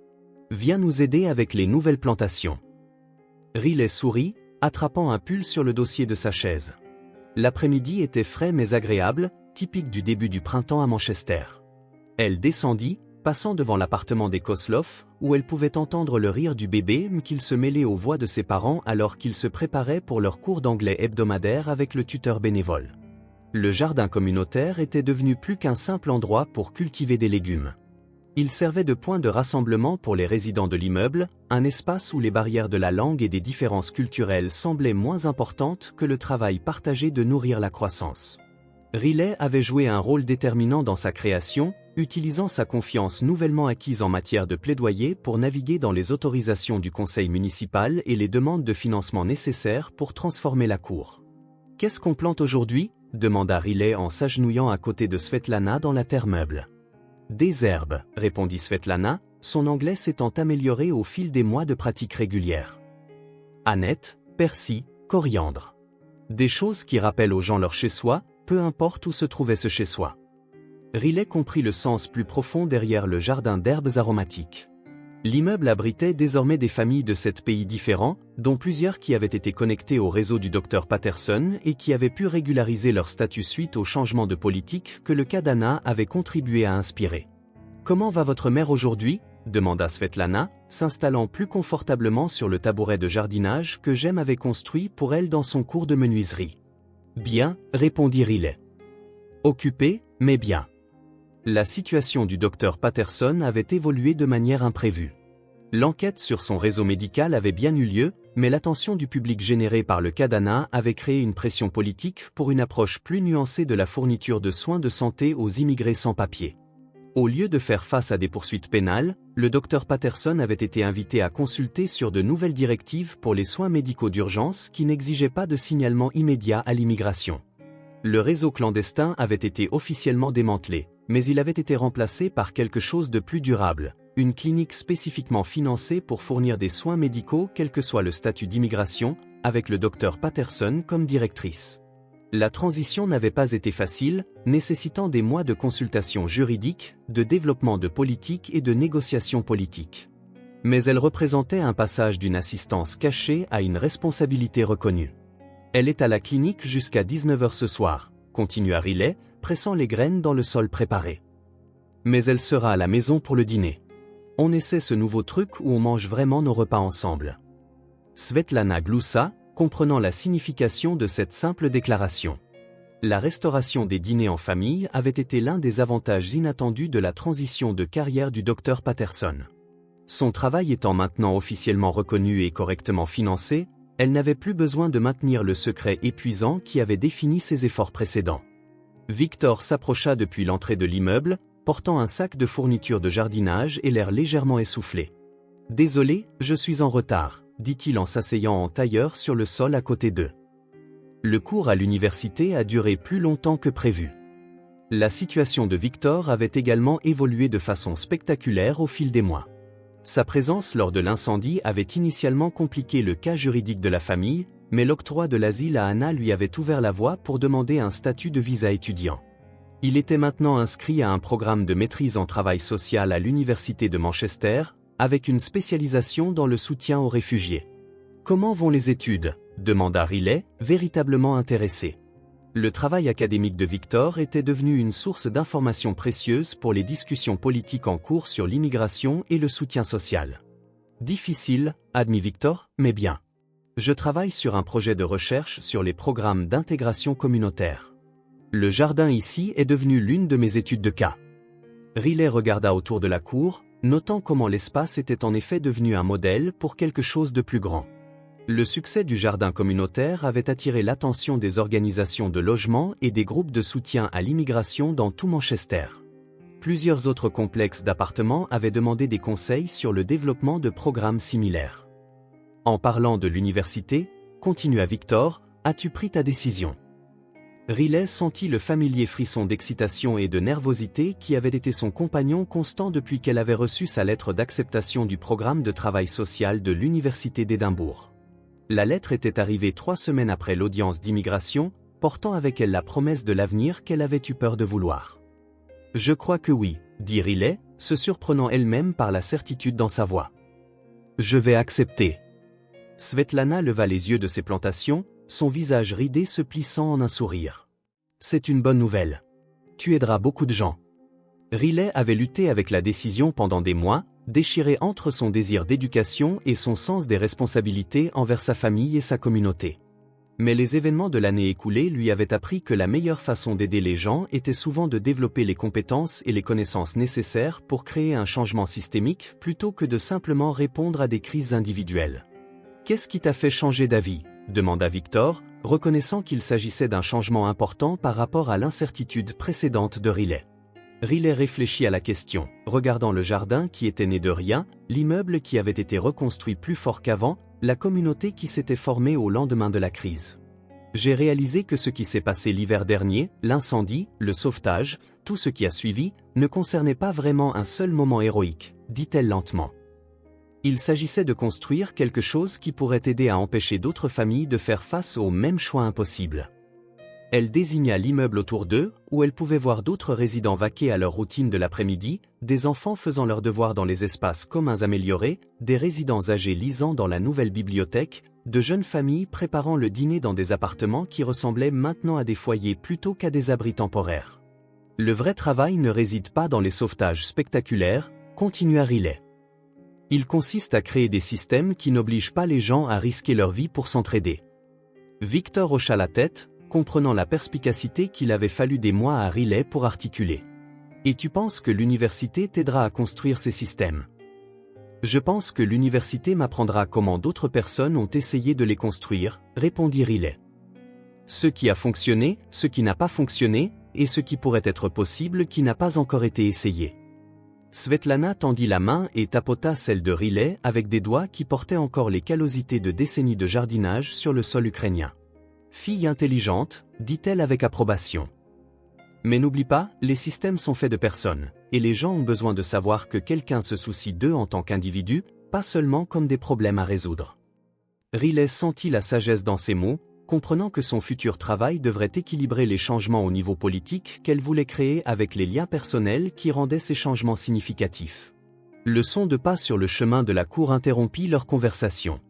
Viens nous aider avec les nouvelles plantations. Riley sourit, attrapant un pull sur le dossier de sa chaise. L'après-midi était frais mais agréable, typique du début du printemps à Manchester. Elle descendit, passant devant l'appartement des Kosloff, où elle pouvait entendre le rire du bébé qu'il se mêlait aux voix de ses parents alors qu'ils se préparaient pour leur cours d'anglais hebdomadaire avec le tuteur bénévole. Le jardin communautaire était devenu plus qu'un simple endroit pour cultiver des légumes. Il servait de point de rassemblement pour les résidents de l'immeuble, un espace où les barrières de la langue et des différences culturelles semblaient moins importantes que le travail partagé de nourrir la croissance. Riley avait joué un rôle déterminant dans sa création, utilisant sa confiance nouvellement acquise en matière de plaidoyer pour naviguer dans les autorisations du conseil municipal et les demandes de financement nécessaires pour transformer la cour. « Qu'est-ce qu'on plante aujourd'hui » demanda Riley en s'agenouillant à côté de Svetlana dans la terre meuble. « Des herbes, » répondit Svetlana, son anglais s'étant amélioré au fil des mois de pratique régulière. « Aneth, persil, coriandre. Des choses qui rappellent aux gens leur chez-soi, peu importe où se trouvait ce chez-soi. » Riley comprit le sens plus profond derrière le jardin d'herbes aromatiques. L'immeuble abritait désormais des familles de 7 pays différents, dont plusieurs qui avaient été connectées au réseau du Dr Patterson et qui avaient pu régulariser leur statut suite au changement de politique que le cas d'Anna avait contribué à inspirer. « Comment va votre mère aujourd'hui » demanda Svetlana, s'installant plus confortablement sur le tabouret de jardinage que Jem avait construit pour elle dans son cours de menuiserie. « Bien, répondit Riley. « Occupée, mais bien. » La situation du Dr Patterson avait évolué de manière imprévue. L'enquête sur son réseau médical avait bien eu lieu, mais l'attention du public générée par le cas d'Anna avait créé une pression politique pour une approche plus nuancée de la fourniture de soins de santé aux immigrés sans papier. Au lieu de faire face à des poursuites pénales, le Dr Patterson avait été invité à consulter sur de nouvelles directives pour les soins médicaux d'urgence qui n'exigeaient pas de signalement immédiat à l'immigration. Le réseau clandestin avait été officiellement démantelé, mais il avait été remplacé par quelque chose de plus durable, une clinique spécifiquement financée pour fournir des soins médicaux quel que soit le statut d'immigration, avec le Dr Patterson comme directrice. La transition n'avait pas été facile, nécessitant des mois de consultations juridiques, de développement de politique et de négociations politiques. Mais elle représentait un passage d'une assistance cachée à une responsabilité reconnue. Elle est à la clinique jusqu'à 19h ce soir, continua Riley, pressant les graines dans le sol préparé. Mais elle sera à la maison pour le dîner. On essaie ce nouveau truc où on mange vraiment nos repas ensemble. Svetlana gloussa, comprenant la signification de cette simple déclaration. La restauration des dîners en famille avait été l'un des avantages inattendus de la transition de carrière du Dr Patterson. Son travail étant maintenant officiellement reconnu et correctement financé, elle n'avait plus besoin de maintenir le secret épuisant qui avait défini ses efforts précédents. Victor s'approcha depuis l'entrée de l'immeuble, portant un sac de fournitures de jardinage et l'air légèrement essoufflé. « Désolé, je suis en retard », dit-il en s'asseyant en tailleur sur le sol à côté d'eux. Le cours à l'université a duré plus longtemps que prévu. La situation de Victor avait également évolué de façon spectaculaire au fil des mois. Sa présence lors de l'incendie avait initialement compliqué le cas juridique de la famille, mais l'octroi de l'asile à Anna lui avait ouvert la voie pour demander un statut de visa étudiant. Il était maintenant inscrit à un programme de maîtrise en travail social à l'Université de Manchester, avec une spécialisation dans le soutien aux réfugiés. « Comment vont les études ?» demanda Riley, véritablement intéressé. Le travail académique de Victor était devenu une source d'informations précieuses pour les discussions politiques en cours sur l'immigration et le soutien social. Difficile, admit Victor, mais bien. Je travaille sur un projet de recherche sur les programmes d'intégration communautaire. Le jardin ici est devenu l'une de mes études de cas. Riley regarda autour de la cour, notant comment l'espace était en effet devenu un modèle pour quelque chose de plus grand. Le succès du jardin communautaire avait attiré l'attention des organisations de logement et des groupes de soutien à l'immigration dans tout Manchester. Plusieurs autres complexes d'appartements avaient demandé des conseils sur le développement de programmes similaires. En parlant de l'université, continua Victor, as-tu pris ta décision ? Riley sentit le familier frisson d'excitation et de nervosité qui avait été son compagnon constant depuis qu'elle avait reçu sa lettre d'acceptation du programme de travail social de l'Université d'Édimbourg. La lettre était arrivée 3 semaines après l'audience d'immigration, portant avec elle la promesse de l'avenir qu'elle avait eu peur de vouloir. « Je crois que oui, » dit Riley, se surprenant elle-même par la certitude dans sa voix. « Je vais accepter. » Svetlana leva les yeux de ses plantations, son visage ridé se plissant en un sourire. « C'est une bonne nouvelle. Tu aideras beaucoup de gens. » Riley avait lutté avec la décision pendant des mois, déchiré entre son désir d'éducation et son sens des responsabilités envers sa famille et sa communauté. Mais les événements de l'année écoulée lui avaient appris que la meilleure façon d'aider les gens était souvent de développer les compétences et les connaissances nécessaires pour créer un changement systémique plutôt que de simplement répondre à des crises individuelles. « Qu'est-ce qui t'a fait changer d'avis ?» demanda Victor, reconnaissant qu'il s'agissait d'un changement important par rapport à l'incertitude précédente de Riley. Riley réfléchit à la question, regardant le jardin qui était né de rien, l'immeuble qui avait été reconstruit plus fort qu'avant, la communauté qui s'était formée au lendemain de la crise. J'ai réalisé que ce qui s'est passé l'hiver dernier, l'incendie, le sauvetage, tout ce qui a suivi, ne concernait pas vraiment un seul moment héroïque, dit-elle lentement. Il s'agissait de construire quelque chose qui pourrait aider à empêcher d'autres familles de faire face aux mêmes choix impossibles. Elle désigna l'immeuble autour d'eux, où elle pouvait voir d'autres résidents vaquer à leur routine de l'après-midi, des enfants faisant leurs devoirs dans les espaces communs améliorés, des résidents âgés lisant dans la nouvelle bibliothèque, de jeunes familles préparant le dîner dans des appartements qui ressemblaient maintenant à des foyers plutôt qu'à des abris temporaires. Le vrai travail ne réside pas dans les sauvetages spectaculaires, continua Riley. Il consiste à créer des systèmes qui n'obligent pas les gens à risquer leur vie pour s'entraider. Victor hocha la tête, comprenant la perspicacité qu'il avait fallu des mois à Riley pour articuler. « Et tu penses que l'université t'aidera à construire ces systèmes ? » « Je pense que l'université m'apprendra comment d'autres personnes ont essayé de les construire, » répondit Riley. « Ce qui a fonctionné, ce qui n'a pas fonctionné, et ce qui pourrait être possible qui n'a pas encore été essayé. » Svetlana tendit la main et tapota celle de Riley avec des doigts qui portaient encore les callosités de décennies de jardinage sur le sol ukrainien. « Fille intelligente, dit-elle avec approbation. Mais n'oublie pas, les systèmes sont faits de personnes, et les gens ont besoin de savoir que quelqu'un se soucie d'eux en tant qu'individus, pas seulement comme des problèmes à résoudre. » Riley sentit la sagesse dans ces mots, comprenant que son futur travail devrait équilibrer les changements au niveau politique qu'elle voulait créer avec les liens personnels qui rendaient ces changements significatifs. Le son de pas sur le chemin de la cour interrompit leur conversation.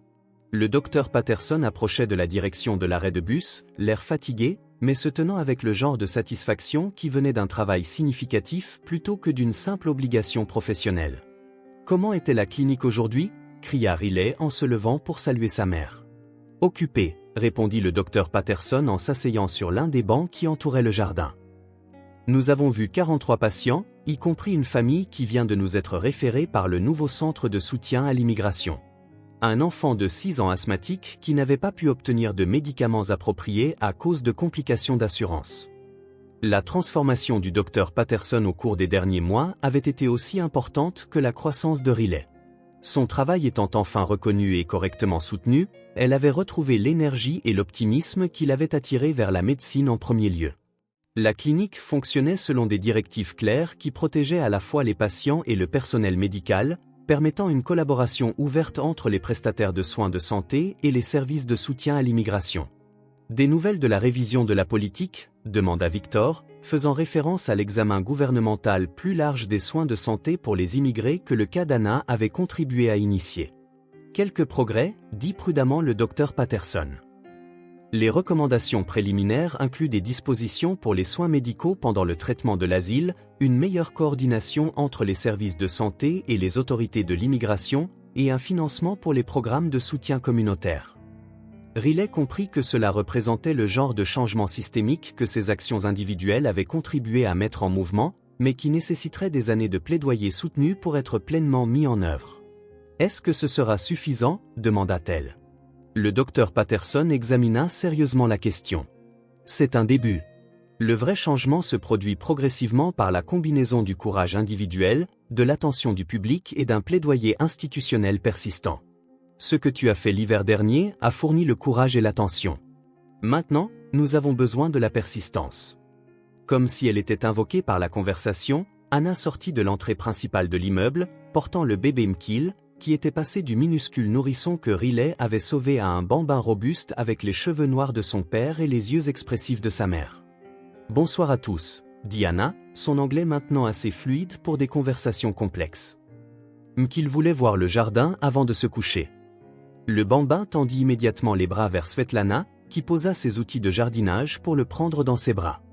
Le docteur Patterson approchait de la direction de l'arrêt de bus, l'air fatigué, mais se tenant avec le genre de satisfaction qui venait d'un travail significatif plutôt que d'une simple obligation professionnelle. « Comment était la clinique aujourd'hui » cria Riley en se levant pour saluer sa mère. « Occupée » répondit le docteur Patterson en s'asseyant sur l'un des bancs qui entouraient le jardin. « Nous avons vu 43 patients, y compris une famille qui vient de nous être référée par le nouveau centre de soutien à l'immigration. Un enfant de 6 ans asthmatique qui n'avait pas pu obtenir de médicaments appropriés à cause de complications d'assurance. » La transformation du docteur Patterson au cours des derniers mois avait été aussi importante que la croissance de Riley. Son travail étant enfin reconnu et correctement soutenu, elle avait retrouvé l'énergie et l'optimisme qui l'avaient attirée vers la médecine en premier lieu. La clinique fonctionnait selon des directives claires qui protégeaient à la fois les patients et le personnel médical, permettant une collaboration ouverte entre les prestataires de soins de santé et les services de soutien à l'immigration. Des nouvelles de la révision de la politique, demanda Victor, faisant référence à l'examen gouvernemental plus large des soins de santé pour les immigrés que le cas d'Anna avait contribué à initier. Quelques progrès, dit prudemment le docteur Patterson. Les recommandations préliminaires incluent des dispositions pour les soins médicaux pendant le traitement de l'asile, une meilleure coordination entre les services de santé et les autorités de l'immigration, et un financement pour les programmes de soutien communautaire. Riley comprit que cela représentait le genre de changement systémique que ces actions individuelles avaient contribué à mettre en mouvement, mais qui nécessiterait des années de plaidoyer soutenu pour être pleinement mis en œuvre. « Est-ce que ce sera suffisant ?» demanda-t-elle. Le docteur Patterson examina sérieusement la question. C'est un début. Le vrai changement se produit progressivement par la combinaison du courage individuel, de l'attention du public et d'un plaidoyer institutionnel persistant. Ce que tu as fait l'hiver dernier a fourni le courage et l'attention. Maintenant, nous avons besoin de la persistance. Comme si elle était invoquée par la conversation, Anna sortit de l'entrée principale de l'immeuble, portant le bébé Mkil, qui était passé du minuscule nourrisson que Riley avait sauvé à un bambin robuste avec les cheveux noirs de son père et les yeux expressifs de sa mère. « Bonsoir à tous », dit Anna, son anglais maintenant assez fluide pour des conversations complexes. Mkil voulait voir le jardin avant de se coucher. Le bambin tendit immédiatement les bras vers Svetlana, qui posa ses outils de jardinage pour le prendre dans ses bras.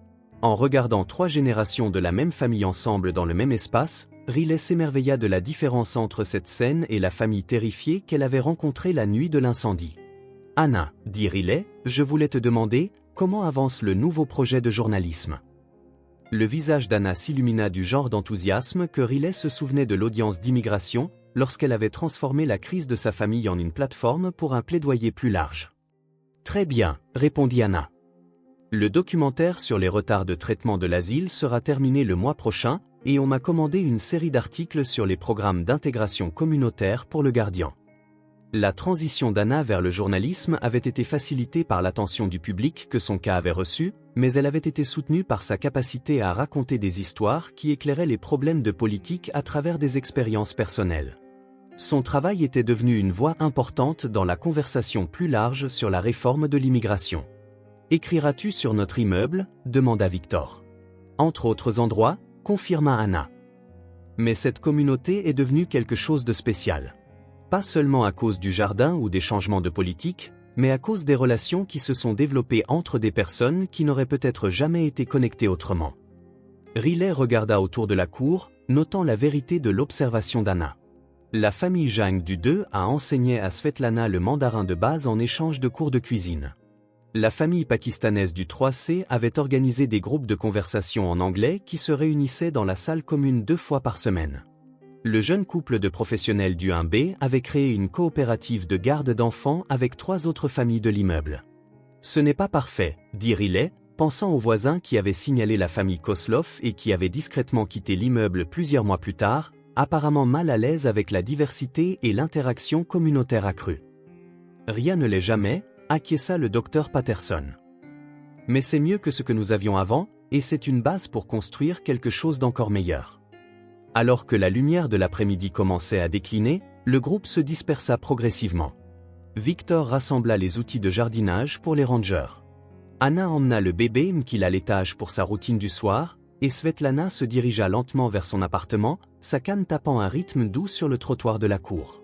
En regardant 3 générations de la même famille ensemble dans le même espace, Riley s'émerveilla de la différence entre cette scène et la famille terrifiée qu'elle avait rencontrée la nuit de l'incendie. « Anna, » dit Riley, « je voulais te demander, comment avance le nouveau projet de journalisme ?» Le visage d'Anna s'illumina du genre d'enthousiasme que Riley se souvenait de l'audience d'immigration, lorsqu'elle avait transformé la crise de sa famille en une plateforme pour un plaidoyer plus large. « Très bien, » répondit Anna. Le documentaire sur les retards de traitement de l'asile sera terminé le mois prochain, et on m'a commandé une série d'articles sur les programmes d'intégration communautaire pour le Guardian. La transition d'Anna vers le journalisme avait été facilitée par l'attention du public que son cas avait reçu, mais elle avait été soutenue par sa capacité à raconter des histoires qui éclairaient les problèmes de politique à travers des expériences personnelles. Son travail était devenu une voix importante dans la conversation plus large sur la réforme de l'immigration. « Écriras-tu sur notre immeuble ?» demanda Victor. « Entre autres endroits ?» confirma Anna. Mais cette communauté est devenue quelque chose de spécial. Pas seulement à cause du jardin ou des changements de politique, mais à cause des relations qui se sont développées entre des personnes qui n'auraient peut-être jamais été connectées autrement. Riley regarda autour de la cour, notant la vérité de l'observation d'Anna. La famille Zhang du 2 a enseigné à Svetlana le mandarin de base en échange de cours de cuisine. La famille pakistanaise du 3C avait organisé des groupes de conversation en anglais qui se réunissaient dans la salle commune 2 fois par semaine. Le jeune couple de professionnels du 1B avait créé une coopérative de garde d'enfants avec 3 autres familles de l'immeuble. « Ce n'est pas parfait », dit Riley, pensant aux voisins qui avaient signalé la famille Koslov et qui avaient discrètement quitté l'immeuble plusieurs mois plus tard, apparemment mal à l'aise avec la diversité et l'interaction communautaire accrue. « Rien ne l'est jamais », acquiesça le docteur Patterson. Mais c'est mieux que ce que nous avions avant, et c'est une base pour construire quelque chose d'encore meilleur. Alors que la lumière de l'après-midi commençait à décliner, le groupe se dispersa progressivement. Victor rassembla les outils de jardinage pour les rangers. Anna emmena le bébé Mkil à l'étage pour sa routine du soir, et Svetlana se dirigea lentement vers son appartement, sa canne tapant un rythme doux sur le trottoir de la cour.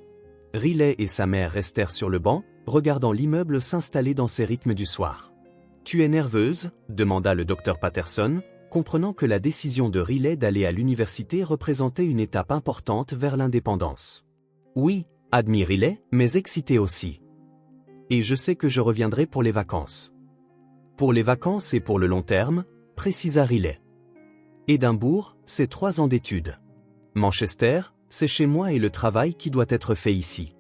Riley et sa mère restèrent sur le banc, regardant l'immeuble s'installer dans ses rythmes du soir. « Tu es nerveuse ?» demanda le docteur Patterson, comprenant que la décision de Riley d'aller à l'université représentait une étape importante vers l'indépendance. « Oui, » admit Riley, mais excité aussi. « Et je sais que je reviendrai pour les vacances. »« Pour les vacances et pour le long terme », précisa Riley. « Édimbourg, c'est 3 ans d'études. Manchester, c'est chez moi et le travail qui doit être fait ici. »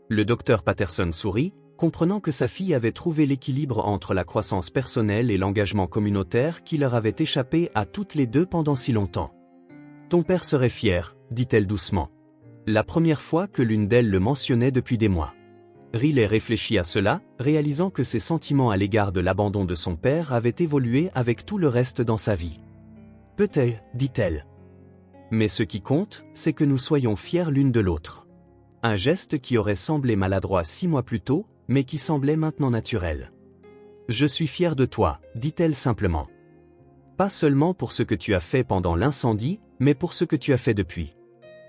Le docteur Patterson sourit, comprenant que sa fille avait trouvé l'équilibre entre la croissance personnelle et l'engagement communautaire qui leur avait échappé à toutes les deux pendant si longtemps. « Ton père serait fier, dit-elle doucement. La première fois que l'une d'elles le mentionnait depuis des mois. Riley réfléchit à cela, réalisant que ses sentiments à l'égard de l'abandon de son père avaient évolué avec tout le reste dans sa vie. Peut-être, dit-elle. Mais ce qui compte, c'est que nous soyons fiers l'une de l'autre. Un geste qui aurait semblé maladroit 6 mois plus tôt, mais qui semblait maintenant naturel. Je suis fière de toi, dit-elle simplement. Pas seulement pour ce que tu as fait pendant l'incendie, mais pour ce que tu as fait depuis.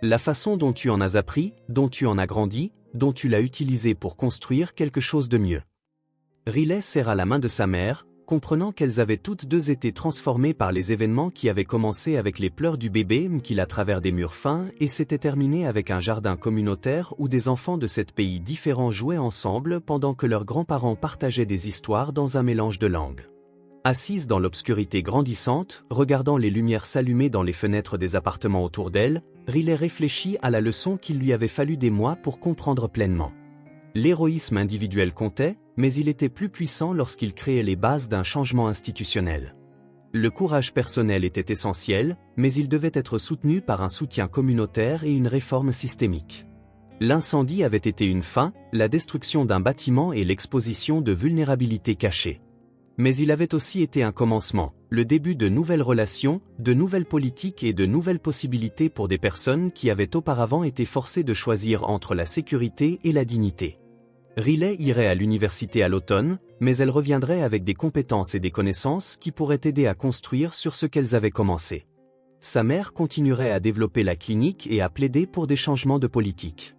La façon dont tu en as appris, dont tu en as grandi, dont tu l'as utilisé pour construire quelque chose de mieux. Riley serra la main de sa mère, comprenant qu'elles avaient toutes deux été transformées par les événements qui avaient commencé avec les pleurs du bébé qu'il a travers des murs fins et s'étaient terminés avec un jardin communautaire où des enfants de 7 pays différents jouaient ensemble pendant que leurs grands-parents partageaient des histoires dans un mélange de langues. Assise dans l'obscurité grandissante, regardant les lumières s'allumer dans les fenêtres des appartements autour d'elle, Riley réfléchit à la leçon qu'il lui avait fallu des mois pour comprendre pleinement. L'héroïsme individuel comptait, mais il était plus puissant lorsqu'il créait les bases d'un changement institutionnel. Le courage personnel était essentiel, mais il devait être soutenu par un soutien communautaire et une réforme systémique. L'incendie avait été une fin, la destruction d'un bâtiment et l'exposition de vulnérabilités cachées. Mais il avait aussi été un commencement, le début de nouvelles relations, de nouvelles politiques et de nouvelles possibilités pour des personnes qui avaient auparavant été forcées de choisir entre la sécurité et la dignité. Riley irait à l'université à l'automne, mais elle reviendrait avec des compétences et des connaissances qui pourraient aider à construire sur ce qu'elles avaient commencé. Sa mère continuerait à développer la clinique et à plaider pour des changements de politique.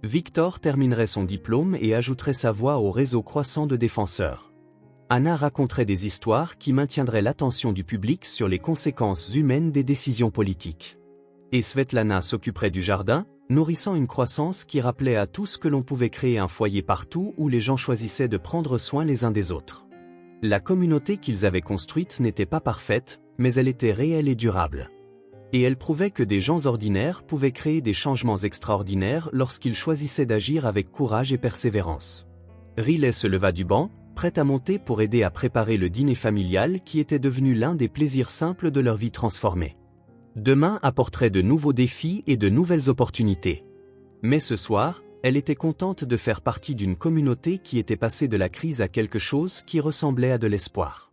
Victor terminerait son diplôme et ajouterait sa voix au réseau croissant de défenseurs. Anna raconterait des histoires qui maintiendraient l'attention du public sur les conséquences humaines des décisions politiques. Et Svetlana s'occuperait du jardin, nourrissant une croissance qui rappelait à tous que l'on pouvait créer un foyer partout où les gens choisissaient de prendre soin les uns des autres. La communauté qu'ils avaient construite n'était pas parfaite, mais elle était réelle et durable. Et elle prouvait que des gens ordinaires pouvaient créer des changements extraordinaires lorsqu'ils choisissaient d'agir avec courage et persévérance. Riley se leva du banc, prête à monter pour aider à préparer le dîner familial qui était devenu l'un des plaisirs simples de leur vie transformée. Demain apporterait de nouveaux défis et de nouvelles opportunités. Mais ce soir, elle était contente de faire partie d'une communauté qui était passée de la crise à quelque chose qui ressemblait à de l'espoir.